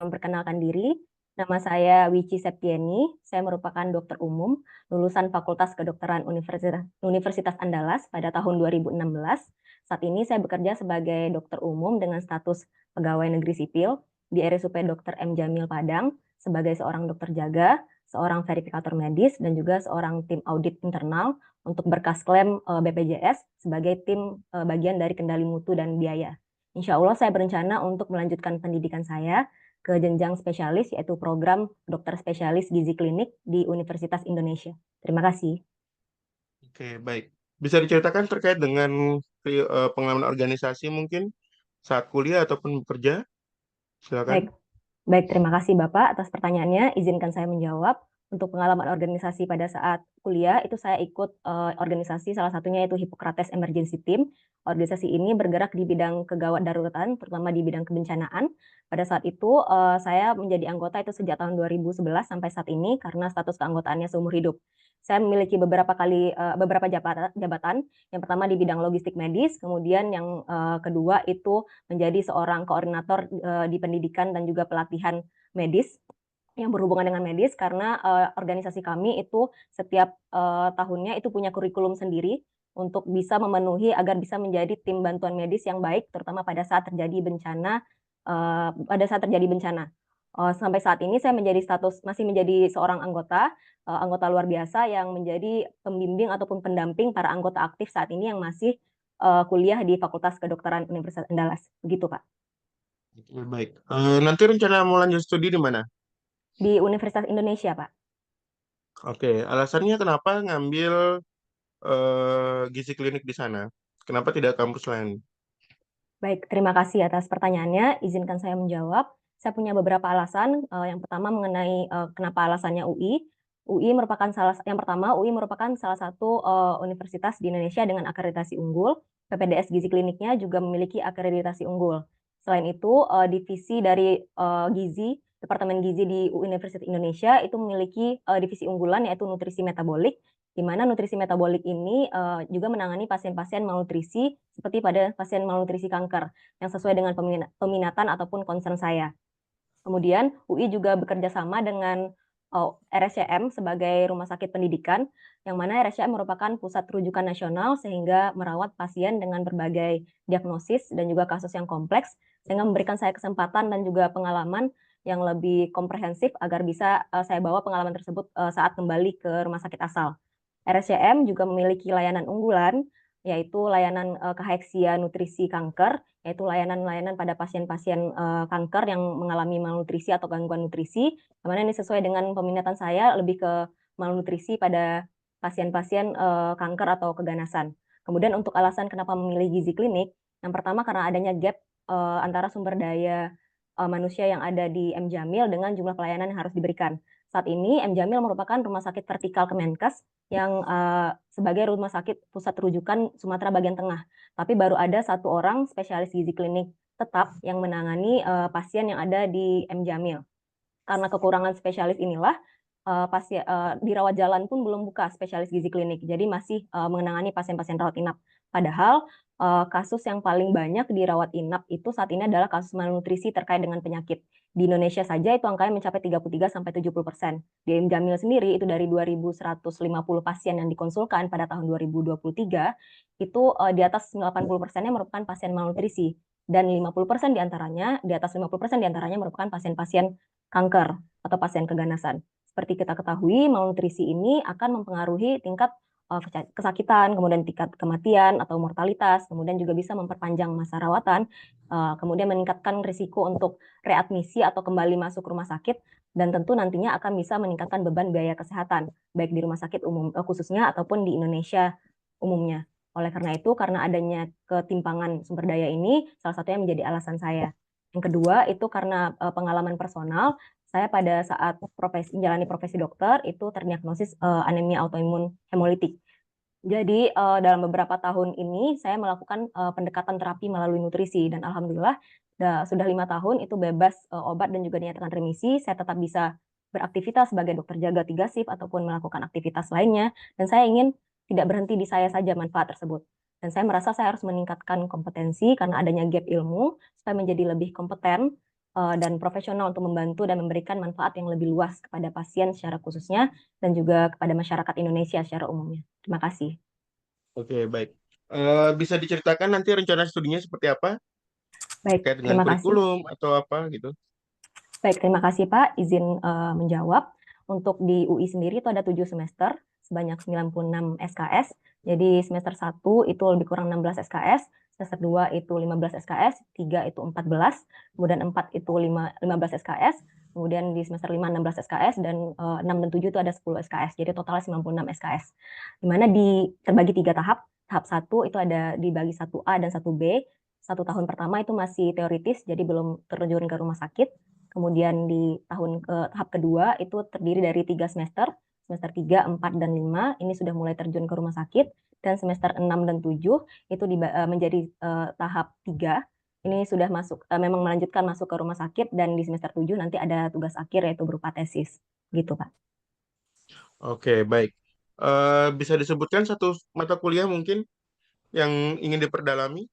Memperkenalkan diri, nama saya Wici Septieni. Saya merupakan dokter umum lulusan Fakultas Kedokteran Universitas Andalas pada tahun 2016. Saat ini saya bekerja sebagai dokter umum dengan status pegawai negeri sipil di RSUP Dr. M. Jamil Padang sebagai seorang dokter jaga, seorang verifikator medis, dan juga seorang tim audit internal untuk berkas klaim BPJS sebagai tim bagian dari kendali mutu dan biaya. Insya Allah saya berencana untuk melanjutkan pendidikan saya ke jenjang spesialis, yaitu program dokter spesialis gizi klinik di Universitas Indonesia. Terima kasih. Oke, baik. Bisa diceritakan terkait dengan pengalaman organisasi mungkin saat kuliah ataupun bekerja? Silakan. Baik, baik, terima kasih Bapak atas pertanyaannya. Izinkan saya menjawab. Untuk pengalaman organisasi pada saat kuliah, itu saya ikut organisasi, salah satunya yaitu Hippocrates Emergency Team. Organisasi ini bergerak di bidang kegawat daruratan, terutama di bidang kebencanaan. Pada saat itu, saya menjadi anggota itu sejak tahun 2011 sampai saat ini karena status keanggotaannya seumur hidup. Saya memiliki beberapa jabatan. Yang pertama di bidang logistik medis, kemudian yang kedua itu menjadi seorang koordinator di pendidikan dan juga pelatihan medis yang berhubungan dengan medis karena organisasi kami itu setiap tahunnya itu punya kurikulum sendiri untuk bisa memenuhi agar bisa menjadi tim bantuan medis yang baik terutama pada saat terjadi bencana sampai saat ini saya masih menjadi seorang anggota luar biasa yang menjadi pembimbing ataupun pendamping para anggota aktif saat ini yang masih kuliah di Fakultas Kedokteran Universitas Andalas. Begitu, Pak. Oke, baik. Nanti rencana mau lanjut studi di mana? Di Universitas Indonesia, Pak. Oke, alasannya kenapa ngambil gizi klinik di sana? Kenapa tidak kampus lain? Baik, terima kasih atas pertanyaannya. Izinkan saya menjawab. Saya punya beberapa alasan. Yang pertama mengenai kenapa alasannya UI. UI merupakan salah satu universitas di Indonesia dengan akreditasi unggul. PPDS Gizi Kliniknya juga memiliki akreditasi unggul. Selain itu, divisi dari gizi, Departemen Gizi di Universitas Indonesia itu memiliki divisi unggulan yaitu nutrisi metabolik, di mana nutrisi metabolik ini juga menangani pasien-pasien malnutrisi seperti pada pasien malnutrisi kanker yang sesuai dengan peminatan ataupun concern saya. Kemudian UI juga bekerja sama dengan RSCM sebagai rumah sakit pendidikan, yang mana RSCM merupakan pusat rujukan nasional sehingga merawat pasien dengan berbagai diagnosis dan juga kasus yang kompleks, sehingga memberikan saya kesempatan dan juga pengalaman yang lebih komprehensif agar bisa saya bawa pengalaman tersebut saat kembali ke rumah sakit asal. RSCM juga memiliki layanan unggulan, yaitu layanan kaheksia nutrisi kanker, yaitu layanan-layanan pada pasien-pasien kanker yang mengalami malnutrisi atau gangguan nutrisi, mana ini sesuai dengan peminatan saya lebih ke malnutrisi pada pasien-pasien kanker atau keganasan. Kemudian untuk alasan kenapa memilih gizi klinik, yang pertama karena adanya gap antara sumber daya manusia yang ada di M. Jamil dengan jumlah pelayanan yang harus diberikan. Saat ini M. Jamil merupakan rumah sakit vertikal Kemenkes yang sebagai rumah sakit pusat rujukan Sumatera bagian tengah. Tapi baru ada satu orang spesialis gizi klinik tetap yang menangani pasien yang ada di M. Jamil. Karena kekurangan spesialis inilah di rawat jalan pun belum buka spesialis gizi klinik. Jadi masih menangani pasien-pasien rawat inap. Padahal kasus yang paling banyak di rawat inap itu saat ini adalah kasus malnutrisi terkait dengan penyakit. Di Indonesia saja itu angkanya mencapai 33 sampai 70%. Di M. Jamil sendiri itu dari 2.150 pasien yang dikonsulkan pada tahun 2023 itu di atas 80%-nya merupakan pasien malnutrisi dan 50% diantaranya, di atas 50% diantaranya merupakan pasien-pasien kanker atau pasien keganasan. Seperti kita ketahui, malnutrisi ini akan mempengaruhi tingkat kesakitan, kemudian tingkat kematian atau mortalitas, kemudian juga bisa memperpanjang masa rawatan, kemudian meningkatkan risiko untuk readmisi atau kembali masuk rumah sakit, dan tentu nantinya akan bisa meningkatkan beban biaya kesehatan, baik di rumah sakit umum khususnya ataupun di Indonesia umumnya. Oleh karena itu, karena adanya ketimpangan sumber daya ini, salah satunya menjadi alasan saya. Yang kedua, itu karena pengalaman personal, saya pada saat menjalani profesi dokter itu terdiagnosis anemia autoimun hemolitik. Jadi dalam beberapa tahun ini saya melakukan pendekatan terapi melalui nutrisi dan alhamdulillah sudah 5 tahun itu bebas obat dan juga dinyatakan remisi. Saya tetap bisa beraktivitas sebagai dokter jaga 3 shift ataupun melakukan aktivitas lainnya. Dan saya ingin tidak berhenti di saya saja manfaat tersebut. Dan saya merasa saya harus meningkatkan kompetensi karena adanya gap ilmu supaya menjadi lebih kompeten dan profesional untuk membantu dan memberikan manfaat yang lebih luas kepada pasien secara khususnya dan juga kepada masyarakat Indonesia secara umumnya. Terima kasih. Oke, baik. Bisa diceritakan nanti rencana studinya seperti apa? Baik, Terkait dengan terima kasih. kurikulum atau apa gitu? Baik, terima kasih Pak. Izin menjawab. Untuk di UI sendiri itu ada 7 semester, sebanyak 96 SKS. Jadi semester 1 itu lebih kurang 16 SKS, semester 2 itu 15 SKS, 3 itu 14, kemudian 4 itu 15 SKS, kemudian di semester 5 16 SKS, dan 6 dan 7 itu ada 10 SKS. Jadi totalnya 96 SKS. Di mana terbagi 3 tahap. Tahap 1 itu ada dibagi 1A dan 1B. 1 tahun pertama itu masih teoritis, jadi belum terjun ke rumah sakit. Kemudian di tahap kedua itu terdiri dari 3 semester, semester 3, 4, dan 5 ini sudah mulai terjun ke rumah sakit, dan semester 6 dan 7 itu menjadi tahap 3. Ini sudah masuk, memang melanjutkan masuk ke rumah sakit, dan di semester 7 nanti ada tugas akhir yaitu berupa tesis. Gitu, Pak. Oke, baik. Bisa disebutkan satu mata kuliah mungkin yang ingin diperdalami?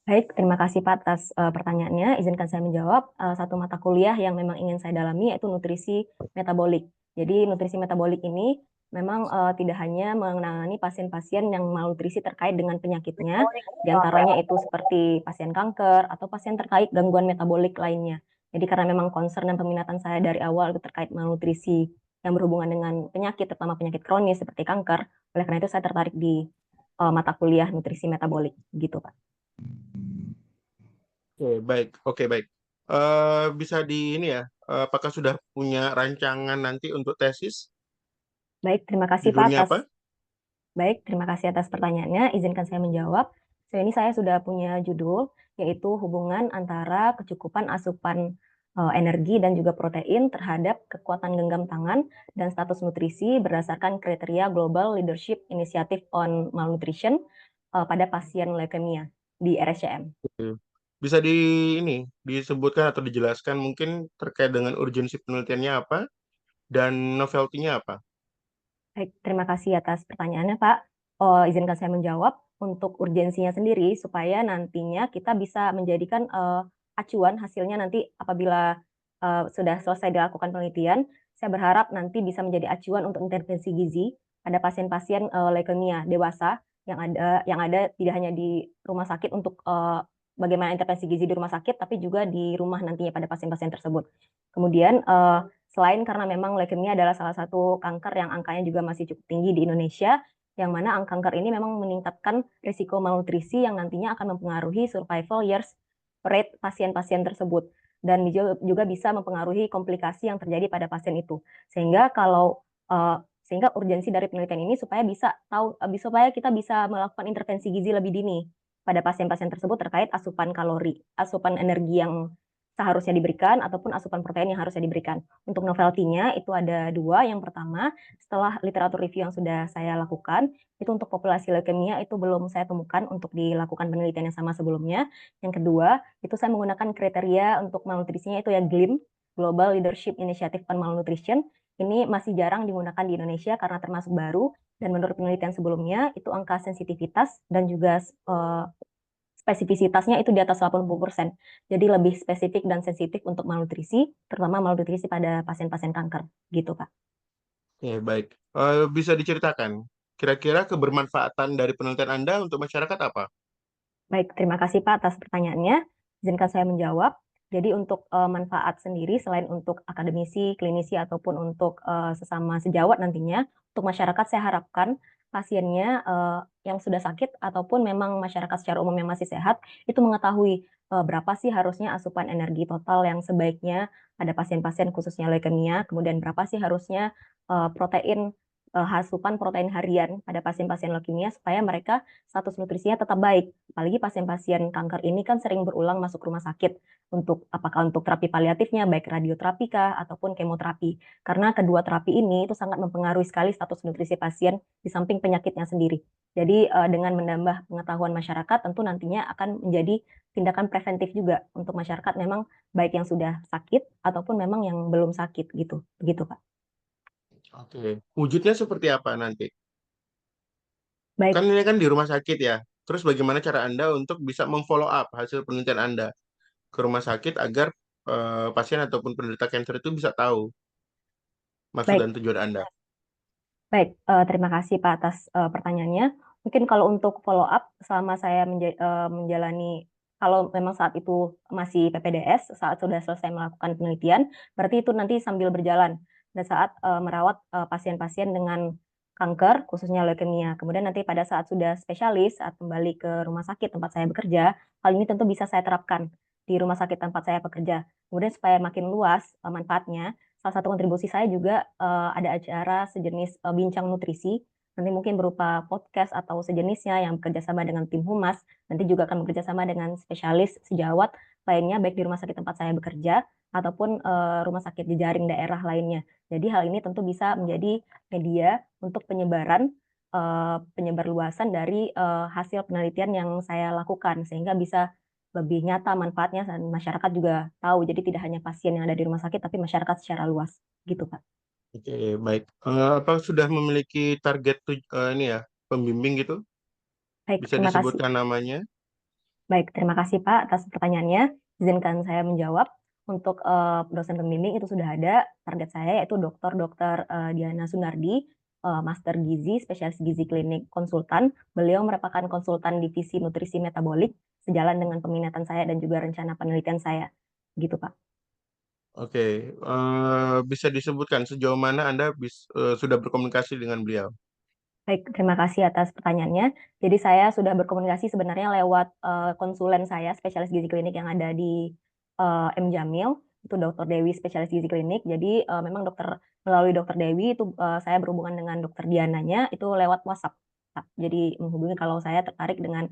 Baik, terima kasih Pak atas pertanyaannya. Izinkan saya menjawab. Satu mata kuliah yang memang ingin saya dalami yaitu nutrisi metabolik. Jadi nutrisi metabolik ini memang tidak hanya menangani pasien-pasien yang malnutrisi terkait dengan penyakitnya, diantaranya itu seperti pasien kanker atau pasien terkait gangguan metabolik lainnya. Jadi karena memang concern dan peminatan saya dari awal itu terkait malnutrisi yang berhubungan dengan penyakit, terutama penyakit kronis seperti kanker, oleh karena itu saya tertarik di mata kuliah nutrisi metabolik, gitu Pak. Oke, baik. Oke, baik. Bisa di ini ya, apakah sudah punya rancangan nanti untuk tesis? Baik, terima kasih Pak Judulnya atas apa? Baik, terima kasih atas pertanyaannya. Izinkan saya menjawab. Ini saya sudah punya judul, yaitu hubungan antara kecukupan asupan energi dan juga protein terhadap kekuatan genggam tangan dan status nutrisi berdasarkan kriteria Global Leadership Initiative on Malnutrition pada pasien leukemia di RSCM. Oke. Bisa ini disebutkan atau dijelaskan mungkin terkait dengan urgensi penelitiannya apa dan novelty-nya apa? Baik, terima kasih atas pertanyaannya, Pak. Izinkan saya menjawab. Untuk urgensinya sendiri, supaya nantinya kita bisa menjadikan acuan hasilnya nanti apabila sudah selesai dilakukan penelitian, saya berharap nanti bisa menjadi acuan untuk intervensi gizi pada pasien-pasien leukemia dewasa yang ada tidak hanya di rumah sakit untuk bagaimana intervensi gizi di rumah sakit, tapi juga di rumah nantinya pada pasien-pasien tersebut. Kemudian selain karena memang leukemia adalah salah satu kanker yang angkanya juga masih cukup tinggi di Indonesia, yang mana kanker ini memang meningkatkan risiko malnutrisi yang nantinya akan mempengaruhi survival years rate pasien-pasien tersebut. Dan juga bisa mempengaruhi komplikasi yang terjadi pada pasien itu. Sehingga urgensi dari penelitian ini supaya supaya kita bisa melakukan intervensi gizi lebih dini pada pasien-pasien tersebut terkait asupan kalori, asupan energi yang seharusnya diberikan ataupun asupan protein yang harusnya diberikan. Untuk novelty-nya itu ada 2. Yang pertama, setelah literatur review yang sudah saya lakukan, itu untuk populasi leukemia itu belum saya temukan untuk dilakukan penelitian yang sama sebelumnya. Yang kedua, itu saya menggunakan kriteria untuk malnutrisinya itu ya GLIM, Global Leadership Initiative on Malnutrition. Ini masih jarang digunakan di Indonesia karena termasuk baru, dan menurut penelitian sebelumnya itu angka sensitivitas dan juga spesifisitasnya itu di atas 80%. Jadi lebih spesifik dan sensitif untuk malnutrisi, terutama malnutrisi pada pasien-pasien kanker. Gitu, Pak. Oke, baik. Bisa diceritakan kira-kira kebermanfaatan dari penelitian Anda untuk masyarakat apa? Baik, terima kasih Pak atas pertanyaannya. Izinkan saya menjawab. Jadi untuk manfaat sendiri, selain untuk akademisi, klinisi, ataupun untuk sesama sejawat nantinya, untuk masyarakat saya harapkan pasiennya yang sudah sakit ataupun memang masyarakat secara umum yang masih sehat, itu mengetahui berapa sih harusnya asupan energi total yang sebaiknya pada pasien-pasien khususnya leukemia, kemudian berapa sih harusnya asupan protein harian pada pasien-pasien leukemia supaya mereka status nutrisinya tetap baik. Apalagi pasien-pasien kanker ini kan sering berulang masuk rumah sakit apakah untuk terapi paliatifnya baik radioterapi kah ataupun kemoterapi. Karena kedua terapi ini itu sangat mempengaruhi sekali status nutrisi pasien di samping penyakitnya sendiri. Jadi dengan menambah pengetahuan masyarakat tentu nantinya akan menjadi tindakan preventif juga untuk masyarakat memang baik yang sudah sakit ataupun memang yang belum sakit gitu. Begitu, Pak. Oke. Wujudnya seperti apa nanti? Kan Baik. ini kan di rumah sakit ya. Terus bagaimana cara Anda untuk bisa memfollow up hasil penelitian Anda ke rumah sakit agar pasien ataupun penderita kanker itu bisa tahu maksud dan Baik, tujuan Anda. baik. Terima kasih Pak atas pertanyaannya. Mungkin kalau untuk follow up selama saya menjalani, kalau memang saat itu masih PPDS, saat sudah selesai melakukan penelitian, berarti itu nanti sambil berjalan. Pada saat merawat pasien-pasien dengan kanker, khususnya leukemia. Kemudian nanti pada saat sudah spesialis, saat kembali ke rumah sakit tempat saya bekerja, hal ini tentu bisa saya terapkan di rumah sakit tempat saya bekerja. Kemudian supaya makin luas manfaatnya, salah satu kontribusi saya juga ada acara sejenis bincang nutrisi, nanti mungkin berupa podcast atau sejenisnya yang bekerja sama dengan tim humas, nanti juga akan bekerja sama dengan spesialis sejawat lainnya, baik di rumah sakit tempat saya bekerja ataupun rumah sakit jejaring daerah lainnya. Jadi hal ini tentu bisa menjadi media untuk penyebar luasan dari hasil penelitian yang saya lakukan, sehingga bisa lebih nyata manfaatnya dan masyarakat juga tahu. Jadi tidak hanya pasien yang ada di rumah sakit, tapi masyarakat secara luas. Gitu, Pak. Oke, baik. Apa sudah memiliki target ini ya, pembimbing gitu? Baik, Bisa terima kasih. disebutkan namanya? Baik, terima kasih Pak atas pertanyaannya. Izinkan saya menjawab. Untuk dosen pembimbing itu sudah ada. Target saya yaitu Dr. Diana Sunardi, Master Gizi, Spesialis Gizi Klinik Konsultan. Beliau merupakan konsultan divisi nutrisi metabolik, sejalan dengan peminatan saya dan juga rencana penelitian saya. Gitu, Pak. Oke, bisa disebutkan sejauh mana Anda sudah berkomunikasi dengan beliau? Baik, terima kasih atas pertanyaannya. Jadi saya sudah berkomunikasi sebenarnya lewat konsulen saya, spesialis gizi klinik yang ada di M Jamil, itu Dokter Dewi, spesialis gizi klinik. Jadi memang melalui Dokter Dewi itu saya berhubungan dengan Dokter Diananya itu lewat WhatsApp, Pak. Jadi menghubungi kalau saya tertarik dengan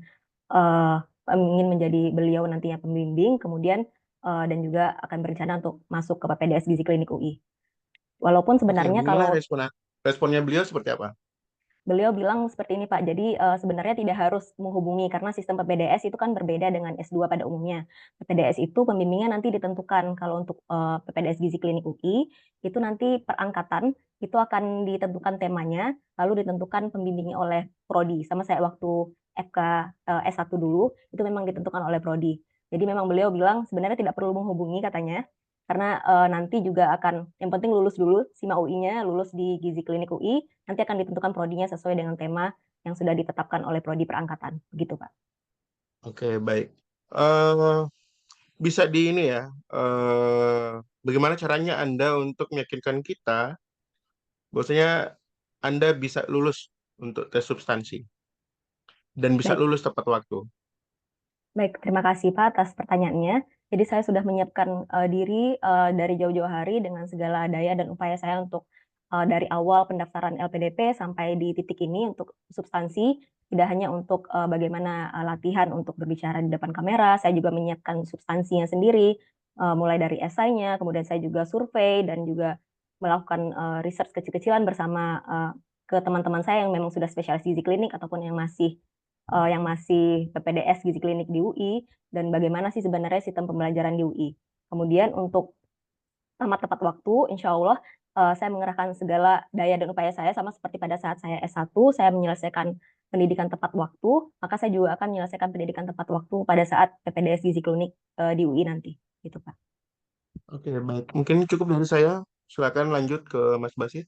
eh, ingin menjadi beliau nantinya pembimbing, kemudian dan juga akan berencana untuk masuk ke PPDS Gizi Klinik UI. Walaupun Oke, sebenarnya gimana kalau responnya beliau seperti apa? beliau bilang seperti ini Pak, jadi sebenarnya tidak harus menghubungi karena sistem PPDS itu kan berbeda dengan S2 pada umumnya. PPDS itu pembimbingnya nanti ditentukan, kalau untuk PPDS Gizi Klinik UI itu nanti per angkatan itu akan ditentukan temanya, lalu ditentukan pembimbingnya oleh prodi. Sama saya waktu FK S1 dulu itu memang ditentukan oleh prodi. Jadi memang beliau bilang sebenarnya tidak perlu menghubungi katanya, karena nanti juga akan, yang penting lulus dulu SIMA UI-nya, lulus di Gizi Klinik UI, nanti akan ditentukan prodinya sesuai dengan tema yang sudah ditetapkan oleh prodi perangkatan. Begitu, Pak. Oke, baik. Eh, bisa di ini ya, eh, bagaimana caranya Anda untuk meyakinkan kita bahwasanya Anda bisa lulus untuk tes substansi dan bisa Baik, lulus tepat waktu? baik, terima kasih Pak atas pertanyaannya. Jadi saya sudah menyiapkan diri dari jauh-jauh hari dengan segala daya dan upaya saya untuk dari awal pendaftaran LPDP sampai di titik ini untuk substansi, tidak hanya untuk bagaimana latihan untuk berbicara di depan kamera, saya juga menyiapkan substansinya sendiri, mulai dari esainya, kemudian saya juga survei dan juga melakukan research kecil-kecilan bersama ke teman-teman saya yang memang sudah spesialis gizi klinik ataupun yang masih PPDS gizi klinik di UI, dan bagaimana sih sebenarnya sistem pembelajaran di UI. Kemudian untuk tamat tepat waktu, insya Allah saya mengerahkan segala daya dan upaya saya sama seperti pada saat saya S1, saya menyelesaikan pendidikan tepat waktu, maka saya juga akan menyelesaikan pendidikan tepat waktu pada saat PPDS gizi klinik di UI nanti. Gitu, Pak. Oke, baik. Mungkin cukup dari saya. Silakan lanjut ke Mas Basit.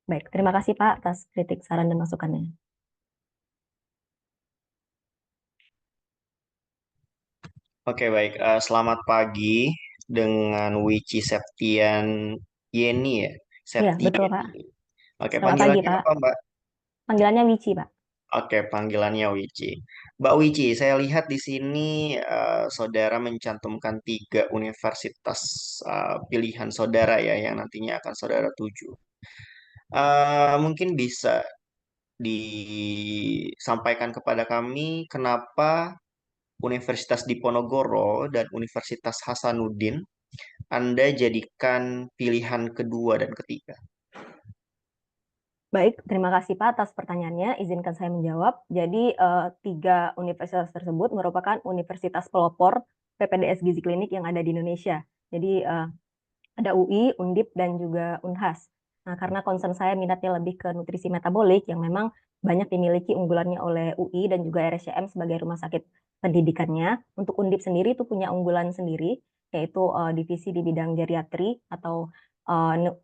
Baik, terima kasih Pak atas kritik, saran, dan masukannya. Oke, baik. Selamat pagi dengan Wici Septian Yeni ya. Iya, betul Septian. Pak. Oke, Selamat pagi panggilannya Pak. apa, Mbak? Panggilannya Wici Pak. Oke, panggilannya Wici. Mbak Wici, saya lihat di sini saudara mencantumkan 3 universitas pilihan saudara ya, yang nantinya akan saudara tuju. Mungkin bisa disampaikan kepada kami kenapa Universitas Diponegoro dan Universitas Hasanuddin Anda jadikan pilihan kedua dan ketiga. Baik, terima kasih Pak atas pertanyaannya. Izinkan saya menjawab. Jadi, tiga universitas tersebut merupakan universitas pelopor PPDS Gizi Klinik yang ada di Indonesia. Jadi, ada UI, Undip, dan juga Unhas. Nah, karena concern saya minatnya lebih ke nutrisi metabolik yang memang banyak dimiliki unggulannya oleh UI dan juga RSCM sebagai rumah sakit pendidikannya. Untuk Undip sendiri itu punya unggulan sendiri, yaitu divisi di bidang geriatri atau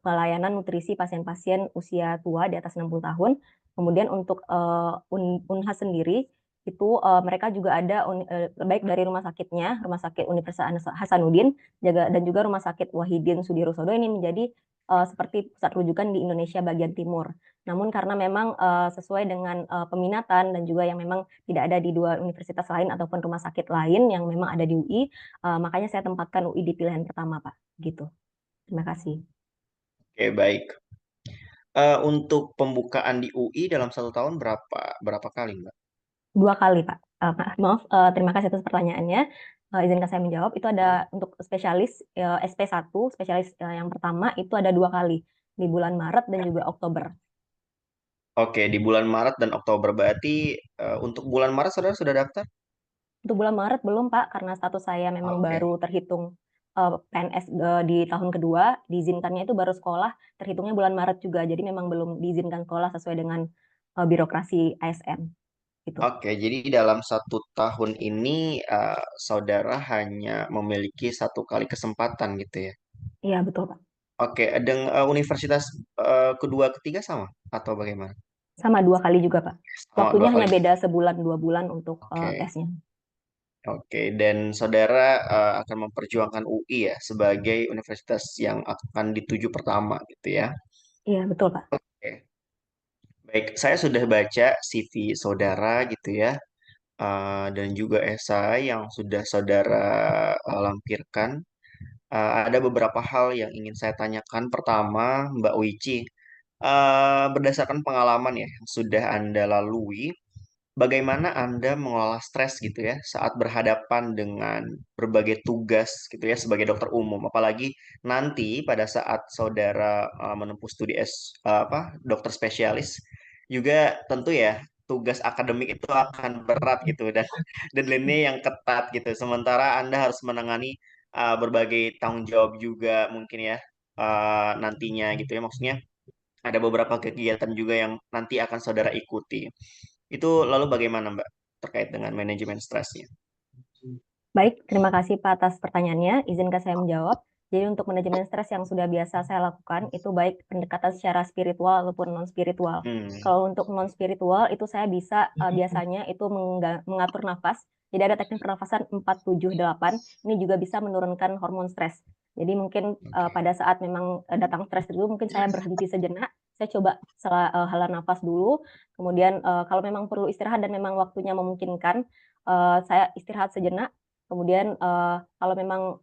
pelayanan nutrisi pasien-pasien usia tua di atas 60 tahun. Kemudian untuk Unhas sendiri, itu mereka juga ada baik dari rumah sakitnya, Rumah Sakit Universitas Hasanuddin, dan juga Rumah Sakit Wahidin Sudirosodo ini menjadi seperti pusat rujukan di Indonesia bagian timur. Namun karena memang sesuai dengan peminatan dan juga yang memang tidak ada di dua universitas lain ataupun rumah sakit lain yang memang ada di UI, makanya saya tempatkan UI di pilihan pertama, Pak. Gitu. Terima kasih. Oke, baik. Untuk pembukaan di UI dalam 1 tahun berapa kali, Mbak? 2 kali, Pak. Maaf, terima kasih atas pertanyaannya. Izinkan saya menjawab. Itu ada untuk spesialis SP1, spesialis yang pertama itu ada 2 kali, di bulan Maret dan juga Oktober. Oke, di bulan Maret dan Oktober berarti untuk bulan Maret saudara sudah daftar? Untuk bulan Maret belum, Pak, karena status saya memang Oke, baru terhitung PNS di tahun kedua, diizinkannya itu baru sekolah, terhitungnya bulan Maret juga. Jadi memang belum diizinkan sekolah sesuai dengan birokrasi ASN. Gitu. oke. Jadi dalam 1 tahun ini saudara hanya memiliki 1 kali kesempatan gitu ya? Iya, betul, Pak. Oke, universitas kedua, ketiga sama atau bagaimana? Sama 2 kali juga, Pak. Sama Waktunya 2 kali. hanya beda sebulan, 2 bulan untuk Oke. tesnya. Oke, dan saudara akan memperjuangkan UI ya sebagai universitas yang akan dituju pertama gitu ya. Iya, betul, Pak. Oke. Baik, saya sudah baca CV saudara gitu ya, dan juga esai yang sudah saudara lampirkan. Ada beberapa hal yang ingin saya tanyakan. Pertama, Mbak Wici, berdasarkan pengalaman ya yang sudah Anda lalui, bagaimana Anda mengelola stres gitu ya saat berhadapan dengan berbagai tugas gitu ya sebagai dokter umum, apalagi nanti pada saat saudara menempuh studi dokter spesialis juga tentu ya tugas akademik itu akan berat gitu dan deadline-nya yang ketat gitu. Sementara Anda harus menangani berbagai tanggung jawab juga mungkin ya nantinya gitu ya. Maksudnya ada beberapa kegiatan juga yang nanti akan saudara ikuti. Itu lalu bagaimana Mbak terkait dengan manajemen stresnya? Baik, terima kasih Pak atas pertanyaannya. Izinkan saya menjawab. Jadi untuk manajemen stres yang sudah biasa saya lakukan, itu baik pendekatan secara spiritual ataupun non-spiritual. Hmm, Kalau untuk non-spiritual, itu saya bisa biasanya itu mengatur nafas. Jadi ada teknik pernafasan 4-7-8. Ini juga bisa menurunkan hormon stres. Jadi mungkin oke. pada saat memang datang stres itu, mungkin saya berhenti sejenak. Saya coba hela nafas dulu. Kemudian kalau memang perlu istirahat dan memang waktunya memungkinkan, saya istirahat sejenak. Kemudian kalau memang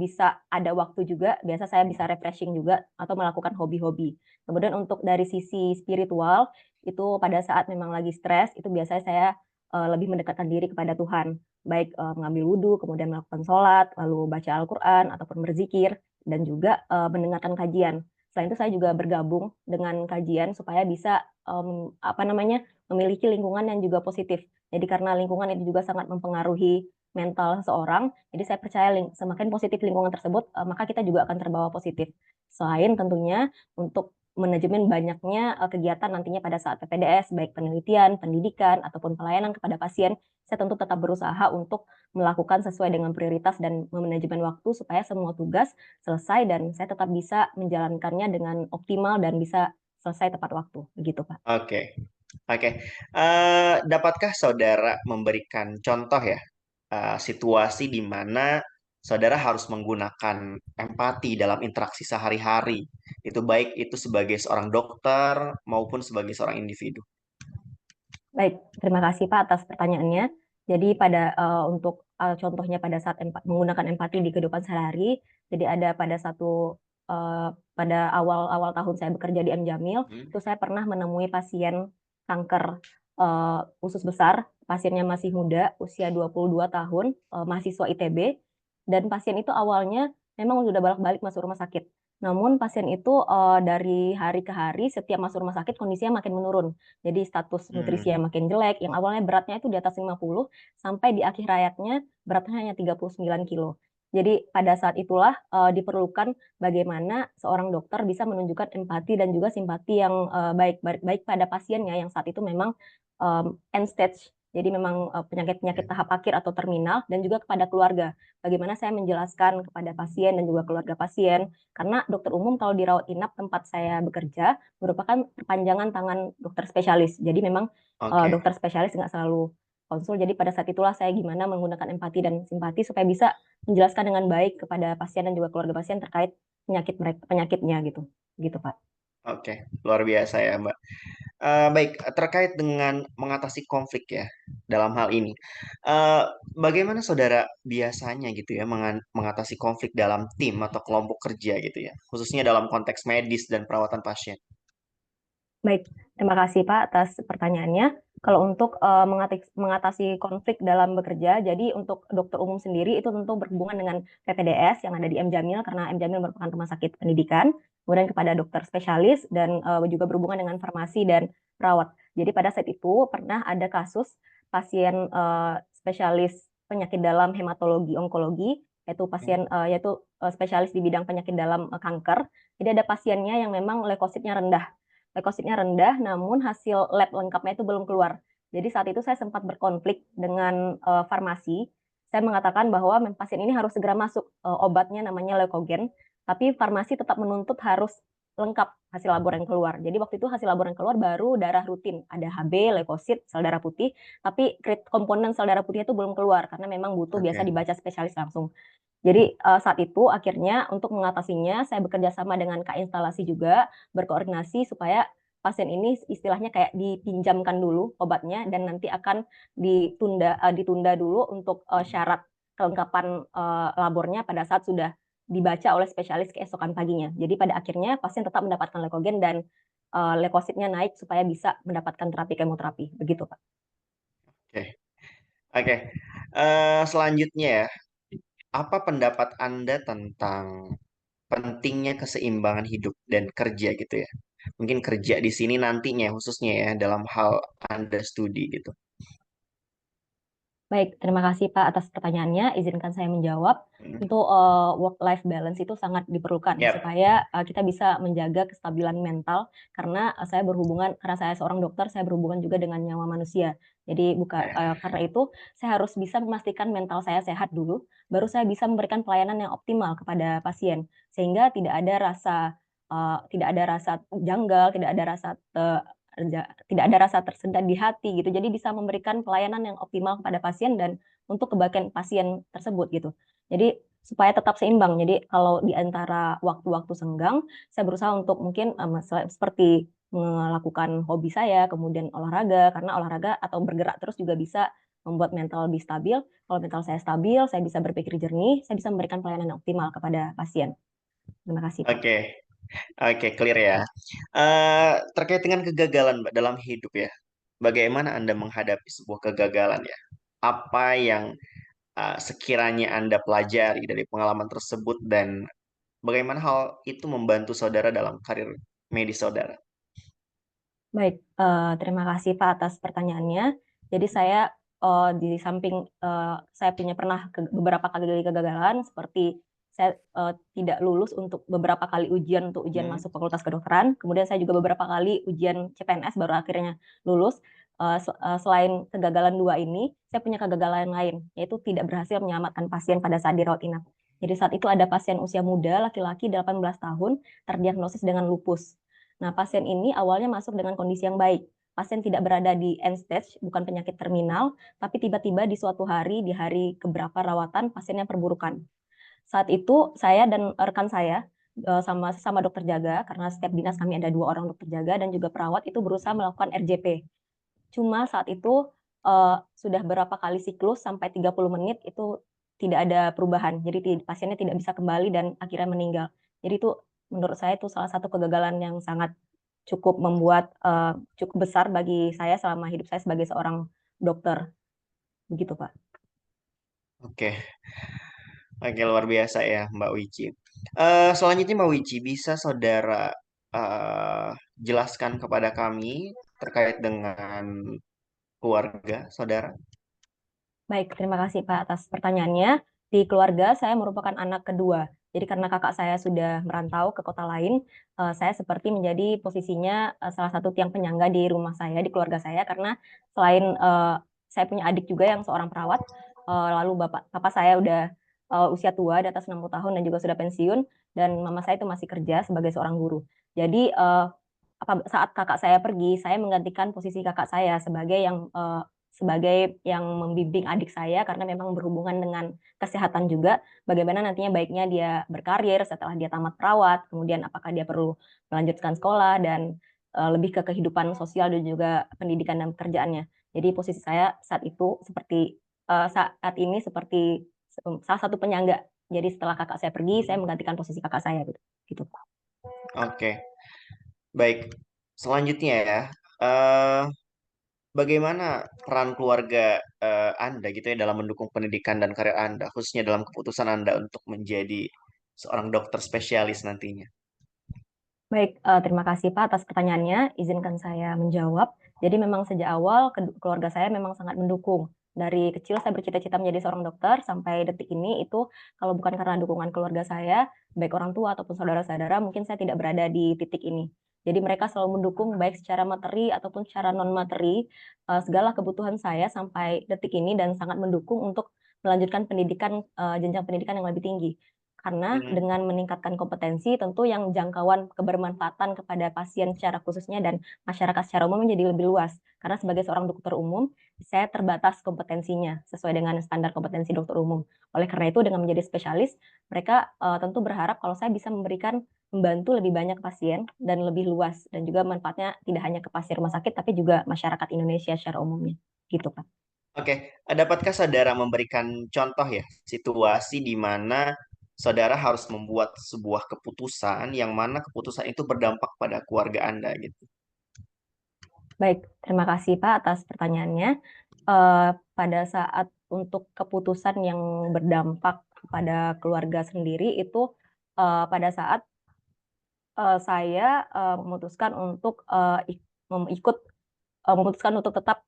bisa ada waktu juga, biasa saya bisa refreshing juga atau melakukan hobi-hobi. Kemudian untuk dari sisi spiritual, itu pada saat memang lagi stres, itu biasanya saya lebih mendekatkan diri kepada Tuhan. Baik mengambil wudhu, kemudian melakukan sholat, lalu baca Al-Quran, ataupun berzikir, dan juga mendengarkan kajian. Selain itu saya juga bergabung dengan kajian supaya bisa memiliki lingkungan yang juga positif. Jadi karena lingkungan itu juga sangat mempengaruhi mental seseorang. Jadi saya percaya semakin positif lingkungan tersebut, maka kita juga akan terbawa positif. Selain tentunya untuk manajemen banyaknya kegiatan nantinya pada saat PPDS, baik penelitian, pendidikan, ataupun pelayanan kepada pasien, saya tentu tetap berusaha untuk melakukan sesuai dengan prioritas dan memanajemen waktu supaya semua tugas selesai dan saya tetap bisa menjalankannya dengan optimal dan bisa selesai tepat waktu. Begitu, Pak. Oke, oke. Dapatkah saudara memberikan contoh ya situasi di mana saudara harus menggunakan empati dalam interaksi sehari-hari? Itu baik itu sebagai seorang dokter maupun sebagai seorang individu. Baik, terima kasih Pak atas pertanyaannya. Jadi untuk contohnya pada saat menggunakan empati di kehidupan sehari-hari, jadi ada pada awal-awal tahun saya bekerja di M Jamil, Hmm. itu saya pernah menemui pasien kanker usus besar, pasiennya masih muda, usia 22 tahun, mahasiswa ITB, dan pasien itu awalnya memang sudah bolak-balik masuk rumah sakit. Namun pasien itu dari hari ke hari setiap masuk rumah sakit kondisinya makin menurun. Jadi status Hmm. nutrisinya makin jelek, yang awalnya beratnya itu di atas 50, sampai di akhir hayatnya beratnya hanya 39 kilo. Jadi pada saat itulah diperlukan bagaimana seorang dokter bisa menunjukkan empati dan juga simpati yang baik pada pasiennya yang saat itu memang end stage Jadi memang penyakit-penyakit tahap akhir atau terminal, dan juga kepada keluarga. Bagaimana saya menjelaskan kepada pasien dan juga keluarga pasien, karena dokter umum kalau di rawat inap tempat saya bekerja merupakan perpanjangan tangan dokter spesialis. Jadi memang Oke, dokter spesialis nggak selalu konsul. Jadi pada saat itulah saya gimana menggunakan empati dan simpati supaya bisa menjelaskan dengan baik kepada pasien dan juga keluarga pasien terkait penyakitnya gitu. Gitu, Pak. oke, luar biasa ya, Mbak. Baik, terkait dengan mengatasi konflik ya dalam hal ini, eh, bagaimana saudara biasanya gitu ya mengatasi konflik dalam tim atau kelompok kerja gitu ya, khususnya dalam konteks medis dan perawatan pasien? Baik, terima kasih Pak atas pertanyaannya. Kalau untuk mengatasi konflik dalam bekerja, jadi untuk dokter umum sendiri itu tentu berhubungan dengan PPDS yang ada di M Jamil, karena M Jamil merupakan rumah sakit pendidikan, kemudian kepada dokter spesialis, dan juga berhubungan dengan farmasi dan perawat. Jadi pada saat itu pernah ada kasus pasien spesialis penyakit dalam hematologi onkologi, yaitu spesialis di bidang penyakit dalam kanker. Jadi ada pasiennya yang memang leukositnya rendah. Leukositnya rendah, namun hasil lab lengkapnya itu belum keluar. Jadi saat itu saya sempat berkonflik dengan farmasi. Saya mengatakan bahwa pasien ini harus segera masuk obatnya namanya leukogen, tapi farmasi tetap menuntut harus lengkap hasil labor yang keluar. Jadi waktu itu hasil labor yang keluar baru darah rutin, ada HB, leukosit, sel darah putih, tapi komponen sel darah putih itu belum keluar karena memang butuh biasa Oke, dibaca spesialis langsung. Jadi saat itu akhirnya untuk mengatasinya saya bekerja sama dengan Kak instalasi juga, berkoordinasi supaya pasien ini istilahnya kayak dipinjamkan dulu obatnya dan nanti akan ditunda dulu untuk syarat kelengkapan labornya pada saat sudah dibaca oleh spesialis keesokan paginya. Jadi pada akhirnya pasien tetap mendapatkan leukogen dan leukositnya naik supaya bisa mendapatkan terapi kemoterapi. Begitu, Pak. oke, oke. Selanjutnya ya, apa pendapat Anda tentang pentingnya keseimbangan hidup dan kerja gitu ya? Mungkin kerja di sini nantinya khususnya ya dalam hal Anda studi gitu. Baik, terima kasih Pak atas pertanyaannya. Izinkan saya menjawab. Hmm. Tentu work-life balance itu sangat diperlukan Yap. supaya kita bisa menjaga kestabilan mental karena karena saya seorang dokter, saya berhubungan juga dengan nyawa manusia. Jadi karena itu saya harus bisa memastikan mental saya sehat dulu, baru saya bisa memberikan pelayanan yang optimal kepada pasien sehingga tidak ada rasa janggal, tidak ada rasa tersendat di hati gitu. Jadi bisa memberikan pelayanan yang optimal kepada pasien dan untuk kebaikan pasien tersebut gitu. Jadi supaya tetap seimbang. Jadi kalau di antara waktu-waktu senggang, saya berusaha untuk mungkin seperti melakukan hobi saya, kemudian olahraga, karena olahraga atau bergerak terus juga bisa membuat mental lebih stabil. Kalau mental saya stabil, saya bisa berpikir jernih, saya bisa memberikan pelayanan yang optimal kepada pasien. Terima kasih, Pak. Oke, oke, clear ya. Terkait dengan kegagalan Mbak dalam hidup ya, bagaimana Anda menghadapi sebuah kegagalan ya? Apa yang sekiranya Anda pelajari dari pengalaman tersebut dan bagaimana hal itu membantu saudara dalam karir medis saudara? Baik, terima kasih Pak atas pertanyaannya. Jadi saya di samping saya punya beberapa kali kegagalan, seperti saya tidak lulus untuk beberapa kali ujian untuk ujian Hmm. masuk Fakultas Kedokteran. Kemudian saya juga beberapa kali ujian CPNS baru akhirnya lulus. Selain kegagalan dua ini, saya punya kegagalan lain, yaitu tidak berhasil menyelamatkan pasien pada saat dirawat inap. Jadi saat itu ada pasien usia muda, laki-laki 18 tahun, terdiagnosis dengan lupus. Nah, pasien ini awalnya masuk dengan kondisi yang baik. Pasien tidak berada di end stage, bukan penyakit terminal, tapi tiba-tiba di suatu hari, di hari keberapa rawatan, pasiennya perburukan. Saat itu, saya dan rekan saya, sama dokter jaga, karena setiap dinas kami ada 2 orang dokter jaga, dan juga perawat, itu berusaha melakukan RJP. Cuma saat itu, sudah berapa kali siklus, sampai 30 menit, itu tidak ada perubahan. Jadi pasiennya tidak bisa kembali dan akhirnya meninggal. Jadi itu menurut saya itu salah satu kegagalan yang sangat cukup besar bagi saya selama hidup saya sebagai seorang dokter. Begitu, Pak. Oke, oke, luar biasa ya Mbak Wici. Selanjutnya Mbak Wici, bisa saudara jelaskan kepada kami terkait dengan keluarga saudara? Baik, terima kasih Pak atas pertanyaannya. Di keluarga saya merupakan anak kedua. Jadi karena kakak saya sudah merantau ke kota lain, saya seperti menjadi posisinya salah satu tiang penyangga di rumah saya, di keluarga saya, karena selain saya punya adik juga yang seorang perawat. Lalu papa saya udah usia tua, di atas 60 tahun dan juga sudah pensiun, dan mama saya itu masih kerja sebagai seorang guru. Jadi saat kakak saya pergi, saya menggantikan posisi kakak saya sebagai yang membimbing adik saya, karena memang berhubungan dengan kesehatan juga, bagaimana nantinya baiknya dia berkarir setelah dia tamat perawat, kemudian apakah dia perlu melanjutkan sekolah, dan lebih ke kehidupan sosial dan juga pendidikan dan pekerjaannya. Jadi posisi saya saat itu saat ini seperti salah satu penyangga. Jadi setelah kakak saya pergi, saya menggantikan posisi kakak saya gitu. Oke, baik. Selanjutnya ya, eh, bagaimana peran keluarga Anda gitu ya dalam mendukung pendidikan dan karir Anda, khususnya dalam keputusan Anda untuk menjadi seorang dokter spesialis nantinya? Baik, terima kasih Pak atas pertanyaannya. Izinkan saya menjawab. Jadi memang sejak awal keluarga saya memang sangat mendukung. Dari kecil saya bercita-cita menjadi seorang dokter, sampai detik ini itu kalau bukan karena dukungan keluarga saya, baik orang tua ataupun saudara-saudara, mungkin saya tidak berada di titik ini. Jadi mereka selalu mendukung baik secara materi ataupun secara non-materi segala kebutuhan saya sampai detik ini, dan sangat mendukung untuk melanjutkan jenjang pendidikan yang lebih tinggi. Karena dengan meningkatkan kompetensi, tentu yang jangkauan kebermanfaatan kepada pasien secara khususnya dan masyarakat secara umum menjadi lebih luas. Karena sebagai seorang dokter umum, saya terbatas kompetensinya sesuai dengan standar kompetensi dokter umum. Oleh karena itu, dengan menjadi spesialis, mereka tentu berharap kalau saya bisa membantu lebih banyak pasien dan lebih luas, dan juga manfaatnya tidak hanya ke pasien rumah sakit, tapi juga masyarakat Indonesia secara umumnya. Gitu, Pak. Oke, dapatkah saudara memberikan contoh ya situasi di mana saudara harus membuat sebuah keputusan yang mana keputusan itu berdampak pada keluarga Anda gitu? Baik, terima kasih Pak atas pertanyaannya. Pada saat untuk keputusan yang berdampak pada keluarga sendiri itu pada saat saya memutuskan untuk tetap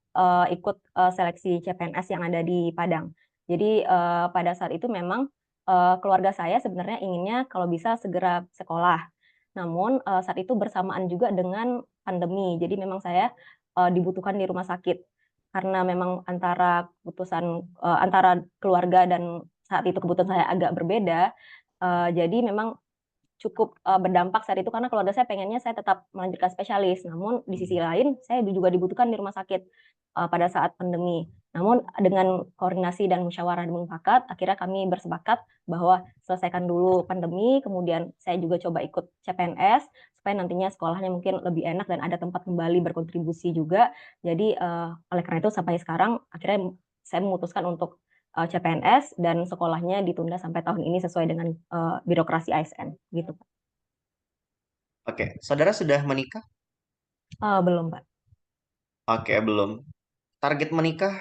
ikut seleksi CPNS yang ada di Padang. Jadi pada saat itu memang keluarga saya sebenarnya inginnya kalau bisa segera sekolah. Namun saat itu bersamaan juga dengan pandemi. Jadi memang saya dibutuhkan di rumah sakit karena memang antara keluarga dan saat itu kebutuhan saya agak berbeda. Jadi memang cukup berdampak saat itu, karena keluarga saya pengennya saya tetap melanjutkan spesialis, namun di sisi lain saya juga dibutuhkan di rumah sakit pada saat pandemi. Namun dengan koordinasi dan musyawarah dan mufakat, akhirnya kami bersepakat bahwa selesaikan dulu pandemi, kemudian saya juga coba ikut CPNS supaya nantinya sekolahnya mungkin lebih enak dan ada tempat kembali berkontribusi juga. Jadi oleh karena itu sampai sekarang akhirnya saya memutuskan untuk CPNS, dan sekolahnya ditunda sampai tahun ini sesuai dengan birokrasi ASN gitu. Oke, saudara sudah menikah? Belum, Pak. Oke, belum. Target menikah,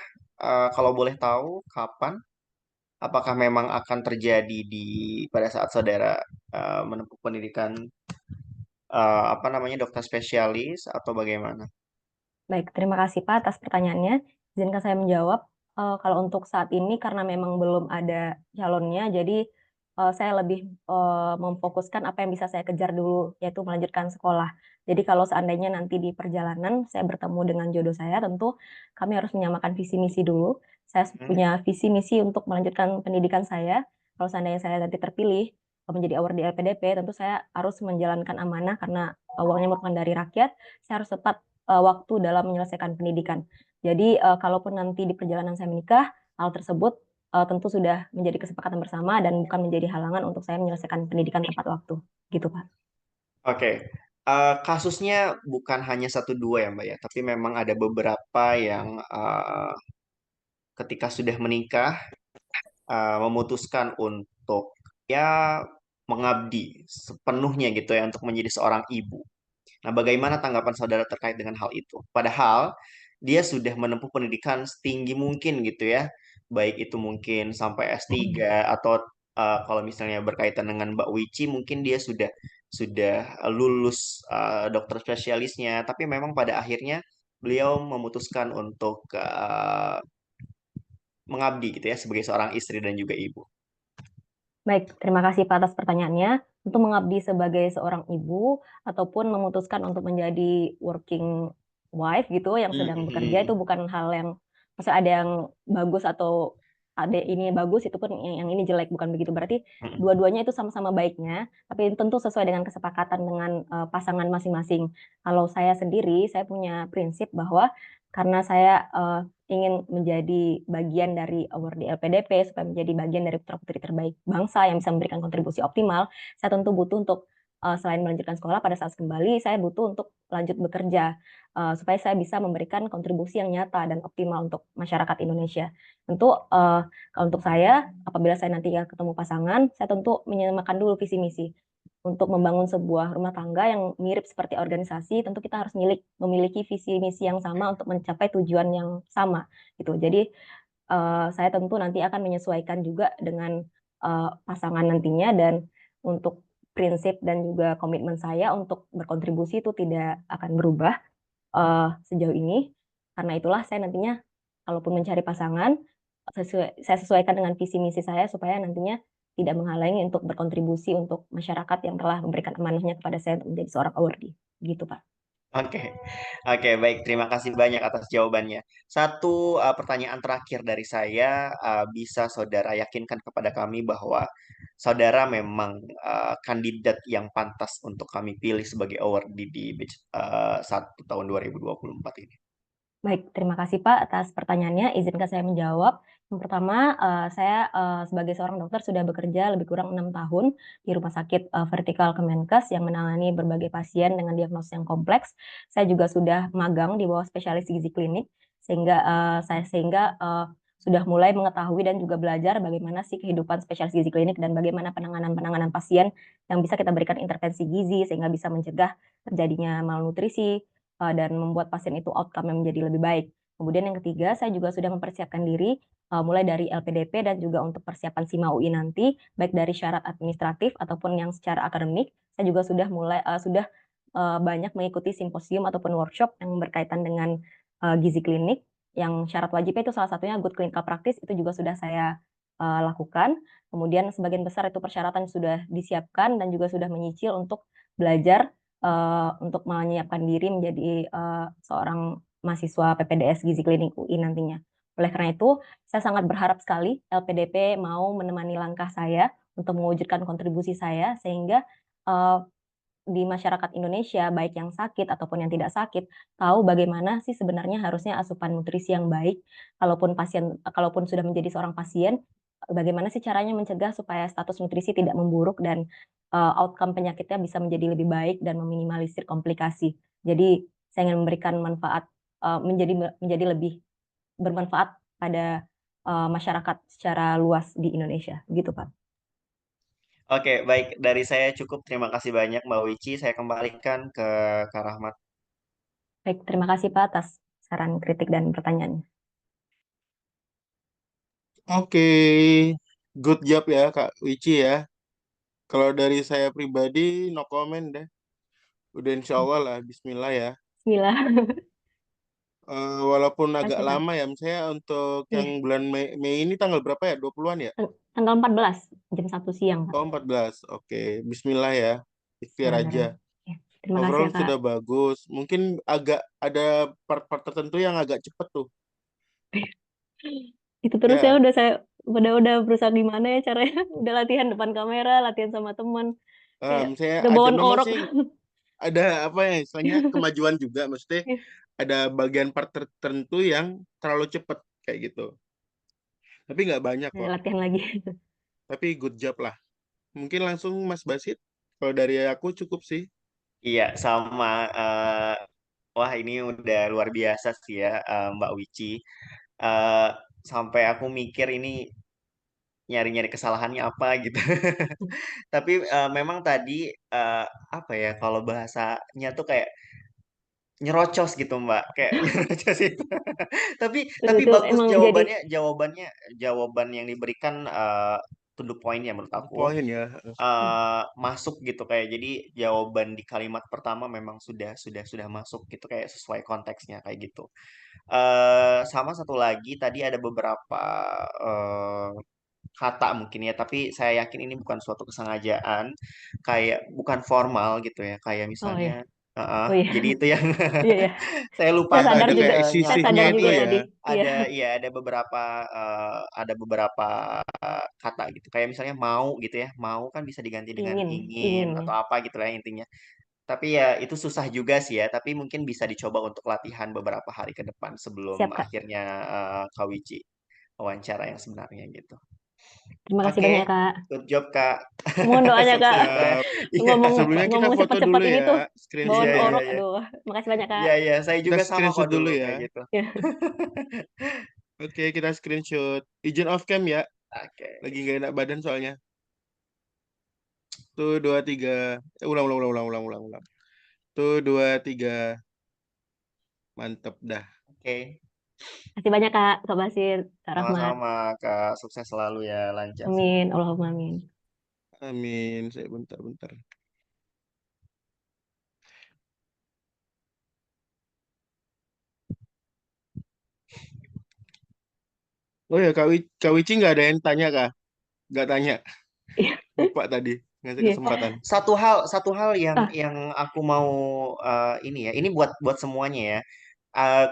kalau boleh tahu kapan? Apakah memang akan terjadi pada saat saudara menempuh pendidikan apa namanya dokter spesialis atau bagaimana? Baik, terima kasih Pak atas pertanyaannya. Izinkan saya menjawab. Kalau untuk saat ini karena memang belum ada calonnya, jadi saya lebih memfokuskan apa yang bisa saya kejar dulu, yaitu melanjutkan sekolah. Jadi kalau seandainya nanti di perjalanan saya bertemu dengan jodoh saya, tentu kami harus menyamakan visi misi dulu. Saya punya visi misi untuk melanjutkan pendidikan saya. Kalau seandainya saya nanti terpilih menjadi award di LPDP, tentu saya harus menjalankan amanah karena uangnya merupakan dari rakyat. Saya harus tepat waktu dalam menyelesaikan pendidikan. Jadi kalaupun nanti di perjalanan saya menikah, hal tersebut tentu sudah menjadi kesepakatan bersama dan bukan menjadi halangan untuk saya menyelesaikan pendidikan tepat waktu. Gitu, Pak. Oke, kasusnya bukan hanya satu dua ya Mbak ya, tapi memang ada beberapa yang ketika sudah menikah memutuskan untuk ya mengabdi sepenuhnya gitu ya untuk menjadi seorang ibu. Nah, bagaimana tanggapan saudara terkait dengan hal itu? Padahal dia sudah menempuh pendidikan setinggi mungkin gitu ya, baik itu mungkin sampai S3 atau kalau misalnya berkaitan dengan Mbak Wici mungkin dia sudah lulus dokter spesialisnya, tapi memang pada akhirnya beliau memutuskan untuk mengabdi gitu ya sebagai seorang istri dan juga ibu. Baik, terima kasih Pak atas pertanyaannya. Untuk mengabdi sebagai seorang ibu ataupun memutuskan untuk menjadi working wife gitu yang sedang bekerja, itu bukan hal yang Maksudnya ada yang bagus atau ada ini bagus itu pun yang ini jelek, bukan begitu. Berarti Mm-mm. dua-duanya itu sama-sama baiknya, tapi tentu sesuai dengan kesepakatan dengan pasangan masing-masing. Kalau saya sendiri, saya punya prinsip bahwa karena saya ingin menjadi bagian dari award di LPDP supaya menjadi bagian dari putra-putri terbaik bangsa yang bisa memberikan kontribusi optimal, saya tentu butuh untuk selain melanjutkan sekolah pada saat kembali, saya butuh untuk lanjut bekerja supaya saya bisa memberikan kontribusi yang nyata dan optimal untuk masyarakat Indonesia. Tentu kalau untuk saya, apabila saya nanti ya ketemu pasangan, saya tentu menyamakan dulu visi misi. Untuk membangun sebuah rumah tangga yang mirip seperti organisasi, tentu kita harus memiliki visi misi yang sama untuk mencapai tujuan yang sama gitu. Jadi saya tentu nanti akan menyesuaikan juga dengan pasangan nantinya, dan untuk prinsip dan juga komitmen saya untuk berkontribusi itu tidak akan berubah sejauh ini. Karena itulah saya nantinya kalaupun mencari pasangan, saya sesuaikan dengan visi misi saya supaya nantinya tidak menghalangi untuk berkontribusi untuk masyarakat yang telah memberikan amanahnya kepada saya untuk menjadi seorang awardee. Gitu, Pak. Oke, oke, baik. Terima kasih banyak atas jawabannya. Satu pertanyaan terakhir dari saya, bisa saudara yakinkan kepada kami bahwa saudara memang kandidat yang pantas untuk kami pilih sebagai awardee di batch 1 tahun 2024 ini. Baik, terima kasih Pak atas pertanyaannya. Izinkan saya menjawab. Yang pertama, saya sebagai seorang dokter sudah bekerja lebih kurang 6 tahun di Rumah Sakit Vertikal Kemenkes yang menangani berbagai pasien dengan diagnosis yang kompleks. Saya juga sudah magang di bawah spesialis gizi klinik, sehingga sudah mulai mengetahui dan juga belajar bagaimana sih kehidupan spesialis gizi klinik dan bagaimana penanganan pasien yang bisa kita berikan intervensi gizi sehingga bisa mencegah terjadinya malnutrisi, dan membuat pasien itu outcome-nya menjadi lebih baik. Kemudian yang ketiga, saya juga sudah mempersiapkan diri mulai dari LPDP dan juga untuk persiapan SIMA UI nanti, baik dari syarat administratif ataupun yang secara akademik. Saya juga sudah banyak mengikuti simposium ataupun workshop yang berkaitan dengan gizi klinik. Yang syarat wajibnya itu salah satunya good clinical practice, itu juga sudah saya lakukan. Kemudian sebagian besar itu persyaratan sudah disiapkan dan juga sudah menyicil untuk belajar untuk menyiapkan diri menjadi seorang mahasiswa PPDS Gizi Klinik UI nantinya. Oleh karena itu, saya sangat berharap sekali LPDP mau menemani langkah saya untuk mewujudkan kontribusi saya sehingga eh, di masyarakat Indonesia, baik yang sakit ataupun yang tidak sakit, tahu bagaimana sih sebenarnya harusnya asupan nutrisi yang baik. Kalaupun sudah menjadi seorang pasien, bagaimana sih caranya mencegah supaya status nutrisi tidak memburuk dan outcome penyakitnya bisa menjadi lebih baik dan meminimalisir komplikasi. Jadi saya ingin memberikan manfaat menjadi lebih bermanfaat pada masyarakat secara luas di Indonesia, gitu Pak. Oke, baik. Dari saya cukup. Terima kasih banyak, Mbak Wici. Saya kembalikan ke Kak Rahmat. Baik, terima kasih Pak atas saran, kritik, dan pertanyaannya. Oke, good job ya Kak Wici ya. Kalau dari saya pribadi, no comment deh. Udah insya Allah lah, Bismillah ya. Bismillah. Walaupun Terima agak kasih Pak. lama ya, misalnya untuk yang Iya. bulan Mei ini tanggal berapa ya? 20-an ya? Tanggal 14 jam 1 siang, Pak. Oh, 14. Oke, Bismillah ya. Ikhtiar aja. Bismillahirrahmanirrahim. Ya, terima kasih Overall ya, Kak. sudah bagus. Mungkin agak ada part-part tertentu yang agak cepet tuh. Itu terus ya, Ya, udah berusaha gimana ya caranya. Udah latihan depan kamera, latihan sama teman. Kayak saya udah ada bawaan memang orok. sih ada apa ya istilahnya kemajuan juga. Maksudnya ada bagian part tertentu yang terlalu cepet kayak gitu. Tapi nggak banyak Ya, kok. latihan lagi. Tapi good job lah. Mungkin langsung Mas Basit. Kalau dari aku cukup sih. Iya, sama. Wah, ini udah luar biasa sih ya, Mbak Wici. Eh, Sampai aku mikir ini nyari-nyari kesalahannya apa gitu. Tapi memang tadi apa ya, kalau bahasanya tuh kayak nyerocos gitu Mbak, kayak nyerocos itu. Betul, Tapi itu bagus emang jadi jawabannya jawaban yang diberikan to the point ya menurut aku. Poin ya. Masuk gitu kayak jadi jawaban di kalimat pertama memang sudah masuk gitu kayak sesuai konteksnya kayak gitu. Sama satu lagi tadi ada beberapa eh, kata mungkin ya, tapi saya yakin ini bukan suatu kesengajaan, kayak bukan formal gitu ya, kayak oh misalnya ya. Oh iya, Jadi itu yang iya ya. saya lupa Saya sadar Ada juga, kayak saya sisihnya sadar nyatetnya. itu juga Iya, ya. tadi. Iya. ada beberapa kata gitu. Kayak misalnya mau gitu ya. Mau kan bisa diganti dengan ingin Ingin ya. atau apa gitu lah intinya. Tapi ya itu susah juga sih ya. Tapi mungkin bisa dicoba untuk latihan beberapa hari ke depan sebelum Siap, Kak. akhirnya Kak Wici wawancara yang sebenarnya gitu. Terima kasih banyak, Oke, Kak. good job Kak. Mohon doanya, Kak. Sukses ya. Siap. Iya, Ngomong Sebelumnya kita ngomong foto cepat-cepat dulu ini tuh ya, iya, bawaan screenshot iya, ya. iya, orok. iya. Aduh, makasih banyak, Kak. Iya, iya, saya Kita juga sama screenshot kok dulu dulu kayak ya. gitu. Ya. Oke, kita screenshot. Izin off cam ya. Oke. Lagi nggak enak badan soalnya. Tuh, dua, tiga. Ulang, ulang, ulang, ulang, ulang, ulang, ulang. Tuh, dua, tiga. Mantep dah. Oke. Makasih banyak, Kak. Kak Basir, Kak Rahmat. Sama-sama, Kak. Sukses selalu ya, lancar selalu. Amin. Allahumma amin. Amin. Saya bentar-bentar. Oh ya, Kak Wici nggak ada yang tanya kah? Nggak tanya. Iya. Lupa tadi. Ngasih Iya. Oh, kesempatan. satu hal yang Ah, aku mau ini ya, ini buat semuanya ya.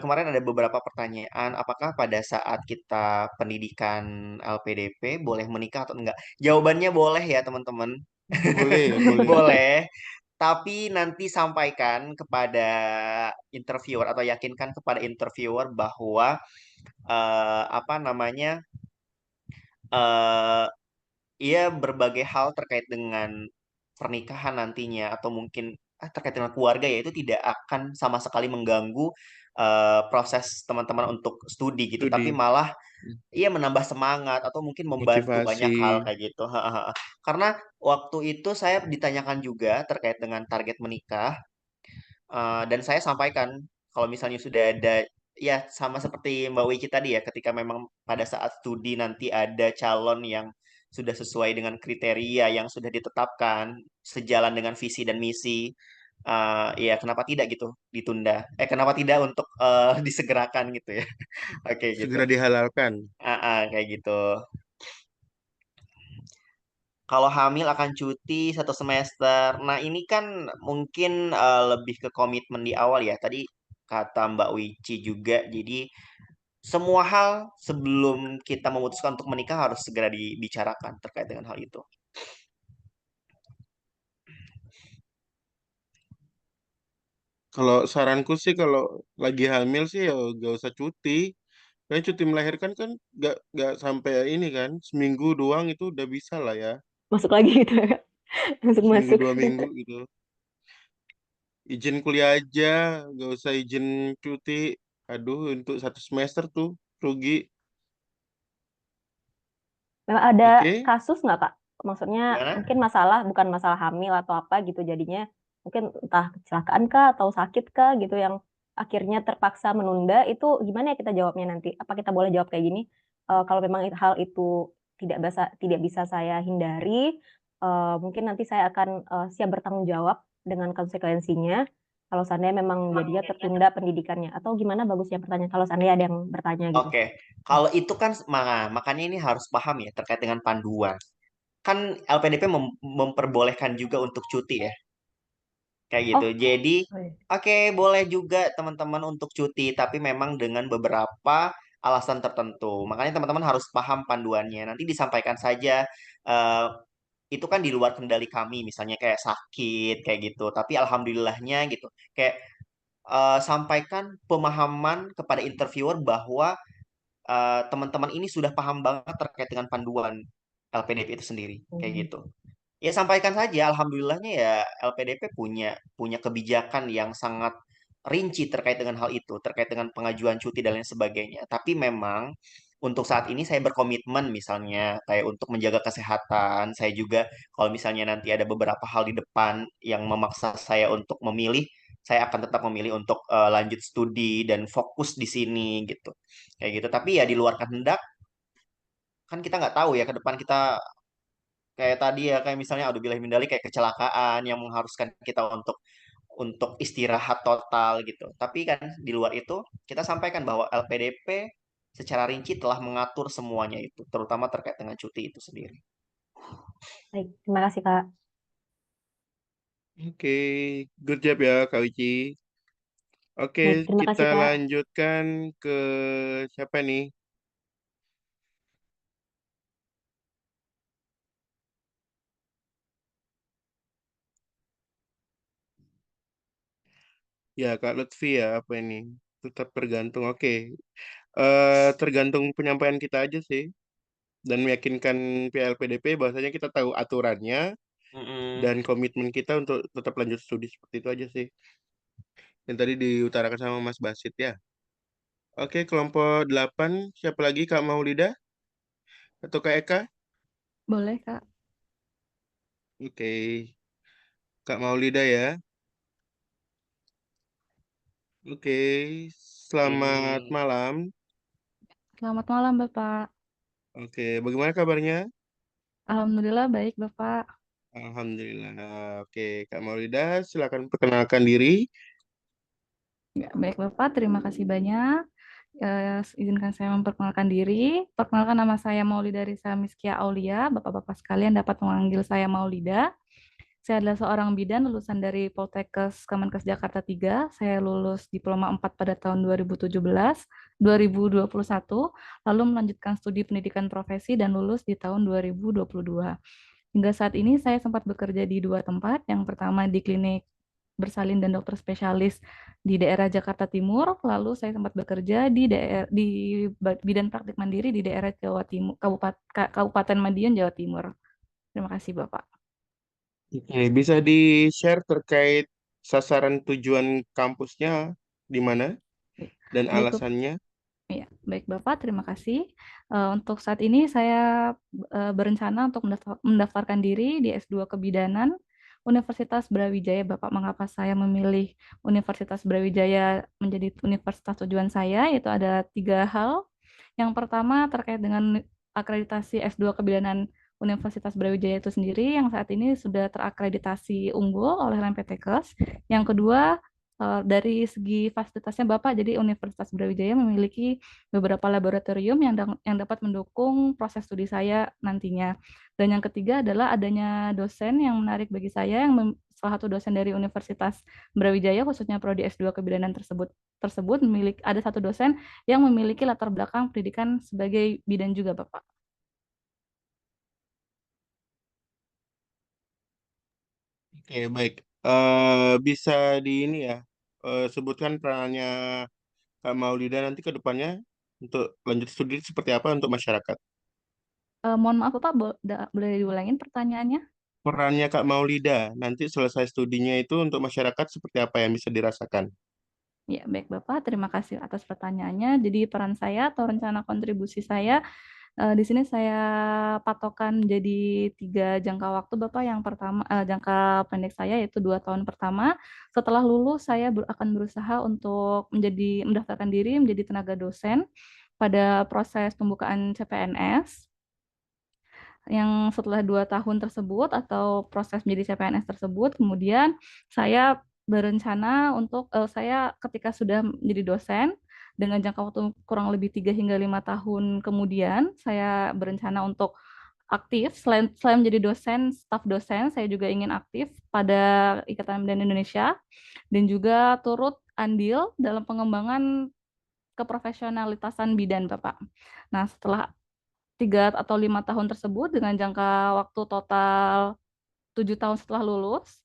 Kemarin ada beberapa pertanyaan, apakah pada saat kita pendidikan LPDP boleh menikah atau enggak? Jawabannya boleh ya, teman-teman. Boleh, boleh. Boleh, tapi nanti sampaikan kepada interviewer atau yakinkan kepada interviewer bahwa apa namanya? eh Ia berbagai hal terkait dengan pernikahan nantinya atau mungkin terkait dengan keluarga ya itu tidak akan sama sekali mengganggu proses teman-teman untuk studi gitu, tapi Studi. malah ia menambah semangat atau mungkin membantu banyak Motivasi. hal kayak gitu. Karena waktu itu saya ditanyakan juga terkait dengan target menikah. Dan saya sampaikan kalau misalnya sudah ada ya sama seperti Mbak Wiki tadi ya ketika memang pada saat studi nanti ada calon yang sudah sesuai dengan kriteria yang sudah ditetapkan sejalan dengan visi dan misi, ya kenapa tidak gitu ditunda, kenapa tidak untuk disegerakan gitu ya. Oke gitu. Segera dihalalkan. Kayak gitu. Kalau hamil akan cuti 1 semester. Nah, ini kan mungkin lebih ke komitmen di awal ya. Tadi kata Mbak Wici juga. Jadi semua hal sebelum kita memutuskan untuk menikah harus segera dibicarakan terkait dengan hal itu. Kalau saranku sih kalau lagi hamil sih ya gak usah cuti. Karena cuti melahirkan kan gak sampai ini kan. Seminggu doang itu udah bisa lah ya. masuk lagi gitu, Kak. Seminggu Masuk-masuk. 2 minggu gitu. Izin kuliah aja, gak usah izin cuti. Aduh, untuk 1 semester tuh rugi. Memang ada Oke, kasus nggak, Kak? Maksudnya Gimana? mungkin masalah, bukan masalah hamil atau apa gitu jadinya. Mungkin entah kecelakaan kah atau sakit kah gitu yang akhirnya terpaksa menunda. Itu gimana ya kita jawabnya nanti? Apa kita boleh jawab kayak gini? Kalau memang hal itu tidak bisa saya hindari, mungkin nanti saya akan siap bertanggung jawab dengan konsekuensinya. Kalau seandainya memang jadinya tertunda pendidikannya. Atau gimana bagusnya pertanyaan kalau seandainya ada yang bertanya gitu. Oke, kalau itu kan makanya ini harus paham ya terkait dengan panduan. Kan LPDP memperbolehkan juga untuk cuti ya. Kayak gitu. Oh, Jadi, oh iya. oke, boleh juga teman-teman untuk cuti, tapi memang dengan beberapa alasan tertentu. Makanya teman-teman harus paham panduannya. Nanti disampaikan saja, eh, itu kan di luar kendali kami, misalnya kayak sakit, kayak gitu. Tapi alhamdulillahnya gitu, kayak sampaikan pemahaman kepada interviewer bahwa teman-teman ini sudah paham banget terkait dengan panduan LPDP itu sendiri, kayak Hmm. gitu. Ya sampaikan saja, alhamdulillahnya ya LPDP punya punya kebijakan yang sangat rinci terkait dengan hal itu, terkait dengan pengajuan cuti dan lain sebagainya. Tapi memang untuk saat ini saya berkomitmen misalnya kayak untuk menjaga kesehatan. Saya juga kalau misalnya nanti ada beberapa hal di depan yang memaksa saya untuk memilih, saya akan tetap memilih untuk lanjut studi dan fokus di sini gitu. Kayak gitu. Tapi ya di luar kehendak kan kita nggak tahu ya ke depan kita kayak tadi ya kayak misalnya Auzubillahi min dzalik kayak kecelakaan yang mengharuskan kita untuk istirahat total gitu. Tapi kan di luar itu kita sampaikan bahwa LPDP secara rinci telah mengatur semuanya itu, terutama terkait dengan cuti itu sendiri. Baik, terima kasih, Kak. Oke, good job ya Kak Wici. Oke, Baik, terima kita kasih Kak. lanjutkan ke siapa nih? Ya, Kak Lutfi ya, apa ini? Tetap tergantung. Oke, tergantung penyampaian kita aja sih. Dan meyakinkan PLPDP bahwasanya kita tahu aturannya Mm-mm. dan komitmen kita untuk tetap lanjut studi seperti itu aja sih. Yang tadi diutarakan sama Mas Basit ya. Oke, kelompok 8, siapa lagi Kak Maulida atau Kak Eka? Boleh, Kak. Oke, Kak Maulida ya. Oke, selamat Hmm, malam. Selamat malam, Bapak. Oke, bagaimana kabarnya? Alhamdulillah baik, Bapak. Alhamdulillah. Oke, Kak Maulida, silakan perkenalkan diri. Ya, baik, Bapak. Terima kasih banyak. Izinkan saya memperkenalkan diri. Perkenalkan, nama saya Maulida Risa Miskia Aulia. Bapak-bapak sekalian dapat memanggil saya Maulida. Saya adalah seorang bidan lulusan dari Poltekkes Kemenkes Jakarta 3. Saya lulus Diploma 4 pada tahun 2017, 2021, lalu melanjutkan studi pendidikan profesi dan lulus di tahun 2022. Hingga saat ini saya sempat bekerja di dua tempat. Yang pertama di klinik bersalin dan dokter spesialis di daerah Jakarta Timur, lalu saya sempat bekerja di bidan praktik mandiri di daerah Jawa Timur, Kabupaten Madiun, Jawa Timur. Terima kasih, Bapak. Oke, bisa di-share terkait sasaran tujuan kampusnya di mana dan Baik, Bapak. alasannya? Ya, baik Bapak, terima kasih. Untuk saat ini saya berencana untuk mendaftarkan diri di S2 Kebidanan Universitas Brawijaya. Bapak, mengapa saya memilih Universitas Brawijaya menjadi universitas tujuan saya? Yaitu ada tiga hal. Yang pertama terkait dengan akreditasi S2 Kebidanan Universitas Brawijaya itu sendiri yang saat ini sudah terakreditasi unggul oleh Rempetекes. Yang kedua, dari segi fasilitasnya Bapak, jadi Universitas Brawijaya memiliki beberapa laboratorium yang dapat mendukung proses studi saya nantinya. Dan yang ketiga adalah adanya dosen yang menarik bagi saya, salah satu dosen dari Universitas Brawijaya, khususnya prodi S2 Kebidanan tersebut memiliki ada satu dosen yang memiliki latar belakang pendidikan sebagai bidan juga, Bapak. Oke, baik. Bisa di ini ya, sebutkan perannya Kak Maulida nanti ke depannya untuk lanjut studi seperti apa untuk masyarakat. Mohon maaf, Bapak, boleh diulangin pertanyaannya? Perannya Kak Maulida nanti selesai studinya itu untuk masyarakat seperti apa yang bisa dirasakan. Ya, baik Bapak, terima kasih atas pertanyaannya. Jadi peran saya atau rencana kontribusi saya di sini saya patokan jadi tiga jangka waktu, Bapak. Yang pertama, jangka pendek saya yaitu 2 tahun pertama. Setelah lulus, saya akan berusaha untuk mendaftarkan diri menjadi tenaga dosen pada proses pembukaan CPNS. Yang setelah 2 tahun tersebut atau proses menjadi CPNS tersebut, kemudian saya berencana untuk saya ketika sudah menjadi dosen dengan jangka waktu kurang lebih 3 hingga 5 tahun kemudian, saya berencana untuk aktif selain menjadi dosen, staf dosen, saya juga ingin aktif pada Ikatan Bidan Indonesia dan juga turut andil dalam pengembangan keprofesionalitasan bidan, Bapak. Nah, setelah 3 atau 5 tahun tersebut dengan jangka waktu total 7 tahun setelah lulus,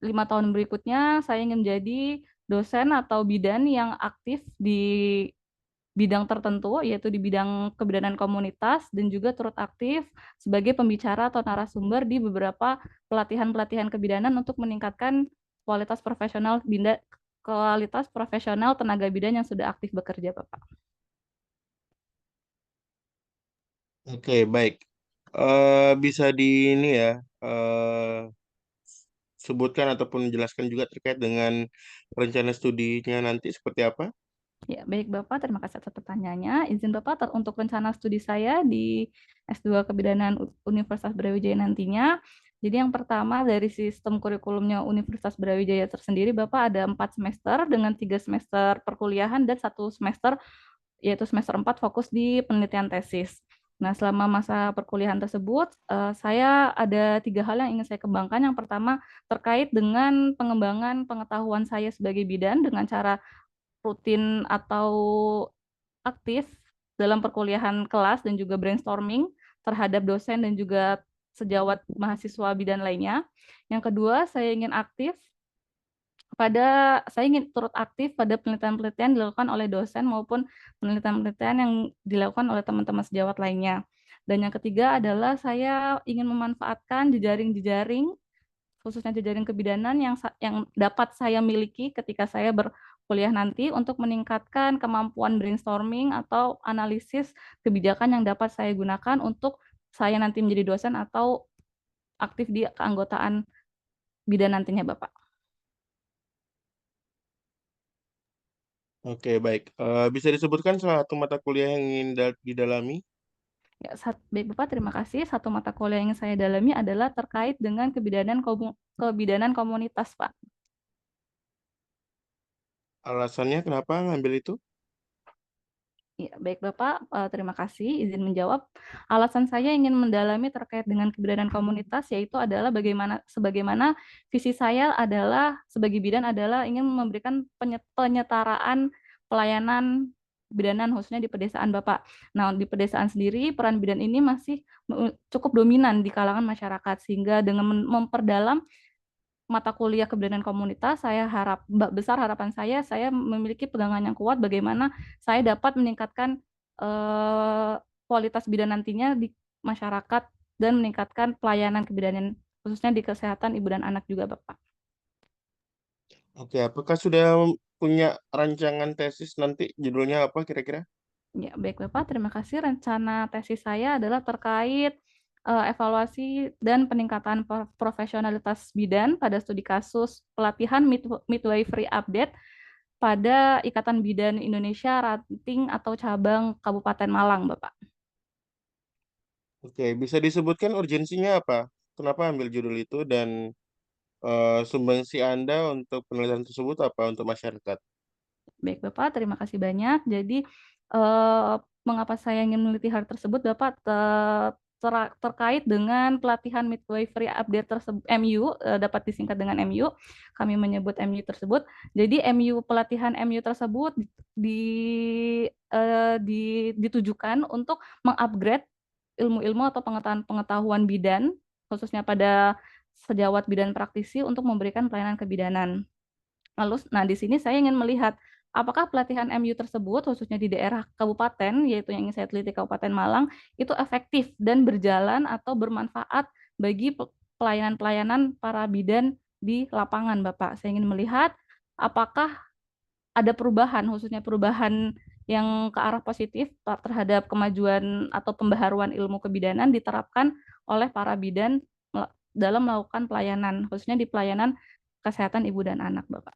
5 tahun berikutnya saya ingin menjadi dosen atau bidan yang aktif di bidang tertentu, yaitu di bidang kebidanan komunitas dan juga turut aktif sebagai pembicara atau narasumber di beberapa pelatihan-pelatihan kebidanan untuk meningkatkan kualitas profesional tenaga bidan yang sudah aktif bekerja, Bapak. Oke, baik. Bisa di ini ya, sebutkan ataupun jelaskan juga terkait dengan rencana studinya nanti seperti apa? Ya, baik Bapak, terima kasih atas pertanyaannya. Izin Bapak, untuk rencana studi saya di S2 Kebidanan Universitas Brawijaya nantinya. Jadi yang pertama dari sistem kurikulumnya Universitas Brawijaya tersendiri, Bapak ada 4 semester dengan 3 semester perkuliahan dan 1 semester, yaitu semester 4 fokus di penelitian tesis. Nah, selama masa perkuliahan tersebut, saya ada 3 hal yang ingin saya kembangkan. Yang pertama, terkait dengan pengembangan pengetahuan saya sebagai bidan dengan cara rutin atau aktif dalam perkuliahan kelas dan juga brainstorming terhadap dosen dan juga sejawat mahasiswa bidan lainnya. Yang kedua, saya ingin turut aktif pada penelitian-penelitian dilakukan oleh dosen maupun penelitian-penelitian yang dilakukan oleh teman-teman sejawat lainnya. Dan yang ketiga adalah saya ingin memanfaatkan jejaring-jejaring, khususnya jejaring kebidanan yang dapat saya miliki ketika saya berkuliah nanti untuk meningkatkan kemampuan brainstorming atau analisis kebijakan yang dapat saya gunakan untuk saya nanti menjadi dosen atau aktif di keanggotaan bidan nantinya, Bapak. Oke, baik. Bisa disebutkan salah satu mata kuliah yang ingin didalami? Ya, baik Bapak, terima kasih. Satu mata kuliah yang saya dalami adalah terkait dengan kebidanan komunitas, Pak. Alasannya kenapa ngambil itu? Ya, baik Bapak, terima kasih izin menjawab. Alasan saya ingin mendalami terkait dengan kebidanan komunitas yaitu adalah sebagaimana visi saya adalah sebagai bidan adalah ingin memberikan penyetaraan pelayanan bidanan khususnya di pedesaan, Bapak. Nah, di pedesaan sendiri peran bidan ini masih cukup dominan di kalangan masyarakat sehingga dengan memperdalam mata kuliah kebidanan komunitas, harapan saya memiliki pegangan yang kuat bagaimana saya dapat meningkatkan kualitas bidan nantinya di masyarakat dan meningkatkan pelayanan kebidanan khususnya di kesehatan ibu dan anak juga, Bapak. Oke, apakah sudah punya rancangan tesis nanti judulnya apa kira-kira? Ya, baik Bapak, terima kasih. Rencana tesis saya adalah terkait evaluasi dan peningkatan profesionalitas bidan pada studi kasus pelatihan midwifery update pada Ikatan Bidan Indonesia Ranting atau cabang Kabupaten Malang, Bapak. Oke, bisa disebutkan urgensinya apa? Kenapa ambil judul itu dan sumbangsi Anda untuk penelitian tersebut apa untuk masyarakat? Baik, Bapak, terima kasih banyak. Jadi, mengapa saya ingin meneliti hal tersebut, Bapak, terkait dengan pelatihan midwifery update tersebut, MU, dapat disingkat dengan MU, kami menyebut MU tersebut. Jadi, pelatihan MU tersebut ditujukan untuk mengupgrade ilmu-ilmu atau pengetahuan bidan, khususnya pada sejawat bidan praktisi untuk memberikan pelayanan kebidanan. Lalu, nah di sini saya ingin melihat apakah pelatihan MU tersebut, khususnya di daerah kabupaten, yaitu yang ingin saya teliti Kabupaten Malang, itu efektif dan berjalan atau bermanfaat bagi pelayanan-pelayanan para bidan di lapangan, Bapak. Saya ingin melihat apakah ada perubahan, khususnya perubahan yang ke arah positif terhadap kemajuan atau pembaharuan ilmu kebidanan diterapkan oleh para bidan dalam melakukan pelayanan, khususnya di pelayanan kesehatan ibu dan anak, Bapak.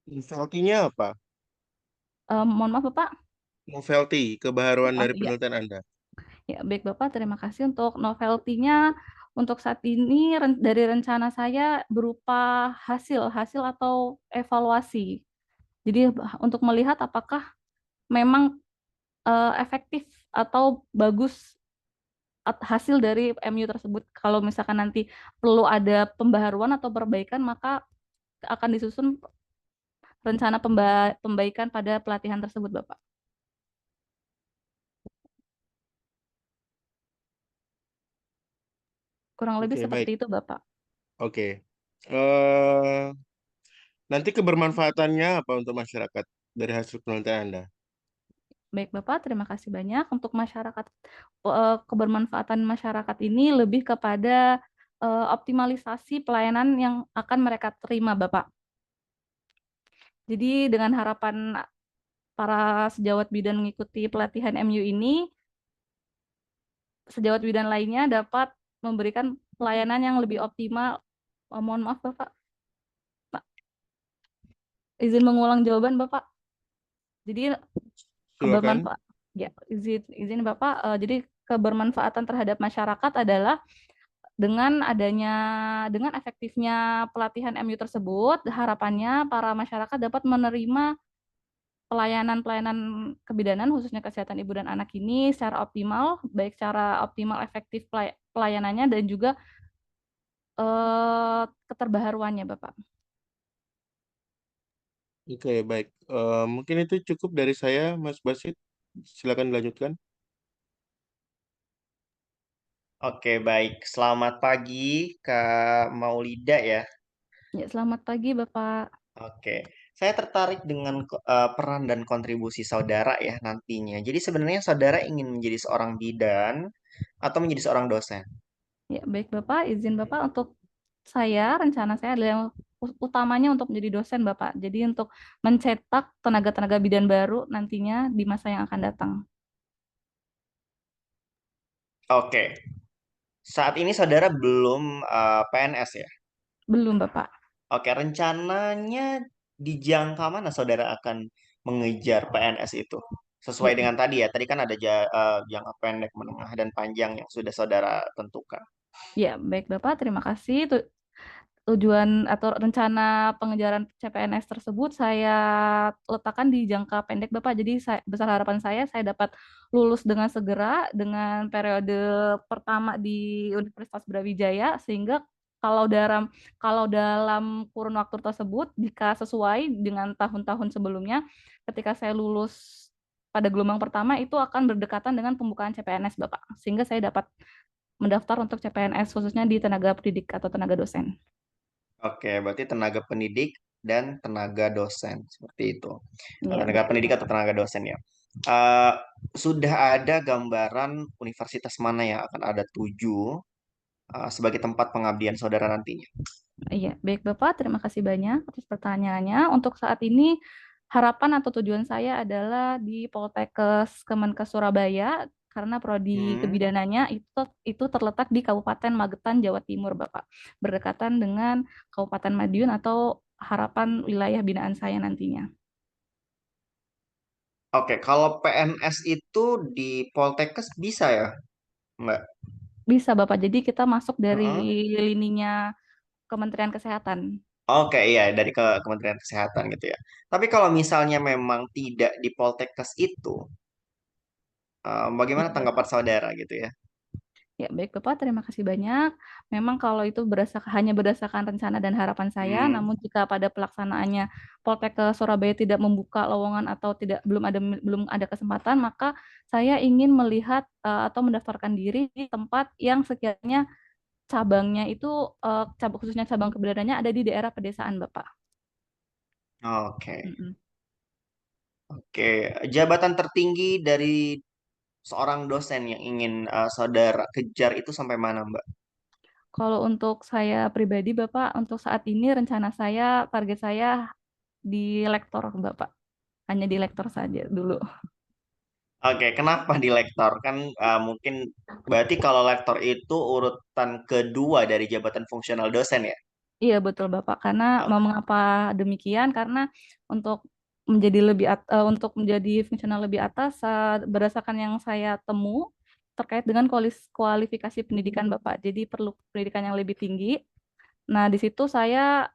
Novelty-nya apa? Mohon maaf Bapak. Novelty, kebaharuan dari Iya. penelitian Anda. Ya, baik Bapak, terima kasih untuk novelty-nya. Untuk saat ini dari rencana saya berupa hasil atau evaluasi. Jadi untuk melihat apakah memang efektif atau bagus hasil dari MU tersebut. Kalau misalkan nanti perlu ada pembaharuan atau perbaikan, maka akan disusun rencana pembaikan pada pelatihan tersebut, Bapak. Kurang lebih Oke, seperti baik. itu, Bapak. Oke. Nanti kebermanfaatannya apa untuk masyarakat dari hasil penelitian Anda? Baik Bapak, terima kasih banyak. Untuk masyarakat, kebermanfaatan masyarakat ini lebih kepada optimalisasi pelayanan yang akan mereka terima, Bapak. Jadi dengan harapan para sejawat bidan mengikuti pelatihan MU ini, sejawat bidan lainnya dapat memberikan pelayanan yang lebih optimal. Mohon maaf Bapak. Izin mengulang jawaban Bapak. Jadi Silakan. izin Bapak. Jadi kebermanfaatan terhadap masyarakat adalah dengan efektifnya pelatihan MU tersebut, harapannya para masyarakat dapat menerima pelayanan-pelayanan kebidanan khususnya kesehatan ibu dan anak ini secara optimal, baik secara optimal efektif pelayanannya dan juga keterbaharuannya, Bapak. Oke, baik. Mungkin itu cukup dari saya, Mas Basit. Silakan dilanjutkan. Oke, baik. Selamat pagi, Kak Maulida ya. Ya, selamat pagi, Bapak. Oke, saya tertarik dengan peran dan kontribusi saudara ya nantinya. Jadi sebenarnya saudara ingin menjadi seorang bidan atau menjadi seorang dosen? Ya, baik Bapak, izin Bapak untuk rencana saya adalah utamanya untuk menjadi dosen Bapak. Jadi untuk mencetak tenaga-tenaga bidan baru nantinya di masa yang akan datang. Oke, saat ini saudara belum PNS ya? Belum Bapak. Oke, rencananya di jangka mana saudara akan mengejar PNS itu? Sesuai Ya, dengan tadi ya, tadi kan ada jangka pendek, menengah, dan panjang yang sudah saudara tentukan. ya baik Bapak, terima kasih. Tujuan atau rencana pengejaran CPNS tersebut saya letakkan di jangka pendek Bapak. Jadi besar harapan saya dapat lulus dengan segera dengan periode pertama di Universitas Brawijaya sehingga kalau dalam kurun waktu tersebut jika sesuai dengan tahun-tahun sebelumnya ketika saya lulus pada gelombang pertama itu akan berdekatan dengan pembukaan CPNS Bapak. Sehingga saya dapat mendaftar untuk CPNS khususnya di tenaga pendidik atau tenaga dosen. Oke, berarti tenaga pendidik dan tenaga dosen seperti itu. Iya, Tenaga baik pendidik atau Bapak. tenaga dosen ya. Eh, sudah ada gambaran universitas mana yang akan ada tuju sebagai tempat pengabdian saudara nantinya? Iya, baik Bapak. Terima kasih banyak atas pertanyaannya. Untuk saat ini, harapan atau tujuan saya adalah di Poltekkes Kemenkes Surabaya, karena prodi Hmm, kebidanannya itu terletak di Kabupaten Magetan, Jawa Timur, Bapak. Berdekatan dengan Kabupaten Madiun atau harapan wilayah binaan saya nantinya. Oke, kalau PNS itu di Poltekkes bisa ya? Enggak. Bisa, Bapak. Jadi kita masuk dari Heeh. lininya Kementerian Kesehatan. Oke, iya dari Kementerian Kesehatan gitu ya. Tapi kalau misalnya memang tidak di Poltekkes itu, Iya, bagaimana tanggapan Bapak. saudara gitu ya? Ya, baik Bapak, terima kasih banyak. Memang kalau itu hanya berdasarkan rencana dan harapan saya, Hmm. namun jika pada pelaksanaannya Poltek ke Surabaya tidak membuka lowongan atau belum ada kesempatan, maka saya ingin melihat atau mendaftarkan diri di tempat yang sekiranya cabangnya itu khususnya cabang keberadaannya ada di daerah pedesaan, Bapak. Oke. Mm-mm. Oke, jabatan tertinggi dari seorang dosen yang ingin saudara kejar itu sampai mana, Mbak? Kalau untuk saya pribadi, Bapak, untuk saat ini rencana target saya di lektor, Bapak. Hanya di lektor saja dulu. Oke, kenapa di lektor? Kan mungkin berarti kalau lektor itu urutan kedua dari jabatan fungsional dosen ya? Iya betul Bapak, karena Oh, mengapa demikian? Karena untuk untuk menjadi fungsional lebih atas berdasarkan yang saya temu terkait dengan kualifikasi pendidikan Bapak. Jadi perlu pendidikan yang lebih tinggi. Nah, di situ saya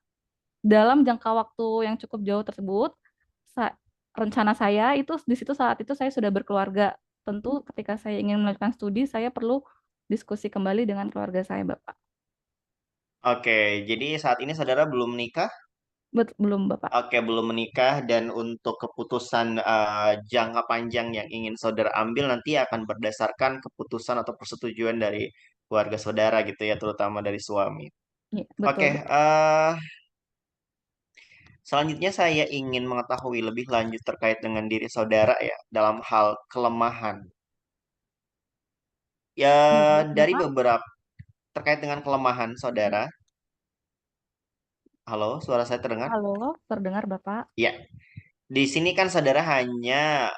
dalam jangka waktu yang cukup jauh tersebut, rencana saya itu di situ saat itu saya sudah berkeluarga. Tentu ketika saya ingin melanjutkan studi, saya perlu diskusi kembali dengan keluarga saya, Bapak. oke, jadi saat ini saudara belum menikah? Belum, Bapak. Oke, belum menikah dan untuk keputusan jangka panjang yang ingin saudara ambil nanti akan berdasarkan keputusan atau persetujuan dari keluarga saudara gitu ya, terutama dari suami. Iya, betul, Oke, Bapak. selanjutnya saya ingin mengetahui lebih lanjut terkait dengan diri saudara ya, dalam hal kelemahan. Ya, Ya, baik, dari Bapak. beberapa terkait dengan kelemahan saudara. Halo, suara saya terdengar? Halo, terdengar Bapak? Ya, di sini kan saudara hanya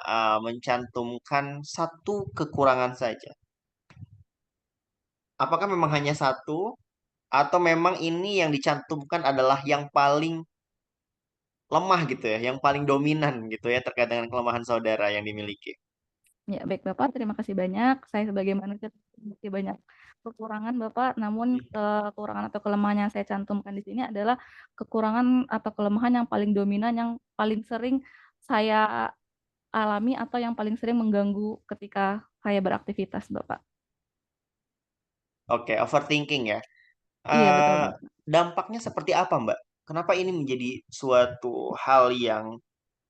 mencantumkan satu kekurangan saja. Apakah memang hanya satu, atau memang ini yang dicantumkan adalah yang paling lemah gitu ya, yang paling dominan gitu ya terkait dengan kelemahan saudara yang dimiliki? Ya, baik Bapak. Terima kasih banyak. Saya sebagai manusia memiliki banyak kekurangan Bapak, namun kekurangan atau kelemahan yang saya cantumkan di sini adalah kekurangan atau kelemahan yang paling dominan, yang paling sering saya alami atau yang paling sering mengganggu ketika saya beraktivitas, Bapak. Oke, overthinking ya. Iya, betul, Eh, Bapak. dampaknya seperti apa, Mbak? Kenapa ini menjadi suatu hal yang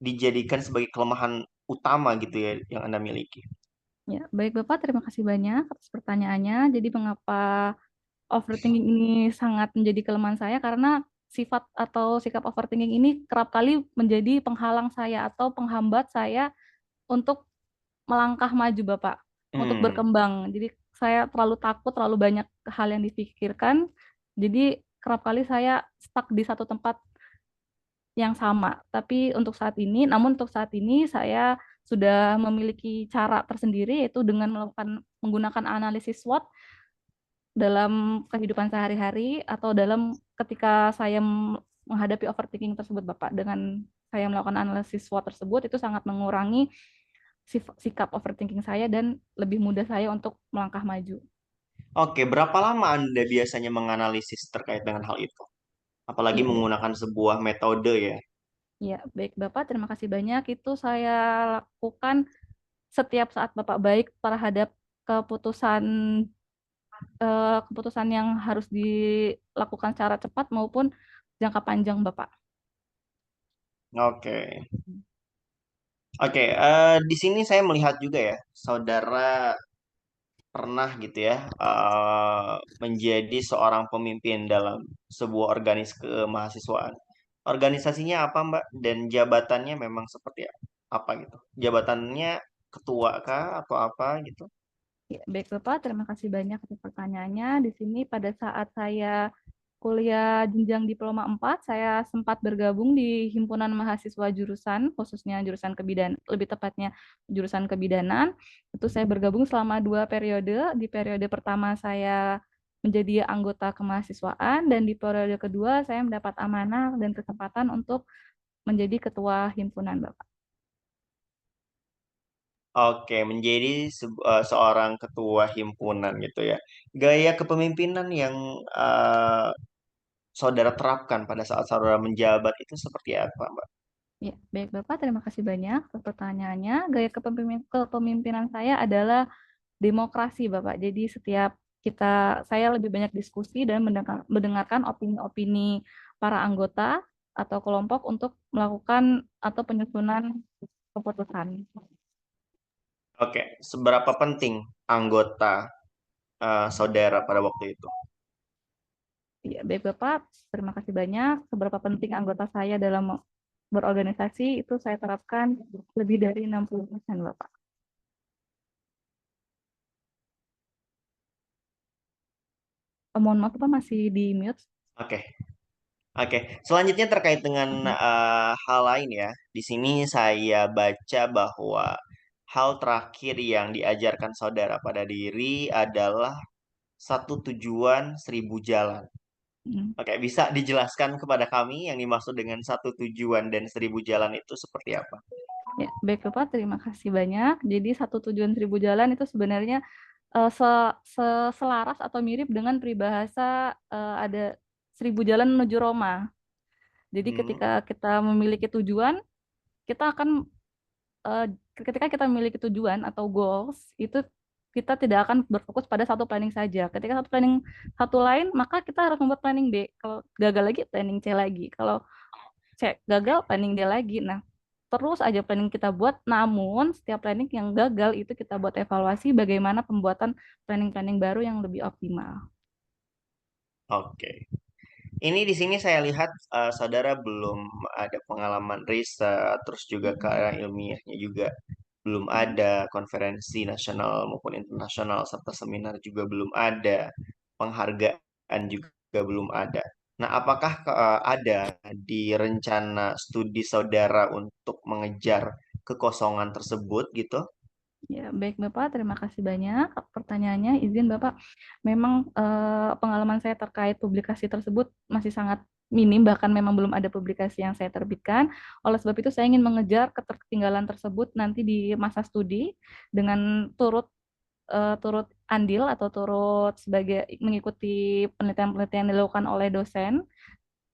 dijadikan sebagai kelemahan utama gitu ya yang Anda miliki? Ya, baik Bapak, terima kasih banyak atas pertanyaannya. Jadi mengapa overthinking ini sangat menjadi kelemahan saya? Karena sifat atau sikap overthinking ini kerap kali menjadi penghalang saya atau penghambat saya untuk melangkah maju, Bapak, untuk Hmm, berkembang. Jadi saya terlalu takut, terlalu banyak hal yang dipikirkan. Jadi kerap kali saya stuck di satu tempat yang sama. Namun untuk saat ini saya sudah memiliki cara tersendiri, yaitu dengan menggunakan analisis SWOT dalam kehidupan sehari-hari atau dalam ketika saya menghadapi overthinking tersebut, Bapak. Dengan saya melakukan analisis SWOT tersebut, itu sangat mengurangi sikap overthinking saya dan lebih mudah saya untuk melangkah maju. oke, berapa lama Anda biasanya menganalisis terkait dengan hal itu? Apalagi Iya, baik. menggunakan sebuah metode ya. Iya, baik Bapak, terima kasih banyak. Itu saya lakukan setiap saat, Bapak, baik terhadap keputusan keputusan yang harus dilakukan secara cepat maupun jangka panjang, Bapak. Oke. Oke, di sini saya melihat juga ya, saudara pernah gitu ya, menjadi seorang pemimpin dalam sebuah kemahasiswaan. Organisasinya apa, Mbak? Dan jabatannya memang seperti apa gitu? Jabatannya ketua kah atau apa gitu? Ya, baik Bapak, terima kasih banyak atas pertanyaannya. Di sini pada saat saya kuliah jenjang diploma 4, saya sempat bergabung di himpunan mahasiswa jurusan, khususnya jurusan kebidanan, lebih tepatnya jurusan kebidanan. Itu saya bergabung selama 2 periode. Di periode pertama saya menjadi anggota kemahasiswaan, dan di periode kedua saya mendapat amanah dan kesempatan untuk menjadi ketua himpunan, Bapak. Oke, menjadi seorang ketua himpunan gitu ya. Gaya kepemimpinan yang saudara terapkan pada saat saudara menjabat itu seperti apa, Mbak? Ya, baik Bapak, terima kasih banyak atas pertanyaannya. Gaya kepemimpinan saya adalah demokrasi, Bapak. Jadi saya lebih banyak diskusi dan mendengarkan opini-opini para anggota atau kelompok untuk melakukan atau penyusunan keputusan. Oke, seberapa penting anggota saudara pada waktu itu? Ya, baik Bapak, terima kasih banyak. Seberapa penting anggota saya dalam berorganisasi itu saya terapkan lebih dari 60%, Bapak. Mohon maaf, Bapak, masih di mute. Oke, oke. Selanjutnya terkait dengan hal lain ya. Di sini saya baca bahwa hal terakhir yang diajarkan saudara pada diri adalah satu tujuan 1.000 jalan. Hmm. Oke, bisa dijelaskan kepada kami yang dimaksud dengan satu tujuan dan 1.000 jalan itu seperti apa? Ya, baik Bapak, terima kasih banyak. Jadi satu tujuan 1.000 jalan itu sebenarnya selaras atau mirip dengan peribahasa ada 1.000 jalan menuju Roma. Jadi Hmm, ketika kita memiliki tujuan, kita akan eh, ketika kita memiliki tujuan atau goals, itu kita tidak akan berfokus pada satu planning saja. Ketika satu lain, maka kita harus membuat planning B. Kalau gagal lagi, planning C lagi. Kalau C gagal, planning D lagi. Nah, terus aja planning kita buat, namun setiap planning yang gagal itu kita buat evaluasi bagaimana pembuatan planning-planning baru yang lebih optimal. oke. Ini di sini saya lihat saudara belum ada pengalaman riset, terus juga karya ilmiahnya juga belum ada, konferensi nasional maupun internasional serta seminar juga belum ada, penghargaan juga belum ada. Nah, apakah ada di rencana studi saudara untuk mengejar kekosongan tersebut gitu? Ya, baik Bapak, terima kasih banyak pertanyaannya. Izin Bapak, memang pengalaman saya terkait publikasi tersebut masih sangat minim, bahkan memang belum ada publikasi yang saya terbitkan. Oleh sebab itu, saya ingin mengejar ketertinggalan tersebut nanti di masa studi dengan turut andil atau turut sebagai mengikuti penelitian-penelitian yang dilakukan oleh dosen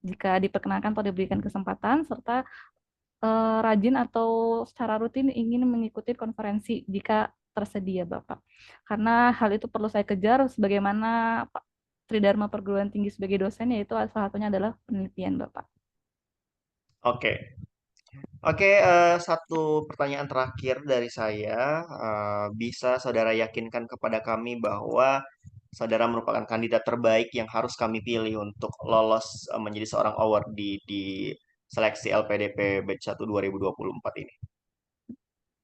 jika diperkenankan atau diberikan kesempatan, serta rajin atau secara rutin ingin mengikuti konferensi jika tersedia, Bapak. Karena hal itu perlu saya kejar sebagaimana Pak Tridharma Perguruan Tinggi sebagai dosen, yaitu salah satunya adalah penelitian, Bapak. Oke. Oke, satu pertanyaan terakhir dari saya. Bisa saudara yakinkan kepada kami bahwa saudara merupakan kandidat terbaik yang harus kami pilih untuk lolos menjadi seorang award di seleksi LPDP Batch 1 2024 ini?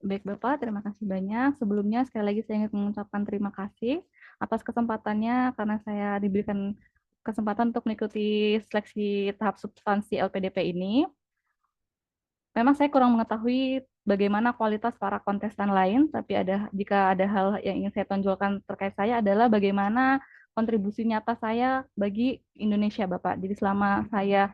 Baik, Bapak, terima kasih banyak. Sebelumnya, sekali lagi saya ingin mengucapkan terima kasih atas kesempatannya karena saya diberikan kesempatan untuk mengikuti seleksi tahap substansi LPDP ini. Memang saya kurang mengetahui bagaimana kualitas para kontestan lain, tapi jika ada hal yang ingin saya tonjolkan terkait saya adalah bagaimana kontribusi nyata saya bagi Indonesia, Bapak. Jadi selama saya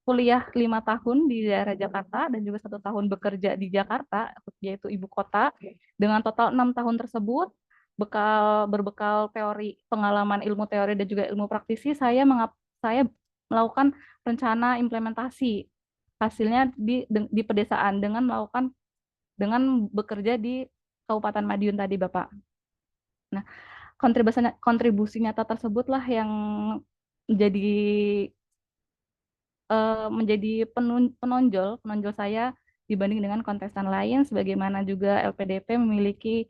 kuliah 5 tahun di daerah Jakarta dan juga 1 tahun bekerja di Jakarta, yaitu ibu kota, dengan total 6 tahun tersebut, berbekal teori, pengalaman ilmu teori dan juga ilmu praktisi, saya melakukan rencana implementasi hasilnya di pedesaan dengan bekerja di Kabupaten Madiun tadi, Bapak. Nah, kontribusi nyata tersebutlah yang menjadi penonjol saya dibanding dengan kontestan lain, sebagaimana juga LPDP memiliki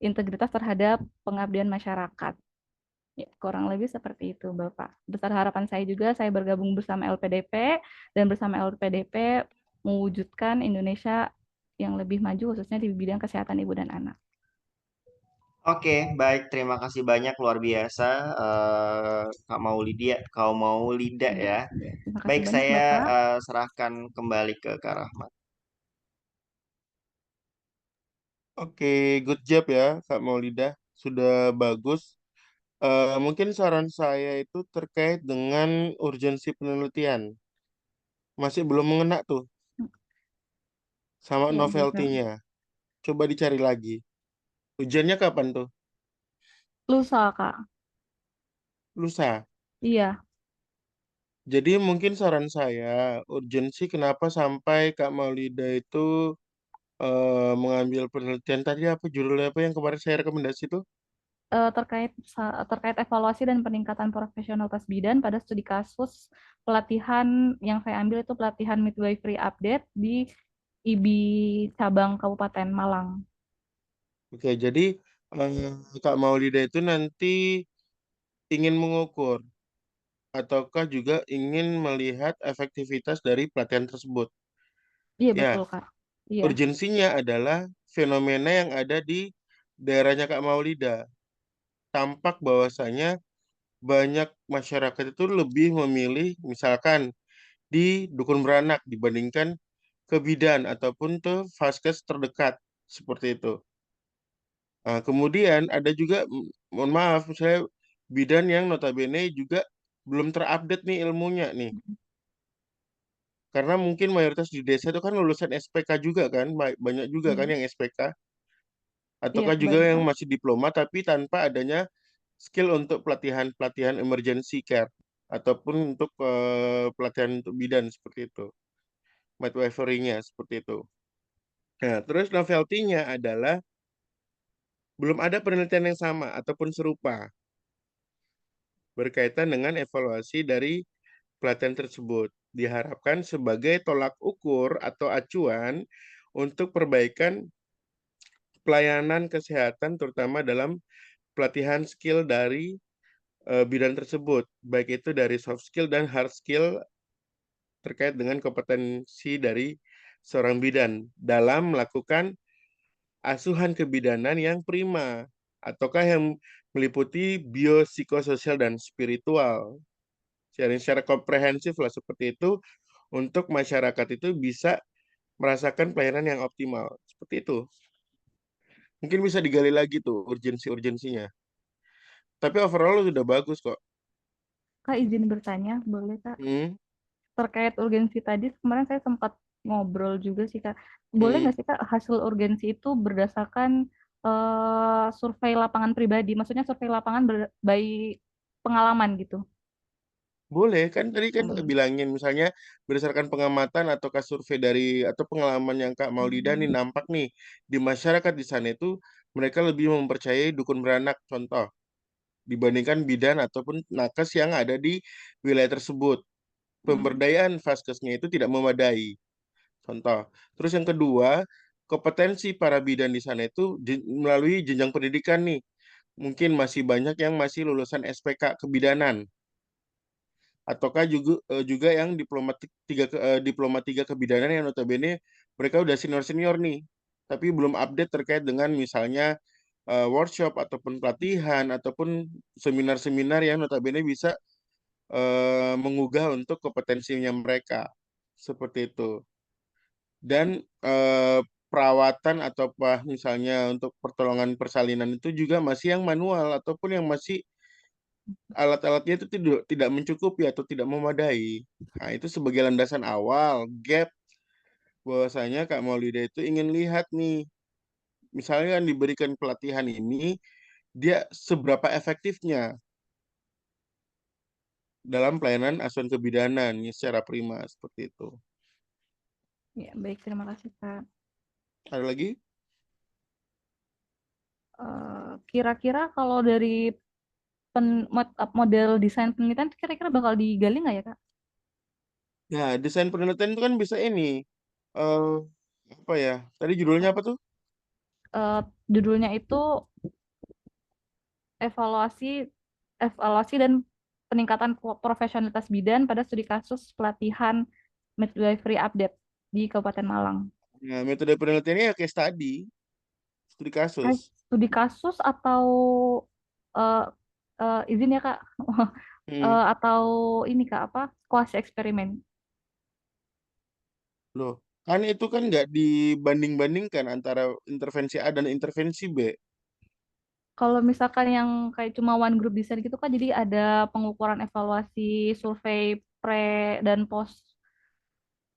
integritas terhadap pengabdian masyarakat. Ya, kurang lebih seperti itu, Bapak. Besar harapan saya juga, saya bergabung bersama LPDP dan bersama LPDP mewujudkan Indonesia yang lebih maju, khususnya di bidang kesehatan ibu dan anak. Oke, baik. Terima kasih banyak, luar biasa, Kak Maulida ya. Terima kasih Baik, banyak, saya Bapak. serahkan kembali ke Kak Rahmat. Oke, good job ya Kak Maulida, sudah bagus. Mungkin saran saya itu terkait dengan urgensi penelitian. Masih belum mengena tuh sama Ya, baik. novelty-nya. Coba dicari lagi. Ujiannya kapan tuh? Lusa, Kak. Lusa. Iya. Jadi mungkin saran saya, urgensi kenapa sampai Kak Maulida itu mengambil penelitian tadi apa judulnya apa yang kemarin saya rekomendasi tuh? Terkait evaluasi dan peningkatan profesionalitas bidan pada studi kasus pelatihan yang saya ambil itu pelatihan midwifery update di IBI cabang Kabupaten Malang. Oke, jadi Kak Maulida itu nanti ingin mengukur ataukah juga ingin melihat efektivitas dari pelatihan tersebut. Iya, betul, Ya, Kak. Iya. urgensinya adalah fenomena yang ada di daerahnya Kak Maulida. Tampak bahwasanya banyak masyarakat itu lebih memilih misalkan di dukun beranak dibandingkan ke bidan ataupun ke vaskes terdekat seperti itu. Nah, kemudian ada juga, mohon maaf, misalnya bidan yang notabene juga belum terupdate nih ilmunya nih. Karena mungkin mayoritas di desa itu kan lulusan SPK juga kan, banyak juga kan Iya. yang SPK, Iya, ataukah juga baik, yang Pak. masih diploma tapi tanpa adanya skill untuk pelatihan-pelatihan emergency care ataupun untuk pelatihan untuk bidan seperti itu, midwifery-nya seperti itu. Nah, terus novelty-nya adalah belum ada penelitian yang sama ataupun serupa berkaitan dengan evaluasi dari pelatihan tersebut. Diharapkan sebagai tolak ukur atau acuan untuk perbaikan pelayanan kesehatan terutama dalam pelatihan skill dari bidang tersebut, baik itu dari soft skill dan hard skill terkait dengan kompetensi dari seorang bidan dalam melakukan asuhan kebidanan yang prima ataukah yang meliputi biopsikososial dan spiritual. Secara komprehensif lah seperti itu untuk masyarakat itu bisa merasakan pelayanan yang optimal. Seperti itu. Mungkin bisa digali lagi tuh urgensi-urgensinya. Tapi overall sudah bagus kok. Kak, izin bertanya, boleh, Kak? Hmm, Terkait urgensi tadi, kemarin saya sempat ngobrol juga sih, Kak. Boleh hmm. nggak sih, Kak, hasil urgensi itu berdasarkan survei lapangan pribadi? Maksudnya survei lapangan by pengalaman gitu. Boleh kan tadi kan Boleh. bilangin misalnya berdasarkan pengamatan atau survei dari atau pengalaman yang Kak Maulida nih nampak nih di masyarakat di sana itu mereka lebih mempercayai dukun beranak contoh dibandingkan bidan ataupun nakes yang ada di wilayah tersebut. Pemberdayaan vaskesnya itu tidak memadai. Contoh. Terus yang kedua, kompetensi para bidan di sana itu melalui jenjang pendidikan nih. Mungkin masih banyak yang masih lulusan SPK kebidanan ataukah juga yang diploma 3 kebidanan yang notabene mereka udah senior-senior nih, tapi belum update terkait dengan misalnya workshop ataupun pelatihan ataupun seminar-seminar yang notabene bisa menggugah untuk kompetensinya mereka seperti itu. Dan perawatan atau apa misalnya untuk pertolongan persalinan itu juga masih yang manual ataupun yang masih alat-alatnya itu tidak mencukupi atau tidak memadai. Nah, itu sebagai landasan awal gap bahwasanya Kak Maulida itu ingin lihat nih, misalnya kan diberikan pelatihan ini, dia seberapa efektifnya dalam pelayanan asuhan kebidanan ya, secara prima seperti itu. Ya, baik, terima kasih, Kak. Ada lagi? Kira-kira kalau dari model desain penelitian kira-kira bakal digali nggak ya, Kak? Ya, desain penelitian itu kan bisa ini. eh apa ya? Tadi judulnya apa tuh? Judulnya itu evaluasi evaluasi dan peningkatan profesionalitas bidan pada studi kasus pelatihan midwifery update di Kabupaten Malang. Nah, metode penelitiannya ya case study, studi kasus. Studi kasus atau eh, izin ya, Kak. Hmm. Atau ini, Kak, apa, kuasi eksperimen. Loh, kan itu kan nggak dibanding-bandingkan antara intervensi A dan intervensi B. Kalau misalkan yang kayak cuma one group design gitu, Kak, jadi ada pengukuran evaluasi survei pre dan post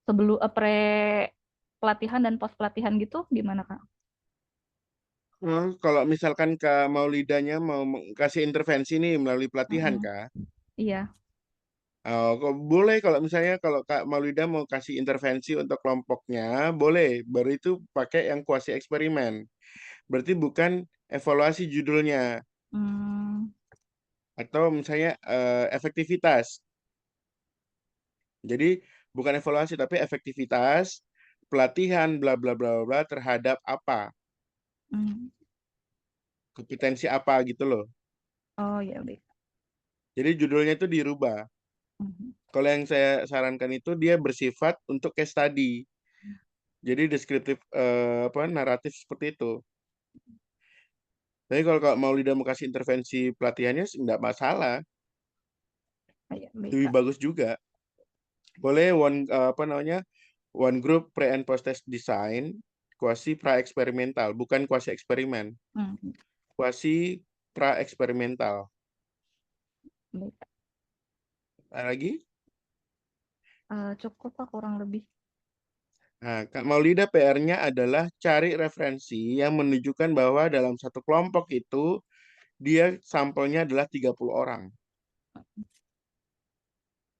sebelum pre pelatihan dan post pelatihan gitu gimana, Kak? Kalau misalkan Kak Maulidanya mau kasih intervensi nih melalui pelatihan, Mm-mm. Kak. Iya. Boleh kalau misalnya kalau Kak Maulida mau kasih intervensi untuk kelompoknya, boleh. Baru itu pakai yang kuasi eksperimen. Berarti bukan evaluasi judulnya. Hmm, Atau misalnya efektivitas. Jadi bukan evaluasi tapi efektivitas pelatihan bla bla bla bla bla terhadap apa, hmm. kompetensi apa gitu loh. Oh ya, baik. Jadi judulnya itu dirubah. Mhm. Kalau yang saya sarankan itu dia bersifat untuk case study. Jadi deskriptif apa naratif seperti itu. Tapi kalau mau Maulida mau kasih intervensi pelatihannya nggak masalah, Oh, ya, baik, lebih Kak. bagus juga. Boleh apa namanya one group pre and post test design kuasi pra eksperimental, bukan kuasi eksperimen, Hmm, kuasi pra eksperimental. baik, Kak. Ada lagi? Cukup, Kak, kurang lebih. Nah, Kak Maulida PR-nya adalah cari referensi yang menunjukkan bahwa dalam satu kelompok itu dia sampelnya adalah 30 orang.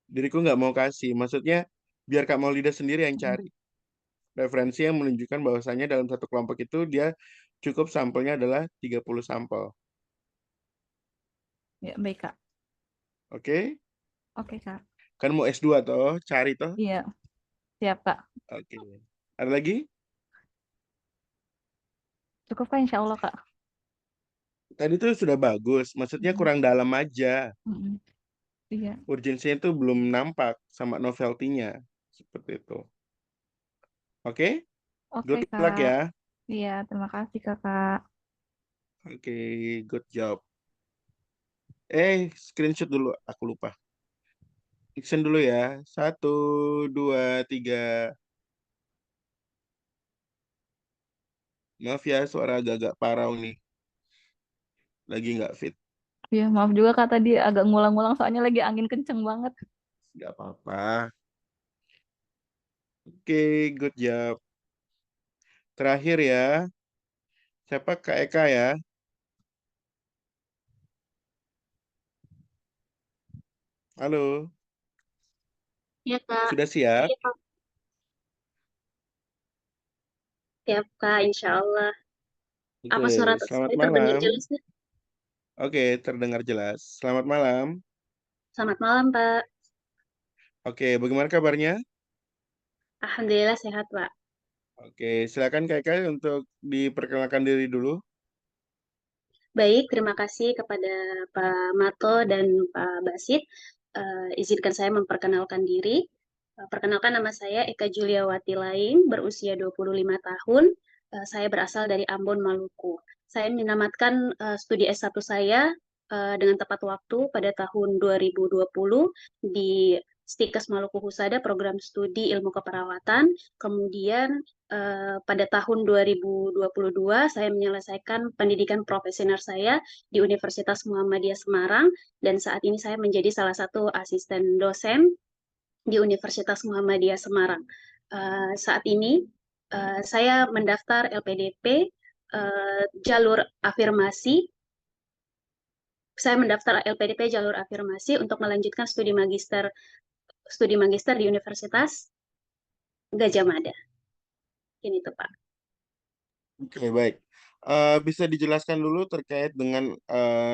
Diriku nggak mau kasih, maksudnya biar Kak Maulida sendiri yang Mhm. cari referensi yang menunjukkan bahwasannya dalam satu kelompok itu dia cukup sampelnya adalah 30 sampel. Ya, baik, Kak. Oke? Oke, Kak. Kan mau S2 toh, cari toh. Iya, siap, Kak. Oke. Ada lagi? Cukup, Kak, insya Allah, Kak. Tadi tuh sudah bagus, maksudnya Mhm. kurang dalam aja. Mhm. Iya. Urgensinya itu belum nampak sama novelty-nya. Seperti itu. Oke? Oke, Good luck Kak. ya. Iya, terima kasih, Kakak. Oke, good job. Screenshot dulu. Aku lupa. Action dulu ya. 1, 2, 3. Maaf ya, suara agak-agak parau nih. Lagi nggak fit. Iya, maaf juga, Kak, tadi agak ngulang-ngulang soalnya lagi angin kenceng banget. Nggak apa-apa. Oke, good job. Terakhir ya. Siapa Kak Eka ya? Halo. Ya, Kak. Sudah siap? Iya, Kak. Siap, Kak. Insya Allah. Apa Oke, suara selamat saya terdengar malam. jelas, Kak? Oke, terdengar jelas. Selamat malam. Selamat malam, Pak. Oke, bagaimana kabarnya? Alhamdulillah sehat, Pak. Oke, silakan Kai untuk diperkenalkan diri dulu. Baik, terima kasih kepada Pak Mato dan Pak Basit. Izinkan saya memperkenalkan diri. Perkenalkan, nama saya Eka Juliawati Laing, berusia 25 tahun. Saya berasal dari Ambon, Maluku. Saya menamatkan studi S1 saya dengan tepat waktu pada tahun 2020 di Stikes Maluku Husada, program studi ilmu keperawatan. Kemudian pada tahun 2022 saya menyelesaikan pendidikan profesional saya di Universitas Muhammadiyah Semarang, dan saat ini saya menjadi salah satu asisten dosen di Universitas Muhammadiyah Semarang. Saat ini saya mendaftar LPDP jalur afirmasi. Saya mendaftar LPDP jalur afirmasi untuk melanjutkan studi magister di Universitas Gajah Mada. Ini tuh, Pak. Oke, baik. Bisa dijelaskan dulu terkait dengan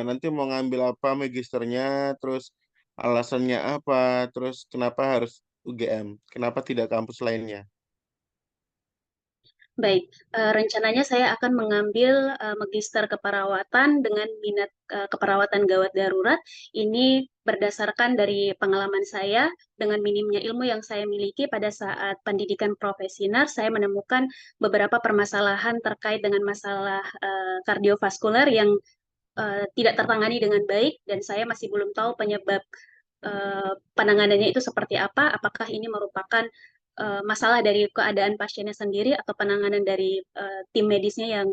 nanti mau ngambil apa magisternya, terus alasannya apa, terus kenapa harus UGM, kenapa tidak kampus lainnya? Baik, rencananya saya akan mengambil magister keperawatan dengan minat keperawatan gawat darurat. Ini berdasarkan dari pengalaman saya dengan minimnya ilmu yang saya miliki pada saat pendidikan profesional, saya menemukan beberapa permasalahan terkait dengan masalah kardiovaskuler yang tidak tertangani dengan baik, dan saya masih belum tahu penyebab penanganannya itu seperti apa, apakah ini merupakan masalah dari keadaan pasiennya sendiri atau penanganan dari tim medisnya yang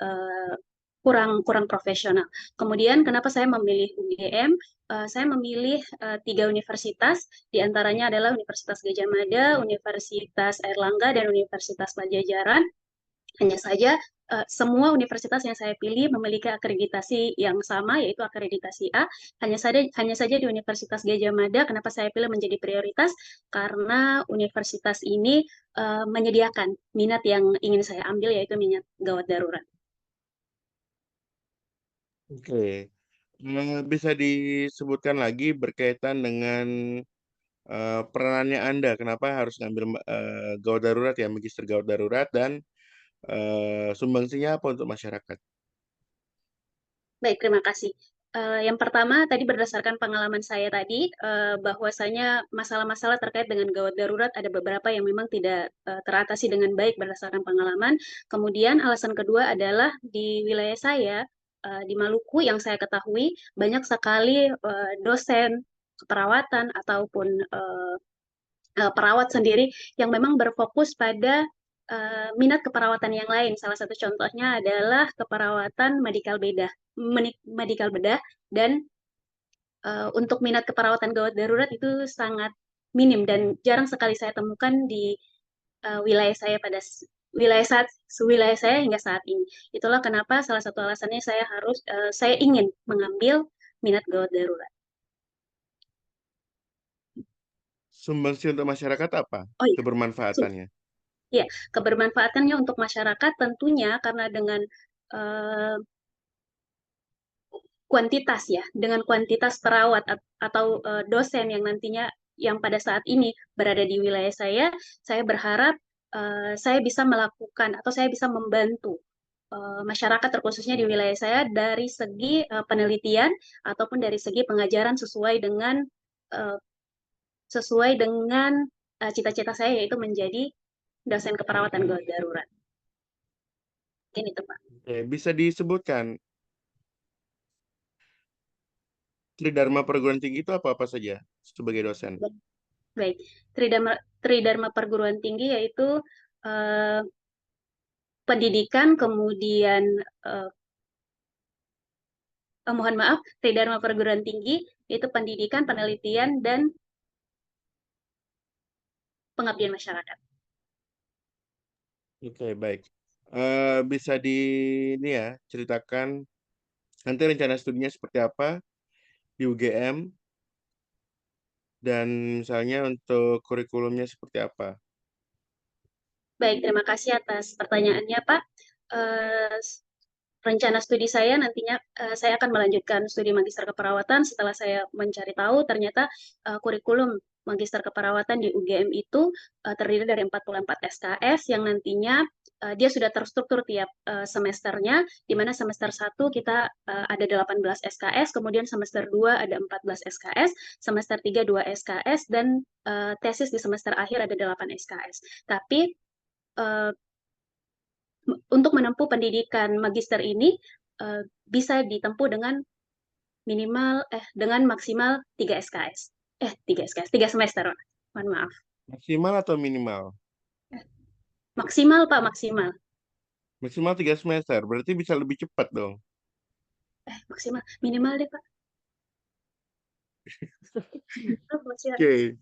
uh, kurang profesional. Kemudian kenapa saya memilih UGM? Saya memilih 3 universitas, diantaranya adalah Universitas Gajah Mada, Universitas Airlangga, dan Universitas Pajajaran. Hanya saja semua universitas yang saya pilih memiliki akreditasi yang sama, yaitu akreditasi A. Hanya saja di Universitas Gajah Mada, kenapa saya pilih menjadi prioritas? Karena universitas ini menyediakan minat yang ingin saya ambil, yaitu minat gawat darurat. Oke, bisa disebutkan lagi berkaitan dengan peranannya Anda, kenapa harus ngambil gawat darurat ya, magister gawat darurat, dan sumbangsinya apa untuk masyarakat? Baik, terima kasih. Yang pertama, tadi berdasarkan pengalaman saya tadi, bahwasanya masalah-masalah terkait dengan gawat darurat ada beberapa yang memang tidak teratasi dengan baik berdasarkan pengalaman. Kemudian alasan kedua adalah di wilayah saya, di Maluku yang saya ketahui, banyak sekali dosen keperawatan ataupun perawat sendiri yang memang berfokus pada minat keperawatan yang lain. Salah satu contohnya adalah keperawatan medical bedah, dan untuk minat keperawatan gawat darurat itu sangat minim dan jarang sekali saya temukan di wilayah saya wilayah saya hingga saat ini. Itulah kenapa salah satu alasannya saya ingin mengambil minat gawat darurat. Sumbangsi untuk masyarakat apa Oh iya, kebermanfaatannya? ya, kebermanfaatannya untuk masyarakat tentunya karena dengan uh, kuantitas ya, dengan kuantitas perawat atau dosen yang nantinya yang pada saat ini berada di wilayah saya berharap saya bisa melakukan atau saya bisa membantu masyarakat terkhususnya di wilayah saya dari segi penelitian ataupun dari segi pengajaran uh, sesuai dengan cita-cita saya, yaitu menjadi dosen keperawatan gawat darurat. Mungkin itu, Pak. Oke, bisa disebutkan Tridharma perguruan tinggi itu apa-apa saja sebagai dosen? Baik, Tridharma perguruan tinggi yaitu eh, pendidikan, kemudian eh, mohon maaf, Tridharma perguruan tinggi yaitu pendidikan, penelitian, dan pengabdian masyarakat. Oke, baik. Bisa ini ya, ceritakan nanti rencana studinya seperti apa di UGM? dan misalnya untuk kurikulumnya seperti apa? Baik, terima kasih atas pertanyaannya, Pak. Eh, Rencana studi saya nantinya saya akan melanjutkan studi magister keperawatan setelah saya mencari tahu ternyata kurikulum magister keperawatan di UGM itu terdiri dari 44 SKS yang nantinya dia sudah terstruktur tiap semesternya, di mana semester 1 kita ada 18 SKS, kemudian semester 2 ada 14 SKS, semester 3 2 SKS, dan tesis di semester akhir ada 8 SKS. Tapi uh, untuk menempuh pendidikan magister ini bisa ditempuh dengan maksimal 3 SKS. 3 SKS, 3 semester. Mohon maaf. Maksimal atau minimal? Maksimal, Pak, maksimal. Maksimal 3 semester, berarti bisa lebih cepat dong. Maksimal, minimal deh, Pak. Oke.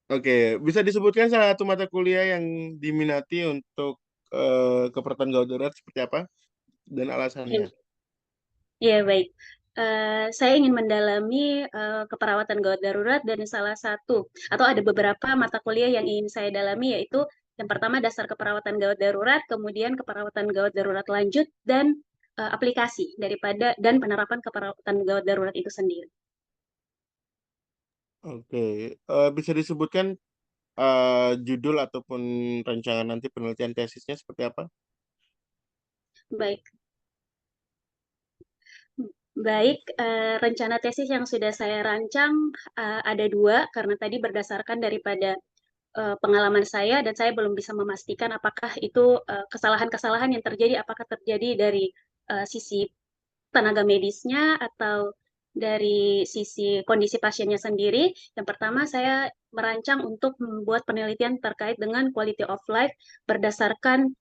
Oke, bisa disebutkan salah satu mata kuliah yang diminati untuk keperawatan gawat darurat seperti apa dan alasannya? Ya, baik. Saya ingin mendalami keperawatan gawat darurat dan salah satu atau ada beberapa mata kuliah yang ingin saya dalami, yaitu yang pertama dasar keperawatan gawat darurat, kemudian keperawatan gawat darurat lanjut, dan aplikasi daripada dan penerapan keperawatan gawat darurat itu sendiri. Oke, bisa disebutkan judul ataupun rancangan nanti penelitian tesisnya seperti apa? Baik. Baik, rencana tesis yang sudah saya rancang ada 2, karena tadi berdasarkan daripada pengalaman saya, dan saya belum bisa memastikan apakah itu kesalahan-kesalahan yang terjadi, apakah terjadi dari sisi tenaga medisnya atau dari sisi kondisi pasiennya sendiri. Yang pertama, saya merancang untuk membuat penelitian terkait dengan quality of life berdasarkan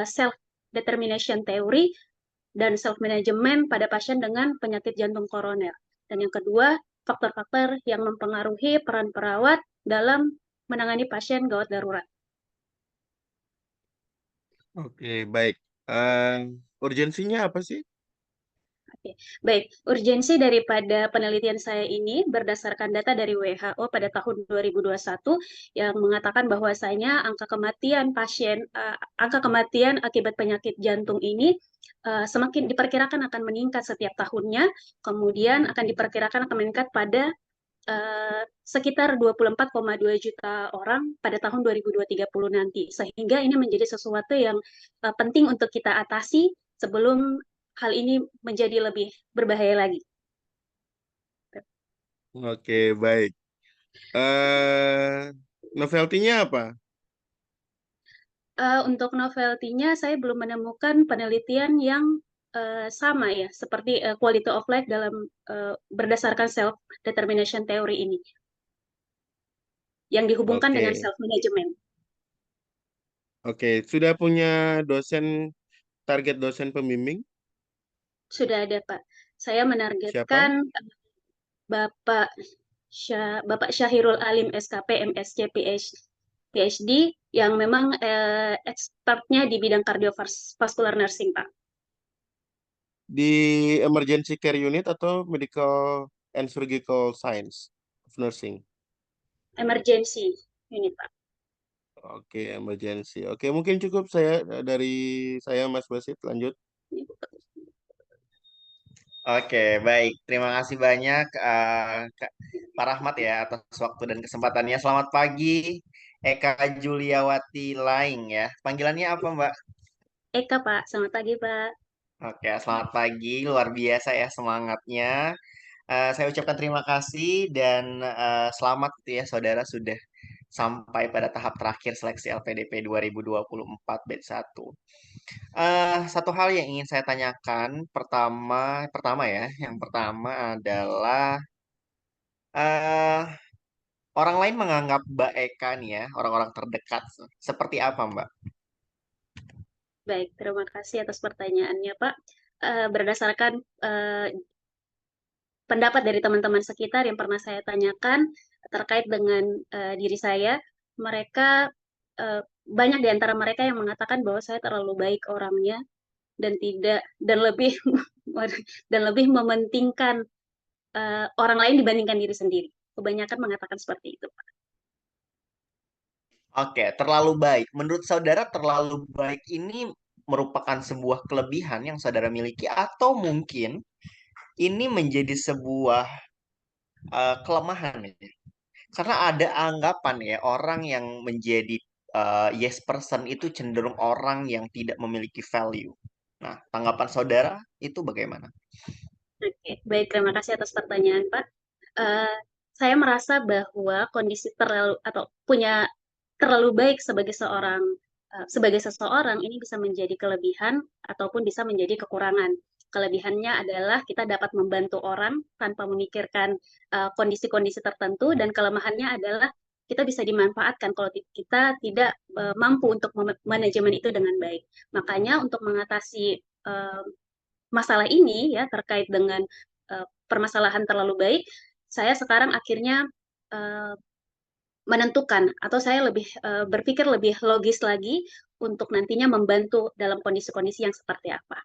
self-determination theory dan self-management pada pasien dengan penyakit jantung koroner. Dan yang kedua, faktor-faktor yang mempengaruhi peran perawat dalam menangani pasien gawat darurat. Oke, baik. Urgensinya apa sih? Baik, urgensi daripada penelitian saya ini berdasarkan data dari WHO pada tahun 2021 yang mengatakan bahwasanya angka kematian akibat penyakit jantung ini semakin diperkirakan akan meningkat setiap tahunnya, kemudian akan diperkirakan akan meningkat pada sekitar 24,2 juta orang pada tahun 2030 nanti. Sehingga ini menjadi sesuatu yang penting untuk kita atasi sebelum hal ini menjadi lebih berbahaya lagi. Oke, baik. Novelty-nya apa? Untuk novelty-nya saya belum menemukan penelitian yang sama ya, seperti quality of life dalam berdasarkan self-determination theory ini, yang dihubungkan dengan Oke, self-management. oke. Sudah punya target dosen pembimbing? Sudah ada, Pak. Saya Siapa? menargetkan Bapak Bapak Syahirul Alim SKP MSc PhD yang memang expertnya di bidang cardiovascular nursing, Pak. Di emergency care unit atau medical and surgical science of nursing? Emergency unit, Pak. Oke, emergency. Oke, mungkin cukup dari saya, Mas Basit. Lanjut. Oke, baik. Terima kasih banyak Pak Rahmat ya atas waktu dan kesempatannya. Selamat pagi, Eka Juliawati Laing ya. Panggilannya apa, Mbak? Eka, Pak. Selamat pagi, Pak. Oke, selamat pagi. Luar biasa ya semangatnya. Saya ucapkan terima kasih dan selamat gitu ya saudara sudah sampai pada tahap terakhir seleksi LPDP 2024 batch 1. Satu hal yang ingin saya tanyakan pertama ya, yang pertama adalah eh orang lain menganggap Mbak Eka nih ya, orang-orang terdekat seperti apa Mbak? Baik, terima kasih atas pertanyaannya, Pak. Berdasarkan pendapat dari teman-teman sekitar yang pernah saya tanyakan terkait dengan diri saya, mereka banyak di antara mereka yang mengatakan bahwa saya terlalu baik orangnya dan tidak dan lebih dan lebih mementingkan orang lain dibandingkan diri sendiri. kebanyakan mengatakan seperti itu, Pak. Oke, terlalu baik. Menurut saudara, terlalu baik ini merupakan sebuah kelebihan yang saudara miliki, atau mungkin ini menjadi sebuah kelemahan ya? Karena ada anggapan ya, orang yang menjadi yes person itu cenderung orang yang tidak memiliki value. Nah, tanggapan saudara itu bagaimana? Oke, baik, terima kasih atas pertanyaan, Pak. Eh, saya merasa bahwa kondisi terlalu atau punya terlalu baik sebagai seseorang ini bisa menjadi kelebihan ataupun bisa menjadi kekurangan. Kelebihannya adalah kita dapat membantu orang tanpa memikirkan kondisi-kondisi tertentu, dan kelemahannya adalah kita bisa dimanfaatkan kalau kita tidak mampu untuk manajemen itu dengan baik. Makanya untuk mengatasi masalah ini ya terkait dengan permasalahan terlalu baik, saya sekarang akhirnya uh, menentukan atau saya lebih berpikir lebih logis lagi untuk nantinya membantu dalam kondisi-kondisi yang seperti apa.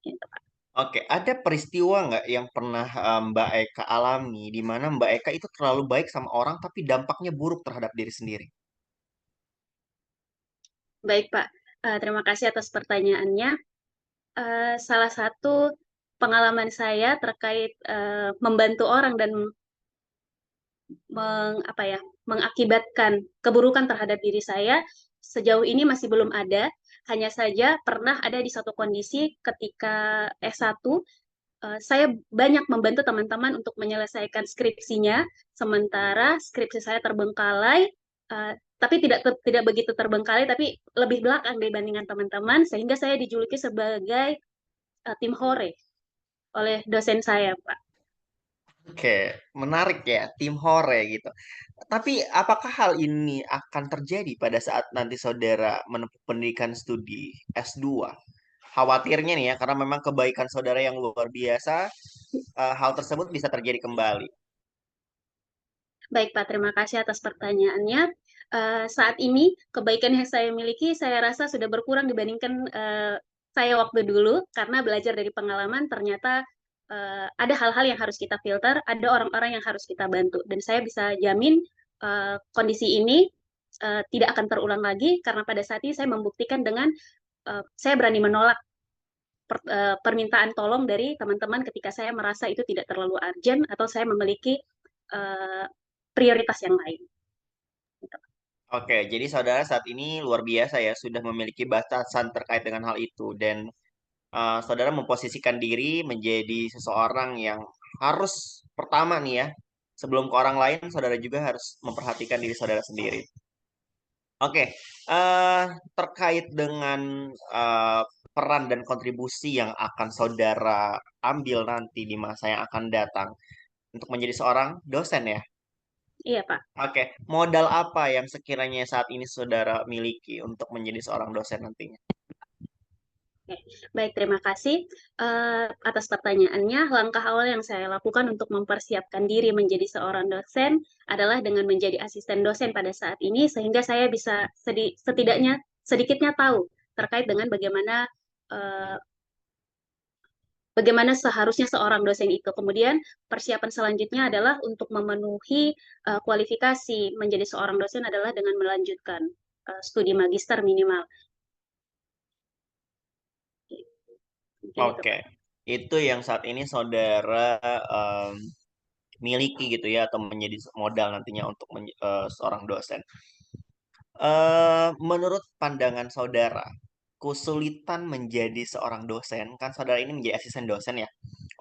Gitu, Pak. Oke, ada peristiwa nggak yang pernah Mbak Eka alami di mana Mbak Eka itu terlalu baik sama orang tapi dampaknya buruk terhadap diri sendiri? Baik, Pak. Terima kasih atas pertanyaannya. Salah satu pengalaman saya terkait membantu orang dan mengakibatkan keburukan terhadap diri saya sejauh ini masih belum ada. Hanya saja pernah ada di satu kondisi ketika S1, saya banyak membantu teman-teman untuk menyelesaikan skripsinya, sementara skripsi saya terbengkalai, tapi tidak begitu terbengkalai, tapi lebih belakang dibandingkan teman-teman, sehingga saya dijuluki sebagai tim hore oleh dosen saya, Pak. Oke, menarik ya, tim hore gitu. Tapi apakah hal ini akan terjadi pada saat nanti saudara menempuh pendidikan studi S2? Khawatirnya nih ya, karena memang kebaikan saudara yang luar biasa, hal tersebut bisa terjadi kembali. Baik, Pak, terima kasih atas pertanyaannya. Saat ini, kebaikan yang saya miliki, saya rasa sudah berkurang dibandingkan saya waktu dulu, karena belajar dari pengalaman, ternyata ada hal-hal yang harus kita filter, ada orang-orang yang harus kita bantu. Dan saya bisa jamin kondisi ini tidak akan terulang lagi, karena pada saat ini saya membuktikan dengan saya berani menolak permintaan tolong dari teman-teman ketika saya merasa itu tidak terlalu urgent, atau saya memiliki uh, prioritas yang lain. Oke, jadi saudara saat ini luar biasa ya, sudah memiliki batasan terkait dengan hal itu. Dan saudara memposisikan diri menjadi seseorang yang harus pertama nih ya, sebelum ke orang lain, saudara juga harus memperhatikan diri saudara sendiri. Oke, eh terkait dengan eh, peran dan kontribusi yang akan saudara ambil nanti di masa yang akan datang untuk menjadi seorang dosen ya. Iya, Pak. Oke, modal apa yang sekiranya saat ini saudara miliki untuk menjadi seorang dosen nantinya? Oke. Baik, terima kasih atas pertanyaannya. Langkah awal yang saya lakukan untuk mempersiapkan diri menjadi seorang dosen adalah dengan menjadi asisten dosen pada saat ini, sehingga saya bisa setidaknya sedikitnya tahu terkait dengan eh, bagaimana seharusnya seorang dosen itu. Kemudian persiapan selanjutnya adalah untuk memenuhi kualifikasi menjadi seorang dosen adalah dengan melanjutkan studi magister minimal. Oke, itu yang saat ini saudara miliki gitu ya, atau menjadi modal nantinya untuk seorang dosen. Menurut pandangan saudara, kesulitan menjadi seorang dosen, kan saudara ini menjadi asisten dosen ya,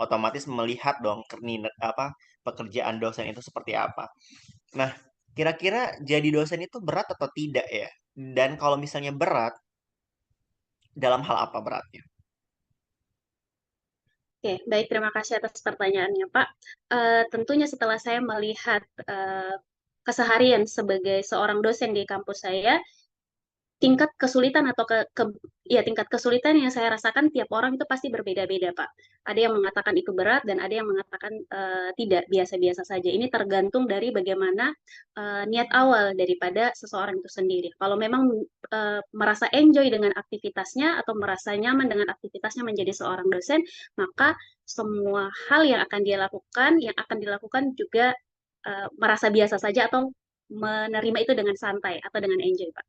otomatis melihat dong pekerjaan dosen itu seperti apa. Nah, kira-kira jadi dosen itu berat atau tidak ya? Dan kalau misalnya berat, dalam hal apa beratnya? Oke, baik, terima kasih atas pertanyaannya, Pak. Tentunya setelah saya melihat keseharian sebagai seorang dosen di kampus saya, tingkat kesulitan atau tingkat kesulitan yang saya rasakan tiap orang itu pasti berbeda-beda, Pak. Ada yang mengatakan itu berat dan ada yang mengatakan tidak, biasa-biasa saja. Ini tergantung dari bagaimana niat awal daripada seseorang itu sendiri. Kalau memang merasa enjoy dengan aktivitasnya atau merasa nyaman dengan aktivitasnya menjadi seorang dosen, maka semua hal yang akan dia lakukan, yang akan dilakukan juga merasa biasa saja atau menerima itu dengan santai atau dengan enjoy, Pak.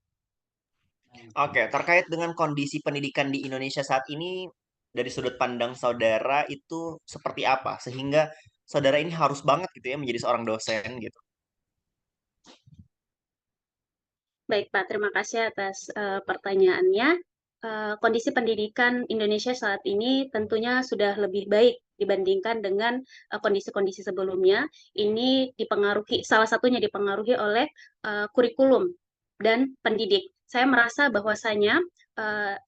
Oke, terkait dengan kondisi pendidikan di Indonesia saat ini, dari sudut pandang saudara itu seperti apa? Sehingga saudara ini harus banget gitu ya menjadi seorang dosen gitu. Baik, Pak. Terima kasih atas pertanyaannya. Kondisi pendidikan Indonesia saat ini tentunya sudah lebih baik dibandingkan dengan kondisi-kondisi sebelumnya. Ini salah satunya dipengaruhi oleh kurikulum dan pendidik. Saya merasa bahwasanya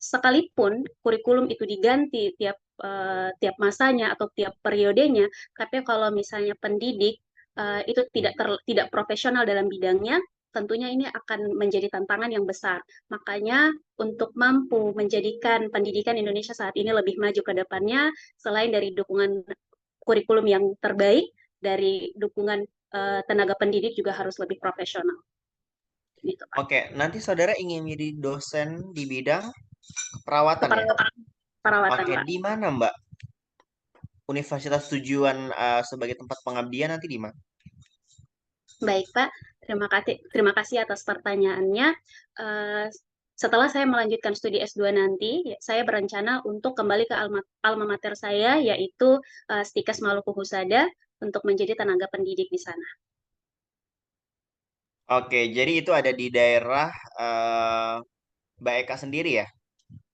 sekalipun kurikulum itu diganti tiap masanya atau tiap periodenya, tapi kalau misalnya pendidik itu tidak profesional dalam bidangnya, tentunya ini akan menjadi tantangan yang besar. Makanya untuk mampu menjadikan pendidikan Indonesia saat ini lebih maju ke depannya, selain dari dukungan kurikulum yang terbaik, dari dukungan tenaga pendidik juga harus lebih profesional. Gitu, Pak. Oke, nanti saudara ingin menjadi dosen di bidang keperawatan ya? Perawatan, Oke, Pak. di mana Mbak? Universitas tujuan sebagai tempat pengabdian nanti di mana? Baik, Pak. Terima kasih atas pertanyaannya. Setelah saya melanjutkan studi S2 nanti, saya berencana untuk kembali ke alma mater saya, yaitu Stikes Maluku Husada, untuk menjadi tenaga pendidik di sana. Oke, jadi itu ada di daerah Mbak Eka sendiri ya?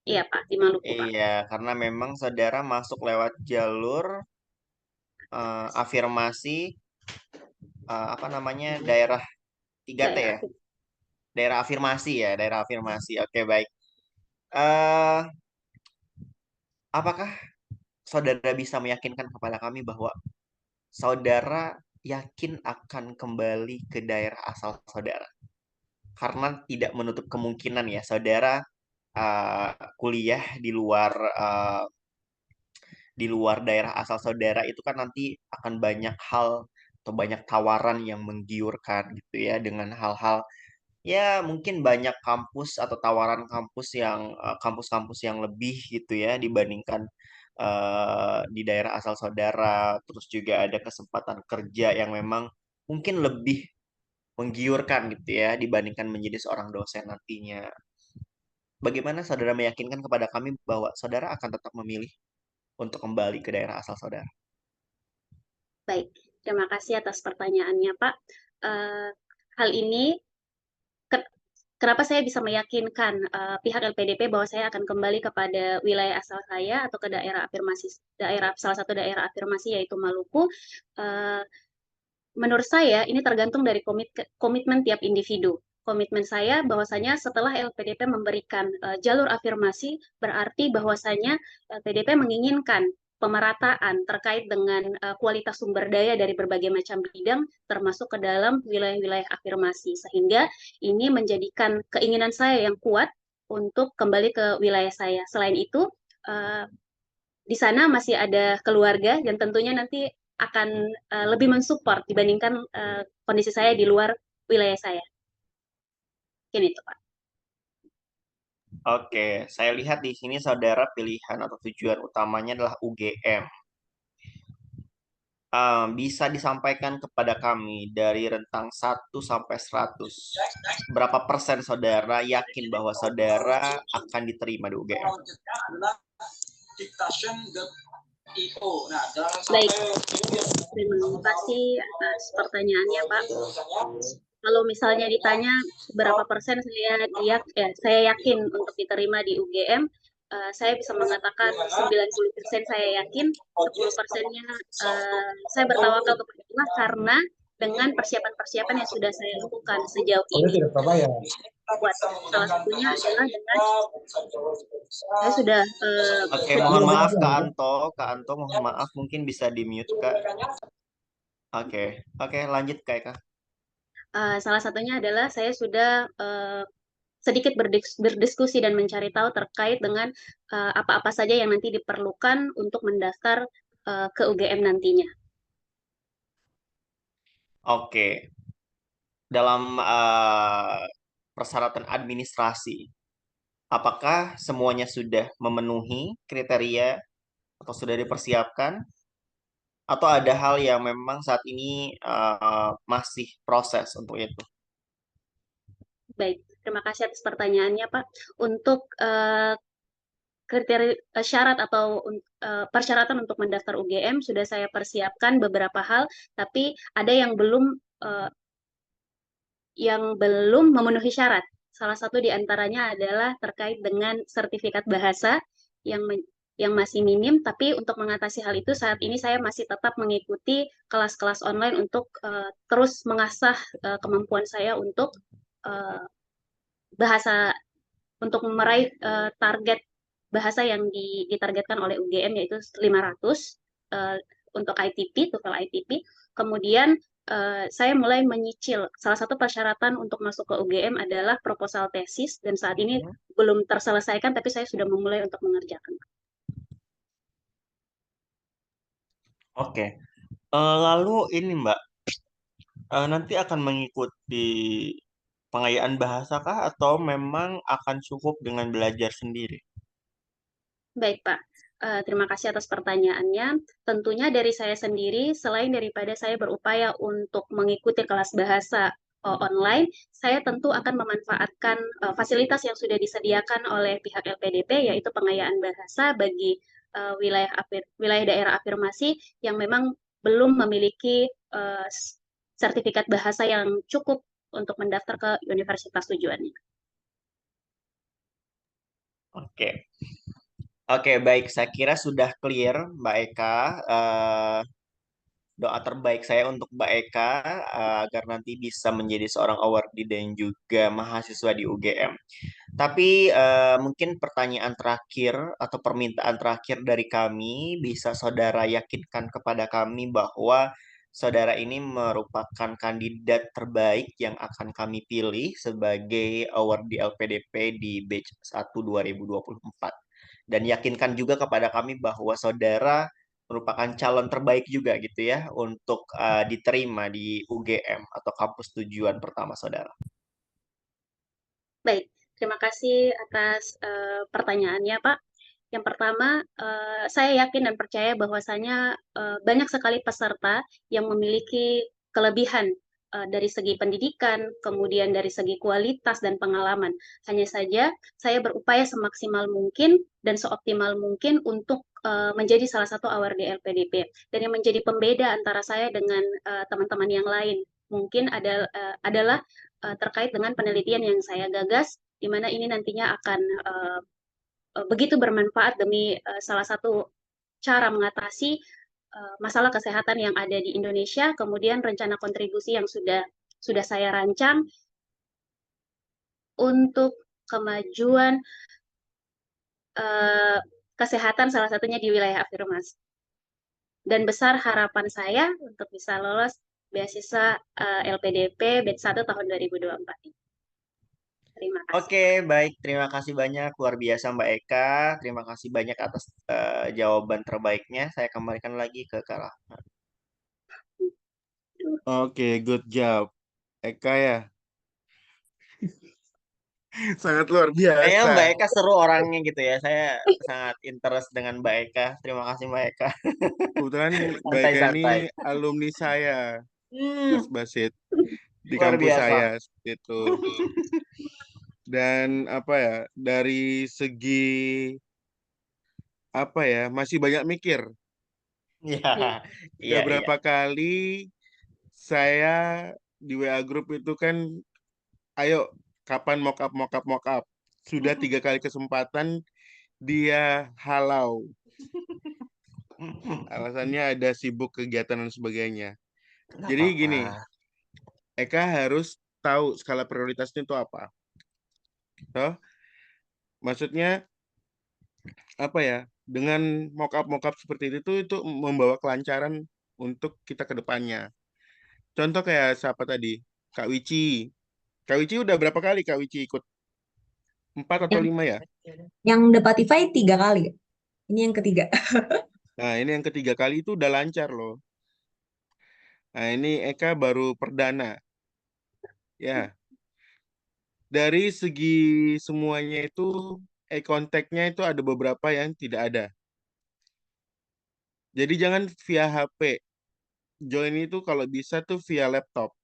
Iya, Pak, di Maluku, Pak. Iya, karena memang saudara masuk lewat jalur afirmasi apa namanya daerah 3T ya? Daerah. Daerah afirmasi ya, daerah afirmasi. Oke, baik. eh Apakah saudara bisa meyakinkan kepada kami bahwa saudara yakin akan kembali ke daerah asal saudara? Karena tidak menutup kemungkinan ya, saudara kuliah di luar daerah asal saudara itu kan nanti akan banyak hal atau banyak tawaran yang menggiurkan gitu ya, dengan hal-hal ya mungkin banyak kampus atau tawaran kampus-kampus yang lebih gitu ya dibandingkan di daerah asal saudara. Terus juga ada kesempatan kerja yang memang mungkin lebih menggiurkan gitu ya dibandingkan menjadi seorang dosen nantinya. Bagaimana saudara meyakinkan kepada kami bahwa saudara akan tetap memilih untuk kembali ke daerah asal saudara? Baik, terima kasih atas pertanyaannya, Pak. Hal ini, kenapa saya bisa meyakinkan pihak LPDP bahwa saya akan kembali kepada wilayah asal saya atau ke salah satu daerah afirmasi yaitu Maluku. Menurut saya ini tergantung dari komitmen tiap individu. Komitmen saya bahwasanya setelah LPDP memberikan jalur afirmasi, berarti bahwasanya LPDP menginginkan pemerataan terkait dengan kualitas sumber daya dari berbagai macam bidang, termasuk ke dalam wilayah-wilayah afirmasi. Sehingga ini menjadikan keinginan saya yang kuat untuk kembali ke wilayah saya. Selain itu, di sana masih ada keluarga dan tentunya nanti akan lebih mensupport dibandingkan kondisi saya di luar wilayah saya. Ini itu, Pak. Oke, saya lihat di sini saudara pilihan atau tujuan utamanya adalah UGM. Bisa disampaikan kepada kami dari rentang 1 sampai 100, berapa persen saudara yakin bahwa saudara akan diterima di UGM? Baik, terima kasih atas pertanyaannya, Pak. Kalau misalnya ditanya berapa persen saya yakin untuk diterima di UGM, saya bisa mengatakan 90% saya yakin, 10%-nya saya bertawakal kepada Allah karena dengan persiapan-persiapan yang sudah saya lakukan sejauh ini. Buat salah satunya adalah dengan saya sudah Oke, mohon maaf Kak Anto, mohon maaf mungkin bisa di mute Kak. Oke, lanjut Kak Eka. Salah satunya adalah saya sudah sedikit berdiskusi dan mencari tahu terkait dengan apa-apa saja yang nanti diperlukan untuk mendaftar ke UGM nantinya. Oke, dalam persyaratan administrasi, apakah semuanya sudah memenuhi kriteria atau sudah dipersiapkan? Atau ada hal yang memang saat ini masih proses untuk itu? Baik, terima kasih atas pertanyaannya, Pak. Untuk kriteria syarat atau persyaratan untuk mendaftar UGM sudah saya persiapkan beberapa hal, tapi ada yang belum memenuhi syarat. Salah satu di antaranya adalah terkait dengan sertifikat bahasa yang yang masih minim, tapi untuk mengatasi hal itu saat ini saya masih tetap mengikuti kelas-kelas online untuk terus mengasah kemampuan saya untuk uh, bahasa untuk meraih target bahasa yang ditargetkan oleh UGM yaitu 500 untuk ITP, TOEFL ITP. Kemudian saya mulai menyicil. Salah satu persyaratan untuk masuk ke UGM adalah proposal tesis dan saat ini belum terselesaikan tapi saya sudah memulai untuk mengerjakan. Oke. Lalu ini Mbak, nanti akan mengikuti pengayaan bahasa kah atau memang akan cukup dengan belajar sendiri? Baik, Pak. Terima kasih atas pertanyaannya. Tentunya dari saya sendiri, selain daripada saya berupaya untuk mengikuti kelas bahasa online, saya tentu akan memanfaatkan fasilitas yang sudah disediakan oleh pihak LPDP, yaitu pengayaan bahasa bagi wilayah daerah afirmasi yang memang belum memiliki sertifikat bahasa yang cukup untuk mendaftar ke universitas tujuannya. Oke. Oke, baik. Saya kira sudah clear, Mbak Eka. Doa terbaik saya untuk Mbak Eka agar nanti bisa menjadi seorang awardee dan juga mahasiswa di UGM. Tapi mungkin pertanyaan terakhir atau permintaan terakhir dari kami, bisa saudara yakinkan kepada kami bahwa saudara ini merupakan kandidat terbaik yang akan kami pilih sebagai awardee LPDP di batch 1 2024. Dan yakinkan juga kepada kami bahwa saudara merupakan calon terbaik juga gitu ya untuk diterima di UGM atau kampus tujuan pertama saudara. Baik, terima kasih atas pertanyaannya, Pak. Yang pertama, saya yakin dan percaya bahwasanya banyak sekali peserta yang memiliki kelebihan dari segi pendidikan, kemudian dari segi kualitas dan pengalaman. Hanya saja saya berupaya semaksimal mungkin dan seoptimal mungkin untuk menjadi salah satu awardee LPDP. Dan yang menjadi pembeda antara saya dengan teman-teman yang lain mungkin adalah terkait dengan penelitian yang saya gagas, di mana ini nantinya akan begitu bermanfaat demi salah satu cara mengatasi masalah kesehatan yang ada di Indonesia, kemudian rencana kontribusi yang sudah saya rancang untuk kemajuan kesehatan salah satunya di wilayah afirmasi. Dan besar harapan saya untuk bisa lolos beasiswa LPDP batch 1 tahun 2024 ini. Terima kasih. Oke, baik. Terima kasih banyak. Luar biasa Mbak Eka. Terima kasih banyak atas jawaban terbaiknya. Saya kembalikan lagi ke Kak Rahmat. Oke, good job. Eka ya, sangat luar Kayaknya Mbak biasa. Eka seru orangnya gitu ya. Saya sangat interest dengan Mbak Eka. Terima kasih Mbak Eka. Kebetulan Mbak Eka ini Santai-santai. alumni saya, Mas Basit, di Luar kampus biasa. saya seperti itu. Dan apa ya, dari segi apa ya, masih banyak mikir. Iya, Ya. iya, Udah iya. berapa kali saya di WA grup itu kan, ayo kapan mock up. Sudah 3 kali kesempatan dia halau. Alasannya ada sibuk kegiatan dan sebagainya. Nggak Jadi apa-apa. gini, Eka harus tahu skala prioritasnya itu apa. Toh, maksudnya apa ya? Dengan mock up seperti itu membawa kelancaran untuk kita ke depannya. Contoh kayak siapa tadi? Kak Wici. Kak Wici udah berapa kali Kak Wici ikut? 4 atau Yang 5 ya? yang Dapatify 3 kali. Ini yang ketiga. Nah, ini yang ketiga kali itu udah lancar loh. Nah, ini Eka baru perdana. Ya, dari segi semuanya itu eye contact-nya itu ada beberapa yang tidak ada. Jadi jangan via HP. Join itu kalau bisa tuh via laptop.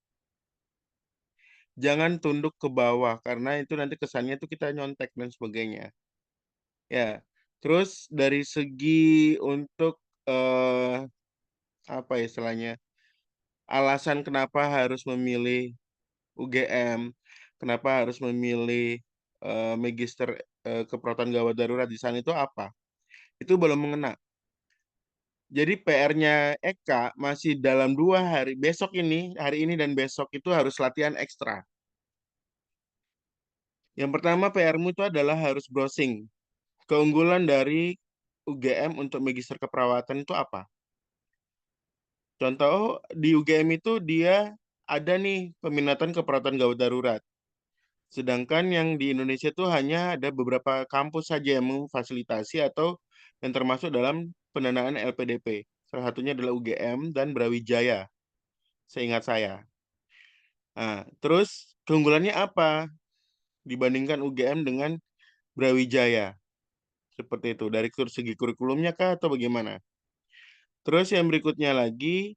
Jangan tunduk ke bawah karena itu nanti kesannya tuh kita nyontek dan sebagainya. Ya. Terus dari segi untuk apa ya istilahnya? Alasan kenapa harus memilih UGM, kenapa harus memilih Magister Keperawatan Gawat Darurat di sana itu apa? Itu belum mengena. Jadi PR-nya Eka masih dalam 2 hari, besok ini, hari ini dan besok itu harus latihan ekstra. Yang pertama PR-mu itu adalah harus browsing. Keunggulan dari UGM untuk Magister Keperawatan itu apa? Contoh di UGM itu dia ada nih peminatan keperawatan gawat darurat. Sedangkan yang di Indonesia itu hanya ada beberapa kampus saja yang memfasilitasi atau yang termasuk dalam pendanaan LPDP. Salah satunya adalah UGM dan Brawijaya, seingat saya. Nah, terus keunggulannya apa dibandingkan UGM dengan Brawijaya? Seperti itu. Dari segi kurikulumnya kah atau bagaimana? Terus yang berikutnya lagi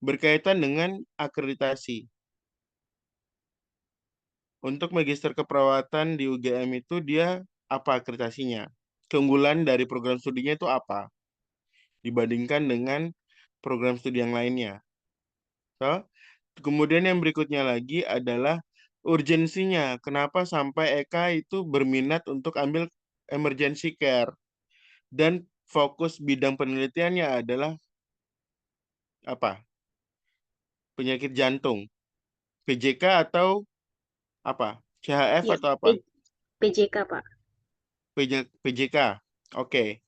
berkaitan dengan akreditasi. Untuk magister keperawatan di UGM itu dia apa akreditasinya? Keunggulan dari program studinya itu apa dibandingkan dengan program studi yang lainnya? So, kemudian yang berikutnya lagi adalah urgensinya. Kenapa sampai Eka itu berminat untuk ambil emergency care dan fokus bidang penelitiannya adalah apa? Penyakit jantung, PJK atau apa? CHF Ya, atau apa? PJK, Pak. PJK. Oke.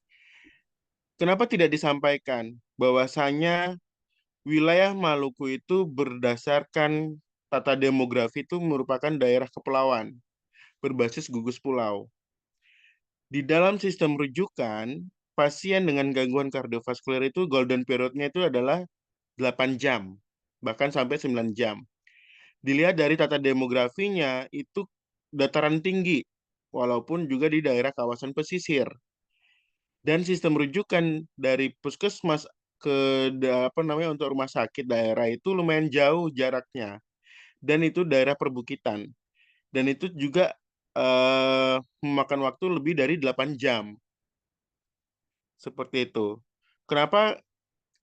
Kenapa tidak disampaikan bahwasanya wilayah Maluku itu berdasarkan tata demografi itu merupakan daerah kepulauan berbasis gugus pulau. Di dalam sistem rujukan, pasien dengan gangguan kardiovaskular itu golden period-nya itu adalah 8 jam, bahkan sampai 9 jam. Dilihat dari tata demografinya itu dataran tinggi, walaupun juga di daerah kawasan pesisir. Dan sistem rujukan dari puskesmas ke apa namanya untuk rumah sakit daerah itu lumayan jauh jaraknya, dan itu daerah perbukitan, dan itu juga memakan waktu lebih dari 8 jam seperti itu. Kenapa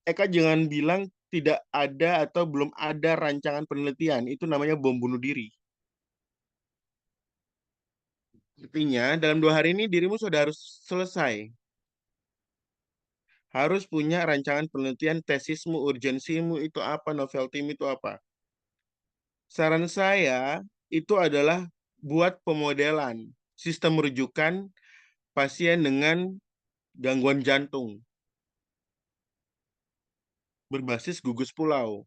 Eka jangan bilang tidak ada atau belum ada rancangan penelitian, itu namanya bom bunuh diri. Artinya dalam 2 hari ini dirimu sudah harus selesai, harus punya rancangan penelitian, tesismu, urgensimu itu apa, novelty itu apa. Saran saya itu adalah buat pemodelan sistem rujukan pasien dengan gangguan jantung berbasis gugus pulau.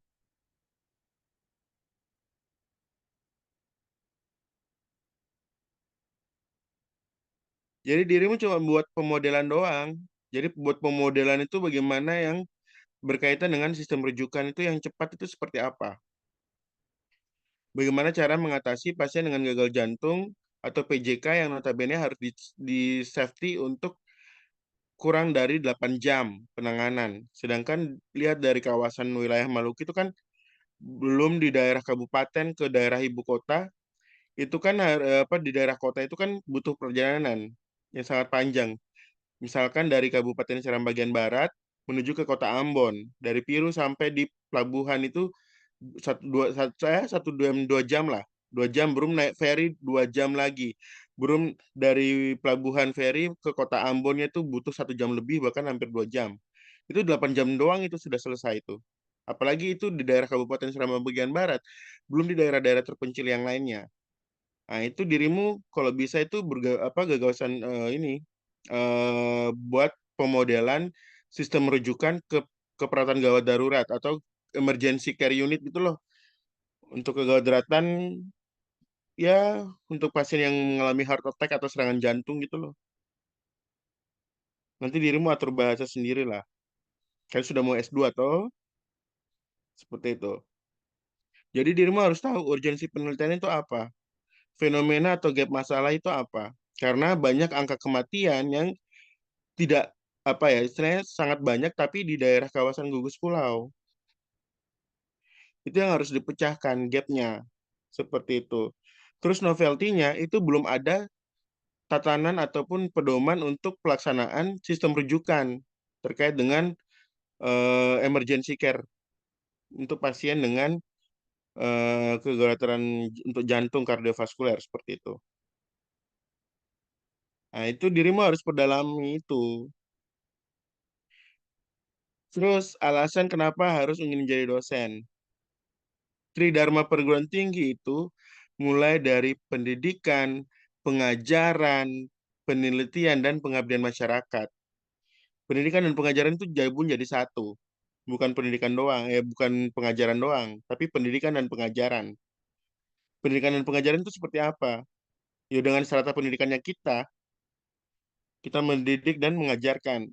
Jadi dirimu cuma buat pemodelan doang. Jadi buat pemodelan itu bagaimana yang berkaitan dengan sistem rujukan itu yang cepat itu seperti apa. Bagaimana cara mengatasi pasien dengan gagal jantung atau PJK yang notabene harus di safety untuk kurang dari 8 jam penanganan. Sedangkan lihat dari kawasan wilayah Maluku itu kan belum di daerah kabupaten ke daerah ibu kota, itu kan apa di daerah kota itu kan butuh perjalanan yang sangat panjang. Misalkan dari Kabupaten Seram bagian barat menuju ke kota Ambon, dari Piru sampai di pelabuhan itu dua jam lah, 2 jam belum naik ferry 2 jam lagi, belum dari pelabuhan ferry ke kota Ambonnya itu butuh 1 jam lebih bahkan hampir 2 jam. Itu 8 jam doang itu sudah selesai itu. Apalagi itu di daerah Kabupaten Seram bagian barat, belum di daerah-daerah terpencil yang lainnya. Nah, itu dirimu kalau bisa itu gagasan ini buat pemodelan sistem rujukan ke keperawatan gawat darurat atau emergency care unit gitu loh. Untuk kegawat daruratan ya untuk pasien yang mengalami heart attack atau serangan jantung gitu loh. Nanti dirimu atur bahasa sendiri lah. Kan sudah mau S2 toh, seperti itu. Jadi dirimu harus tahu urgensi penelitian itu apa. Fenomena atau gap masalah itu apa. Karena banyak angka kematian yang tidak apa ya, istilahnya sangat banyak tapi di daerah kawasan gugus pulau. Itu yang harus dipecahkan gapnya, seperti itu. Terus novelty-nya itu belum ada tatanan ataupun pedoman untuk pelaksanaan sistem rujukan terkait dengan emergency care untuk pasien dengan kegalauan untuk jantung kardiovaskuler seperti itu. Nah, itu dirimu harus perdalami itu. Terus alasan kenapa harus ingin menjadi dosen. Tridharma perguruan tinggi itu mulai dari pendidikan, pengajaran, penelitian, dan pengabdian masyarakat. Pendidikan dan pengajaran itu gabung jadi satu. Bukan pendidikan doang, bukan pengajaran doang, tapi pendidikan dan pengajaran. Pendidikan dan pengajaran itu seperti apa? Ya dengan strata pendidikannya kita mendidik dan mengajarkan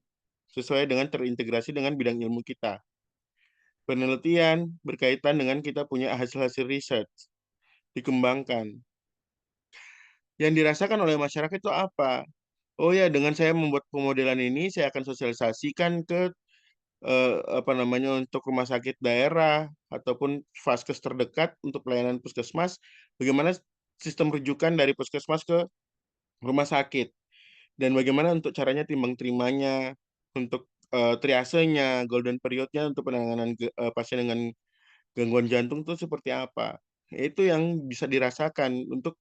sesuai dengan terintegrasi dengan bidang ilmu kita. Penelitian berkaitan dengan kita punya hasil-hasil riset, dikembangkan. Yang dirasakan oleh masyarakat itu apa? Oh ya, dengan saya membuat pemodelan ini, saya akan sosialisasikan ke apa namanya untuk rumah sakit daerah ataupun vaskes terdekat untuk pelayanan puskesmas. Bagaimana sistem rujukan dari puskesmas ke rumah sakit dan bagaimana untuk caranya timbang terimanya, untuk triasenya, golden periodnya untuk penanganan pasien dengan gangguan jantung itu seperti apa. Itu yang bisa dirasakan untuk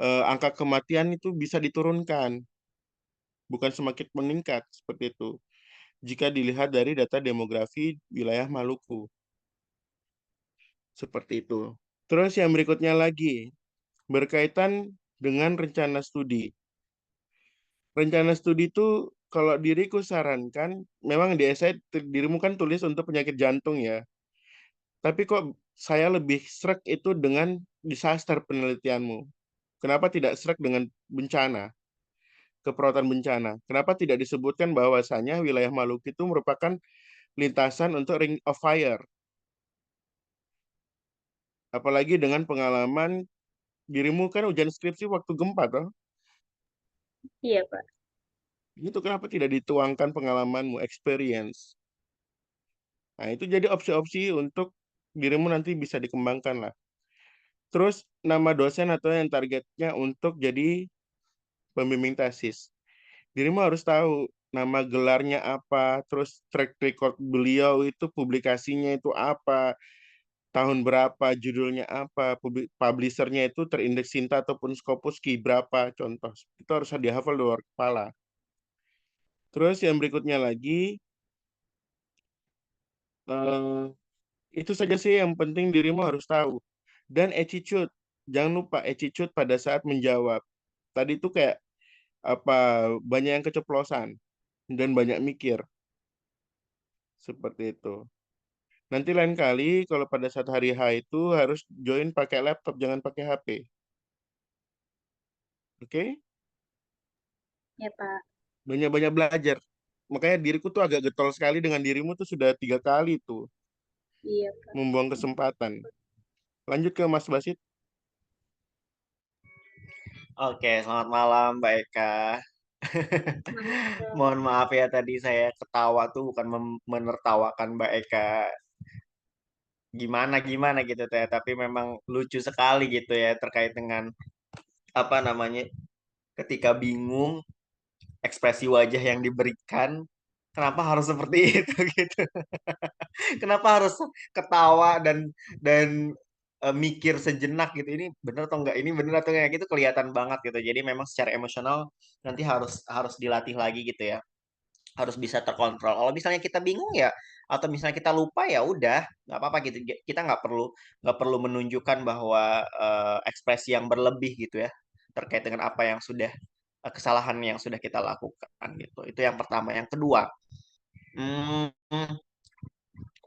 angka kematian itu bisa diturunkan, bukan semakin meningkat seperti itu. Jika dilihat dari data demografi wilayah Maluku. Seperti itu. Terus yang berikutnya lagi, berkaitan dengan rencana studi. Rencana studi itu kalau diriku sarankan, memang di essay dirimu kan tulis untuk penyakit jantung ya. Tapi kok saya lebih srek itu dengan disaster penelitianmu. Kenapa tidak srek dengan bencana, keperawatan bencana? Kenapa tidak disebutkan bahwasanya wilayah Maluku itu merupakan lintasan untuk Ring of Fire? Apalagi dengan pengalaman dirimu kan ujian skripsi waktu gempa toh. Iya, Pak. Itu kenapa tidak dituangkan pengalamanmu, experience? Nah, itu jadi opsi-opsi untuk dirimu nanti bisa dikembangkan lah. Terus nama dosen atau yang targetnya untuk jadi pembimbing tesis. Dirimu harus tahu nama gelarnya apa, terus track record beliau itu publikasinya itu apa, tahun berapa, judulnya apa, publishernya itu terindeks Sinta ataupun Scopus Key berapa, contoh. Itu harus dihafal di luar kepala. Terus yang berikutnya lagi, eh, itu saja sih yang penting dirimu harus tahu. Dan attitude, jangan lupa attitude pada saat menjawab. Tadi itu kayak apa banyak yang keceplosan dan banyak mikir seperti itu. Nanti lain kali kalau pada saat hari H itu harus join pakai laptop, jangan pakai HP. Oke? Ya, Pak. Banyak-banyak belajar. Makanya diriku tuh agak getol sekali dengan dirimu tuh sudah 3 kali tuh Iya, Pak. membuang kesempatan. Lanjut ke Mas Basit. Oke, selamat malam Mbak Eka. Mohon maaf ya tadi saya ketawa tuh bukan menertawakan Mbak Eka gimana gimana gitu ya, tapi memang lucu sekali gitu ya terkait dengan apa namanya ketika bingung ekspresi wajah yang diberikan kenapa harus seperti itu gitu. Kenapa harus ketawa dan mikir sejenak gitu ini bener atau enggak ini bener atau enggak gitu kelihatan banget gitu. Jadi memang secara emosional nanti harus harus dilatih lagi gitu ya. Harus bisa terkontrol. Kalau misalnya kita bingung ya atau misalnya kita lupa ya udah nggak apa-apa gitu. Kita nggak perlu menunjukkan bahwa ekspresi yang berlebih gitu ya terkait dengan apa yang sudah kesalahan yang sudah kita lakukan gitu. Itu yang pertama. Yang kedua, hmm,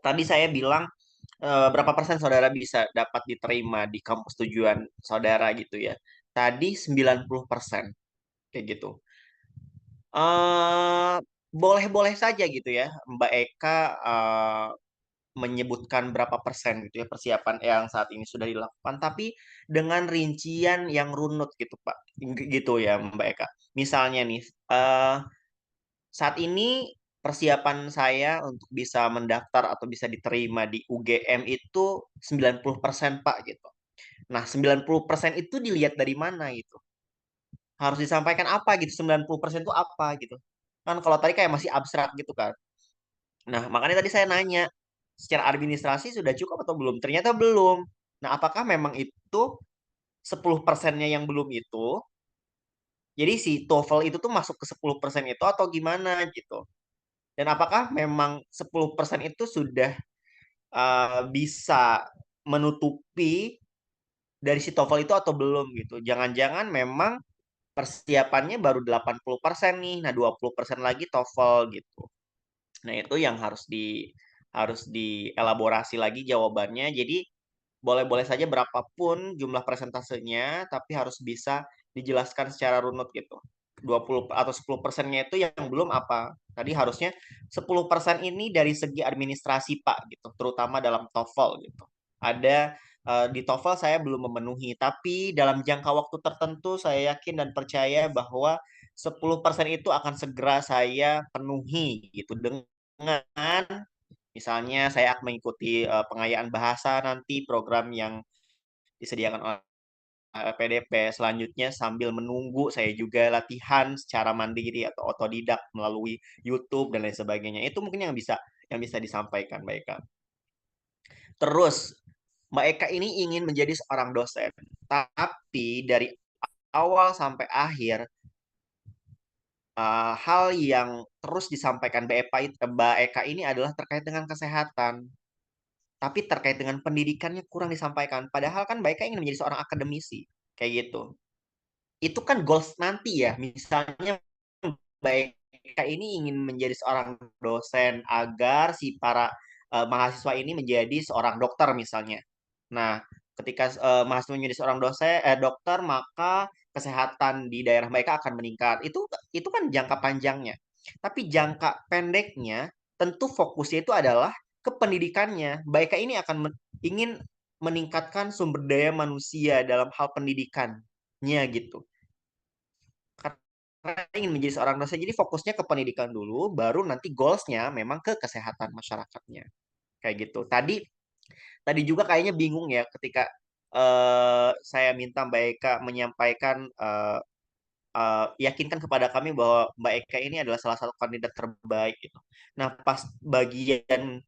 tadi saya bilang berapa persen saudara bisa dapat diterima di kampus tujuan saudara gitu ya. Tadi 90% kayak gitu. eh Boleh-boleh saja gitu ya, Mbak Eka menyebutkan berapa persen gitu ya persiapan yang saat ini sudah dilakukan, tapi dengan rincian yang runut gitu Pak, gitu ya Mbak Eka. Misalnya nih, Saat ini persiapan saya untuk bisa mendaftar atau bisa diterima di UGM itu 90% Pak gitu. Nah, 90% itu dilihat dari mana gitu. Harus disampaikan apa gitu, 90% itu apa gitu. Kan kalau tadi kayak masih abstrak gitu kan. Nah, makanya tadi saya nanya, secara administrasi sudah cukup atau belum? Ternyata belum. Nah, apakah memang itu 10%-nya yang belum itu? Jadi si TOEFL itu tuh masuk ke 10% itu atau gimana gitu? Dan apakah memang 10% itu sudah bisa menutupi dari si TOEFL itu atau belum gitu? Jangan-jangan memang persiapannya baru 80% nih. Nah, 20% lagi TOEFL gitu. Nah, itu yang harus dielaborasi lagi jawabannya. Jadi boleh-boleh saja berapapun jumlah presentasenya, tapi harus bisa dijelaskan secara runut gitu. 20 atau 10%-nya itu yang belum apa? Tadi harusnya 10% ini dari segi administrasi Pak gitu, terutama dalam TOEFL gitu. Ada di TOEFL saya belum memenuhi, tapi dalam jangka waktu tertentu saya yakin dan percaya bahwa 10% itu akan segera saya penuhi gitu dengan misalnya saya akan mengikuti pengayaan bahasa nanti program yang disediakan oleh PDP. Selanjutnya sambil menunggu saya juga latihan secara mandiri atau otodidak melalui YouTube dan lain sebagainya. Itu mungkin yang bisa disampaikan Mbak Eka. Terus Mbak Eka ini ingin menjadi seorang dosen, tapi dari awal sampai akhir hal yang terus disampaikan Mbak Eka ini adalah terkait dengan kesehatan. Tapi terkait dengan pendidikannya kurang disampaikan. Padahal kan Mbak Eka ingin menjadi seorang akademisi. Kayak gitu. Itu kan goals nanti ya. Misalnya Mbak Eka ini ingin menjadi seorang dosen agar si para mahasiswa ini menjadi seorang dokter misalnya. Nah, ketika mahasiswa menjadi seorang dokter, maka kesehatan di daerah mereka akan meningkat. Itu kan jangka panjangnya. Tapi jangka pendeknya tentu fokusnya itu adalah ke pendidikannya. Mbak Eka ini ingin meningkatkan sumber daya manusia dalam hal pendidikannya gitu. Karena ingin menjadi seorang dosen, jadi fokusnya ke pendidikan dulu, baru nanti goalsnya memang ke kesehatan masyarakatnya. Kayak gitu. Tadi juga kayaknya bingung ya ketika saya minta Mbak Eka menyampaikan yakinkan kepada kami bahwa Mbak Eka ini adalah salah satu kandidat terbaik gitu. Nah, pas bagian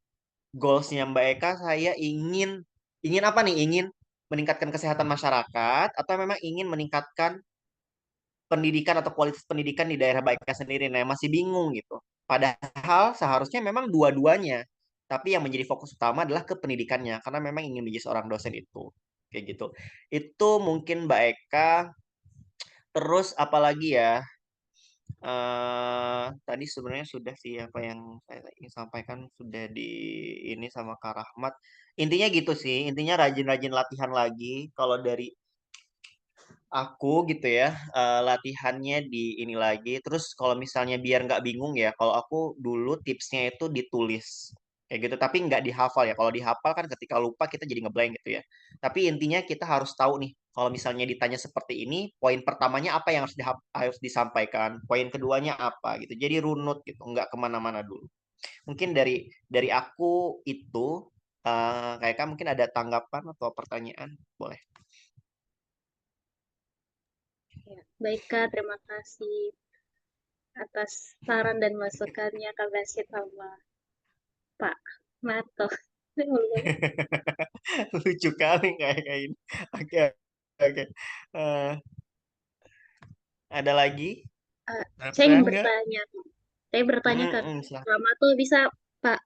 goalsnya Mbak Eka, saya ingin apa nih? Ingin meningkatkan kesehatan masyarakat atau memang ingin meningkatkan pendidikan atau kualitas pendidikan di daerah Mbak Eka sendiri? Nah, masih bingung gitu. Padahal seharusnya memang dua-duanya. Tapi yang menjadi fokus utama adalah ke pendidikannya karena memang ingin menjadi seorang dosen itu. Kayak gitu. Itu mungkin Mbak Eka. Terus apalagi ya? Tadi sebenarnya sudah sih apa yang saya ingin sampaikan sudah di ini sama Kak Rahmat. Intinya gitu sih, intinya rajin-rajin latihan lagi. Kalau dari aku gitu ya, latihannya di ini lagi. Terus kalau misalnya biar nggak bingung ya, kalau aku dulu tipsnya itu ditulis kayak gitu, tapi nggak dihafal ya. Kalau dihafal kan ketika lupa kita jadi ngeblank gitu ya. Tapi intinya kita harus tahu nih, kalau misalnya ditanya seperti ini, poin pertamanya apa yang harus disampaikan, poin keduanya apa gitu. Jadi runut gitu, nggak kemana-mana dulu. Mungkin dari aku itu, kayak kan mungkin ada tanggapan atau pertanyaan, boleh. Ya, baik Kak, terima kasih atas saran dan masukannya Kak Basit sama Pak Mato. Lucu kali kayak ini. Oke, oke. Eh, ada lagi? Saya ingin Enggak? bertanya. Saya bertanya ke Silakan. Pak Mato, bisa Pak?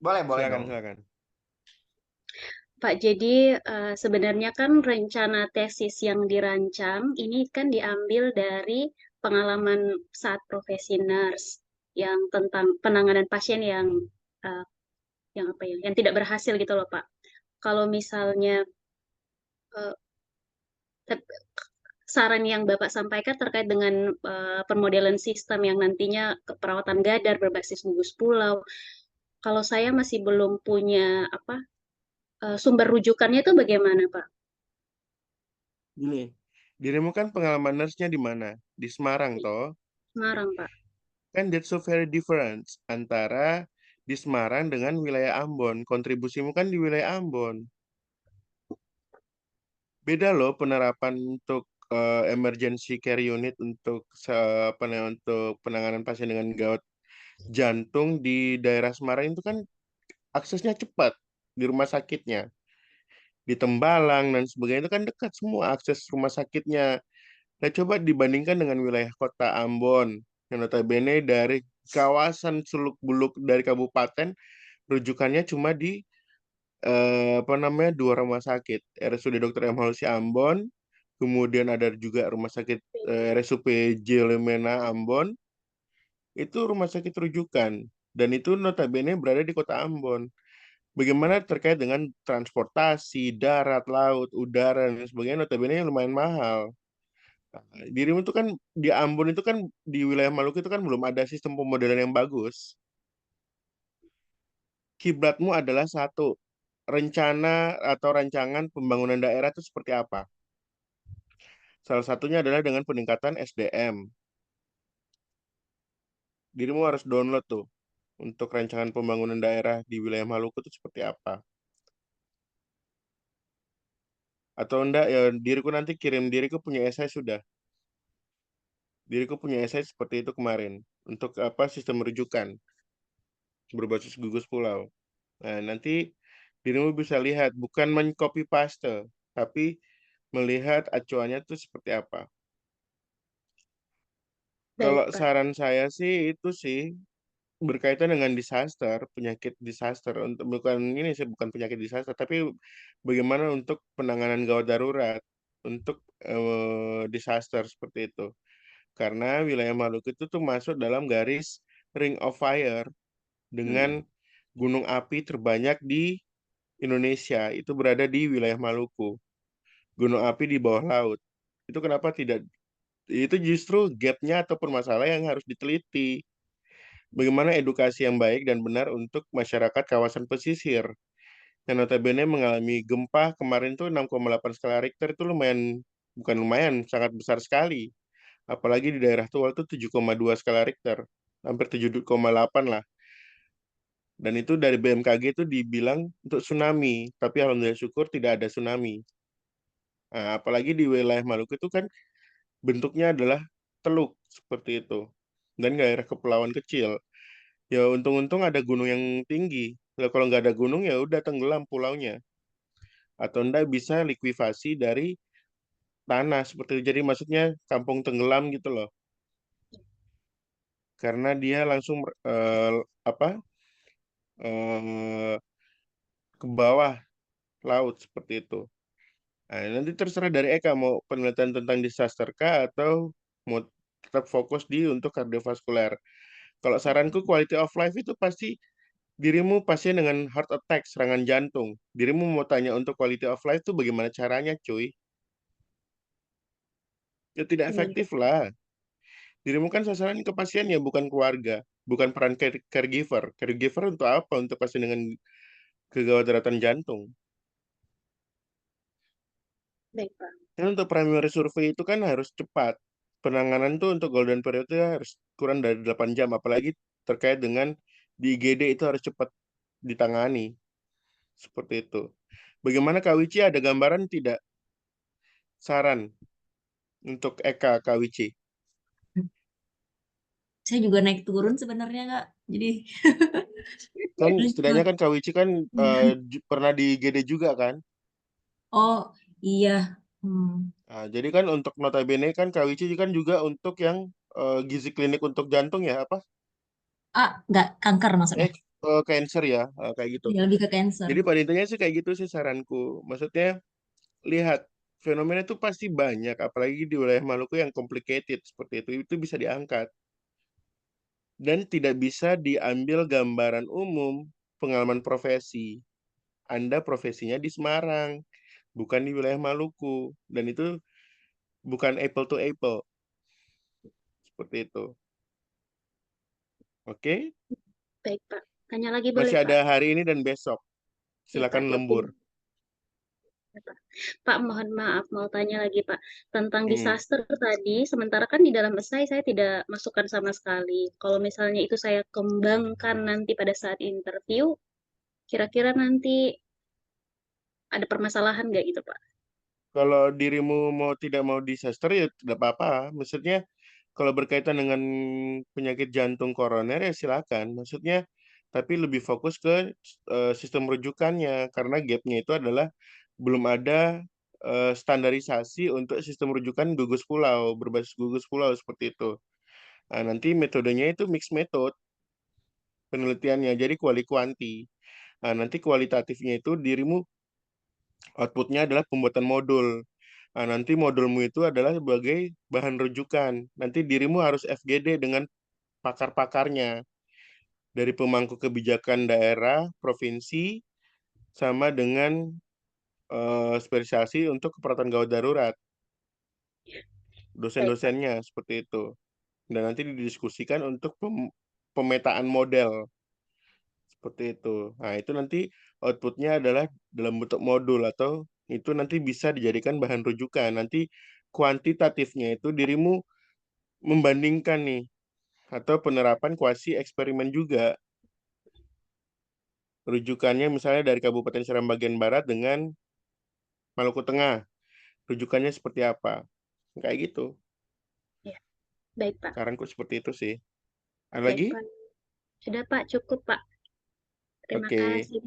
Boleh Silakan, dong. silakan. Pak, jadi sebenarnya kan rencana tesis yang dirancang ini kan diambil dari pengalaman saat profesi nurse yang tentang penanganan pasien uh, yang apa ya, yang tidak berhasil gitu loh Pak. Kalau misalnya uh, saran yang Bapak sampaikan terkait dengan permodelan sistem yang nantinya perawatan gadar berbasis gugus pulau, kalau saya masih belum punya apa sumber rujukannya itu bagaimana Pak? Gini, dirimu kan pengalaman nurse-nya di mana? Di Semarang, Di toh? Semarang Pak. Kan that's so very different antara di Semarang dengan wilayah Ambon. Kontribusimu kan di wilayah Ambon. Beda loh penerapan untuk emergency care unit untuk untuk penanganan pasien dengan gawat jantung di daerah Semarang itu kan aksesnya cepat di rumah sakitnya. Di Tembalang dan sebagainya itu kan dekat semua akses rumah sakitnya. Nah, coba dibandingkan dengan wilayah kota Ambon yang notabene dari kawasan Seluk-Beluk dari kabupaten rujukannya cuma di apa namanya dua rumah sakit, RSUD Dr. M. Halusi Ambon, kemudian ada juga rumah sakit RSUP Jelemena Ambon, itu rumah sakit rujukan dan itu notabene berada di kota Ambon. Bagaimana terkait dengan transportasi darat, laut, udara dan sebagainya notabene lumayan mahal. Nah, dirimu itu kan di Ambon itu kan di wilayah Maluku itu kan belum ada sistem pemodelan yang bagus. Kiblatmu adalah satu, rencana atau rancangan pembangunan daerah itu seperti apa? Salah satunya adalah dengan peningkatan SDM. Dirimu harus download tuh untuk rancangan pembangunan daerah di wilayah Maluku itu seperti apa. Atau enggak ya diriku nanti kirim diriku punya esai sudah. Diriku punya esai seperti itu kemarin untuk apa sistem rujukan berbasis gugus pulau. Nah, nanti dirimu bisa lihat bukan men-copy paste, tapi melihat acuannya itu seperti apa. Baik, Kalau Pak. saran saya sih itu sih berkaitan dengan disaster, penyakit disaster untuk bukan ini sih bukan penyakit disaster, tapi bagaimana untuk penanganan gawat darurat untuk disaster seperti itu. Karena wilayah Maluku itu tuh masuk dalam garis Ring of Fire dengan gunung api terbanyak di Indonesia itu berada di wilayah Maluku. Gunung api di bawah laut. Itu kenapa tidak itu justru gapnya ataupun masalah yang harus diteliti. Bagaimana edukasi yang baik dan benar untuk masyarakat kawasan pesisir. Yang notabene mengalami gempa kemarin tuh 6,8 skala Richter itu lumayan, bukan lumayan, sangat besar sekali. Apalagi di daerah Tual itu 7,2 skala Richter. Hampir 7,8 lah. Dan itu dari BMKG itu dibilang untuk tsunami. Tapi alhamdulillah syukur tidak ada tsunami. Nah, apalagi di wilayah Maluku itu kan bentuknya adalah teluk seperti itu. Dan daerah kepulauan kecil. Ya untung-untung ada gunung yang tinggi. Ya, kalau nggak ada gunung ya udah tenggelam pulaunya. Atau enggak bisa likuifasi dari tanah seperti itu. Jadi maksudnya kampung tenggelam gitu loh. Karena dia langsung apa eh, ke bawah laut seperti itu. Nah, nanti terserah dari Eka mau penelitian tentang disaster kah atau mau tetap fokus di untuk kardiovaskuler. Kalau saranku quality of life itu pasti dirimu pasien dengan heart attack, serangan jantung. Dirimu mau tanya untuk quality of life itu bagaimana caranya, cuy? Ya tidak Iya. efektif lah. Dirimu kan sasaran ke pasien ya bukan keluarga, bukan peran caregiver. Caregiver untuk apa? Untuk pasien dengan kegawatan jantung. Baik, Pak. Kan untuk primary survey itu kan harus cepat. Penanganan tuh untuk golden period itu harus kurang dari 8 jam. Apalagi terkait dengan di IGD itu harus cepat ditangani. Seperti itu. Bagaimana Kak Wici ada gambaran tidak? Saran untuk Eka Kak Wici. Saya juga naik turun sebenarnya Kak. Jadi Kan ini cuma setidaknya kan Kak Wici kan iya. pernah di IGD juga kan? Oh iya. Hmm. Nah, jadi kan untuk notabene kan Kak Wici kan juga untuk yang gizi klinik untuk jantung ya apa? Ah, nggak kanker maksudnya. Eh cancer ya kayak gitu. Ya, lebih ke cancer. Jadi pada intinya sih kayak gitu sih saranku. Maksudnya lihat fenomena itu pasti banyak, apalagi di wilayah Maluku yang complicated seperti itu bisa diangkat dan tidak bisa diambil gambaran umum pengalaman profesi. Anda profesinya di Semarang, bukan di wilayah Maluku, dan itu bukan apple to apple seperti itu. Oke, Baik, Pak. Tanya lagi boleh, masih Pak? ada hari ini dan besok. Ya, Pak. Silakan Izin. lembur. Pak, mohon maaf mau tanya lagi, Pak. Tentang Hmm. disaster tadi, sementara kan di dalam esai saya tidak masukkan sama sekali. Kalau misalnya itu saya kembangkan nanti pada saat interview, kira-kira nanti ada permasalahan nggak gitu, Pak? Kalau dirimu mau tidak mau disaster ya tidak apa-apa. Maksudnya kalau berkaitan dengan penyakit jantung koroner ya silakan. Maksudnya tapi lebih fokus ke sistem rujukannya karena gapnya itu adalah belum ada standarisasi untuk sistem rujukan gugus pulau berbasis gugus pulau seperti itu. Nah, nanti metodenya itu mixed method penelitiannya jadi kuali-kuanti. Nah, nanti kualitatifnya itu dirimu outputnya adalah pembuatan modul. Nah, nanti modulmu itu adalah sebagai bahan rujukan. Nanti dirimu harus FGD dengan pakar-pakarnya dari pemangku kebijakan daerah, provinsi, sama dengan spesialisasi untuk keperawatan gawat darurat. Baik, Pak. Dosen-dosennya seperti itu. Dan nanti didiskusikan untuk pemetaan model seperti itu. Nah, itu nanti outputnya adalah dalam bentuk modul atau itu nanti bisa dijadikan bahan rujukan. Nanti kuantitatifnya itu dirimu membandingkan nih atau penerapan kuasi eksperimen juga. Rujukannya misalnya dari Kabupaten Seram bagian barat dengan Maluku Tengah. Rujukannya seperti apa? Kayak gitu. Ya, baik, Pak. Saranku seperti itu sih. Ada Baik, lagi? Pak. Sudah, Pak. Cukup, Pak. Terima Oke. kasih.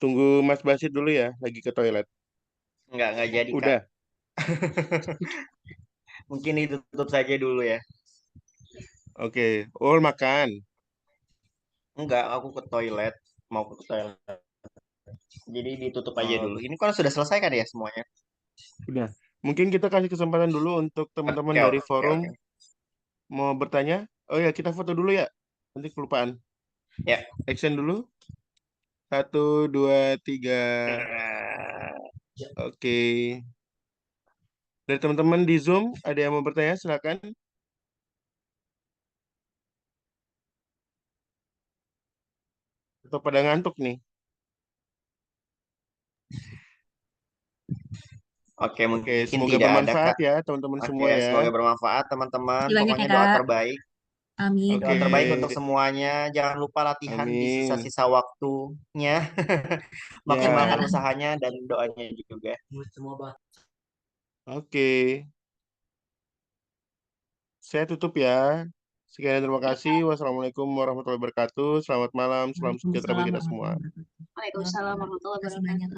Tunggu Mas Basit dulu ya, lagi ke toilet. Nggak jadi, Kak. Udah. Mungkin ditutup saja dulu ya. Oke. Oh, makan. Enggak, aku ke toilet. Mau ke toilet. Jadi ditutup aja dulu. Oh, Ini kan sudah selesai kan ya semuanya? udah. Mungkin kita kasih kesempatan dulu untuk teman-teman Oke, dari oke, forum oke. mau bertanya. Oh ya, kita foto dulu ya. Nanti kelupaan. Ya. Action dulu. 1, 2, 3. Oke. Dari teman-teman di Zoom, ada yang mau bertanya? Silakan. Atau pada ngantuk nih? Oke, Oke, mungkin semoga tidak ada, bermanfaat Kak. ya teman-teman Oke, semua ya. semoga bermanfaat teman-teman. Makasih banyak ya, Pokoknya doa Kak. terbaik. Amin. Doa Oke, terbaik untuk semuanya. Jangan lupa latihan di amin. sisa-sisa waktunya. Ya, Maksimalkan Kak. usahanya dan doanya juga. Oke, saya tutup ya. Sekian terima kasih. Wassalamualaikum warahmatullahi wabarakatuh. Selamat malam, salam sejahtera Waalaikumsalam bagi kita semua. warahmatullahi wabarakatuh. Waalaikumsalam warahmatullahi Terima kasih wabarakatuh. banyak.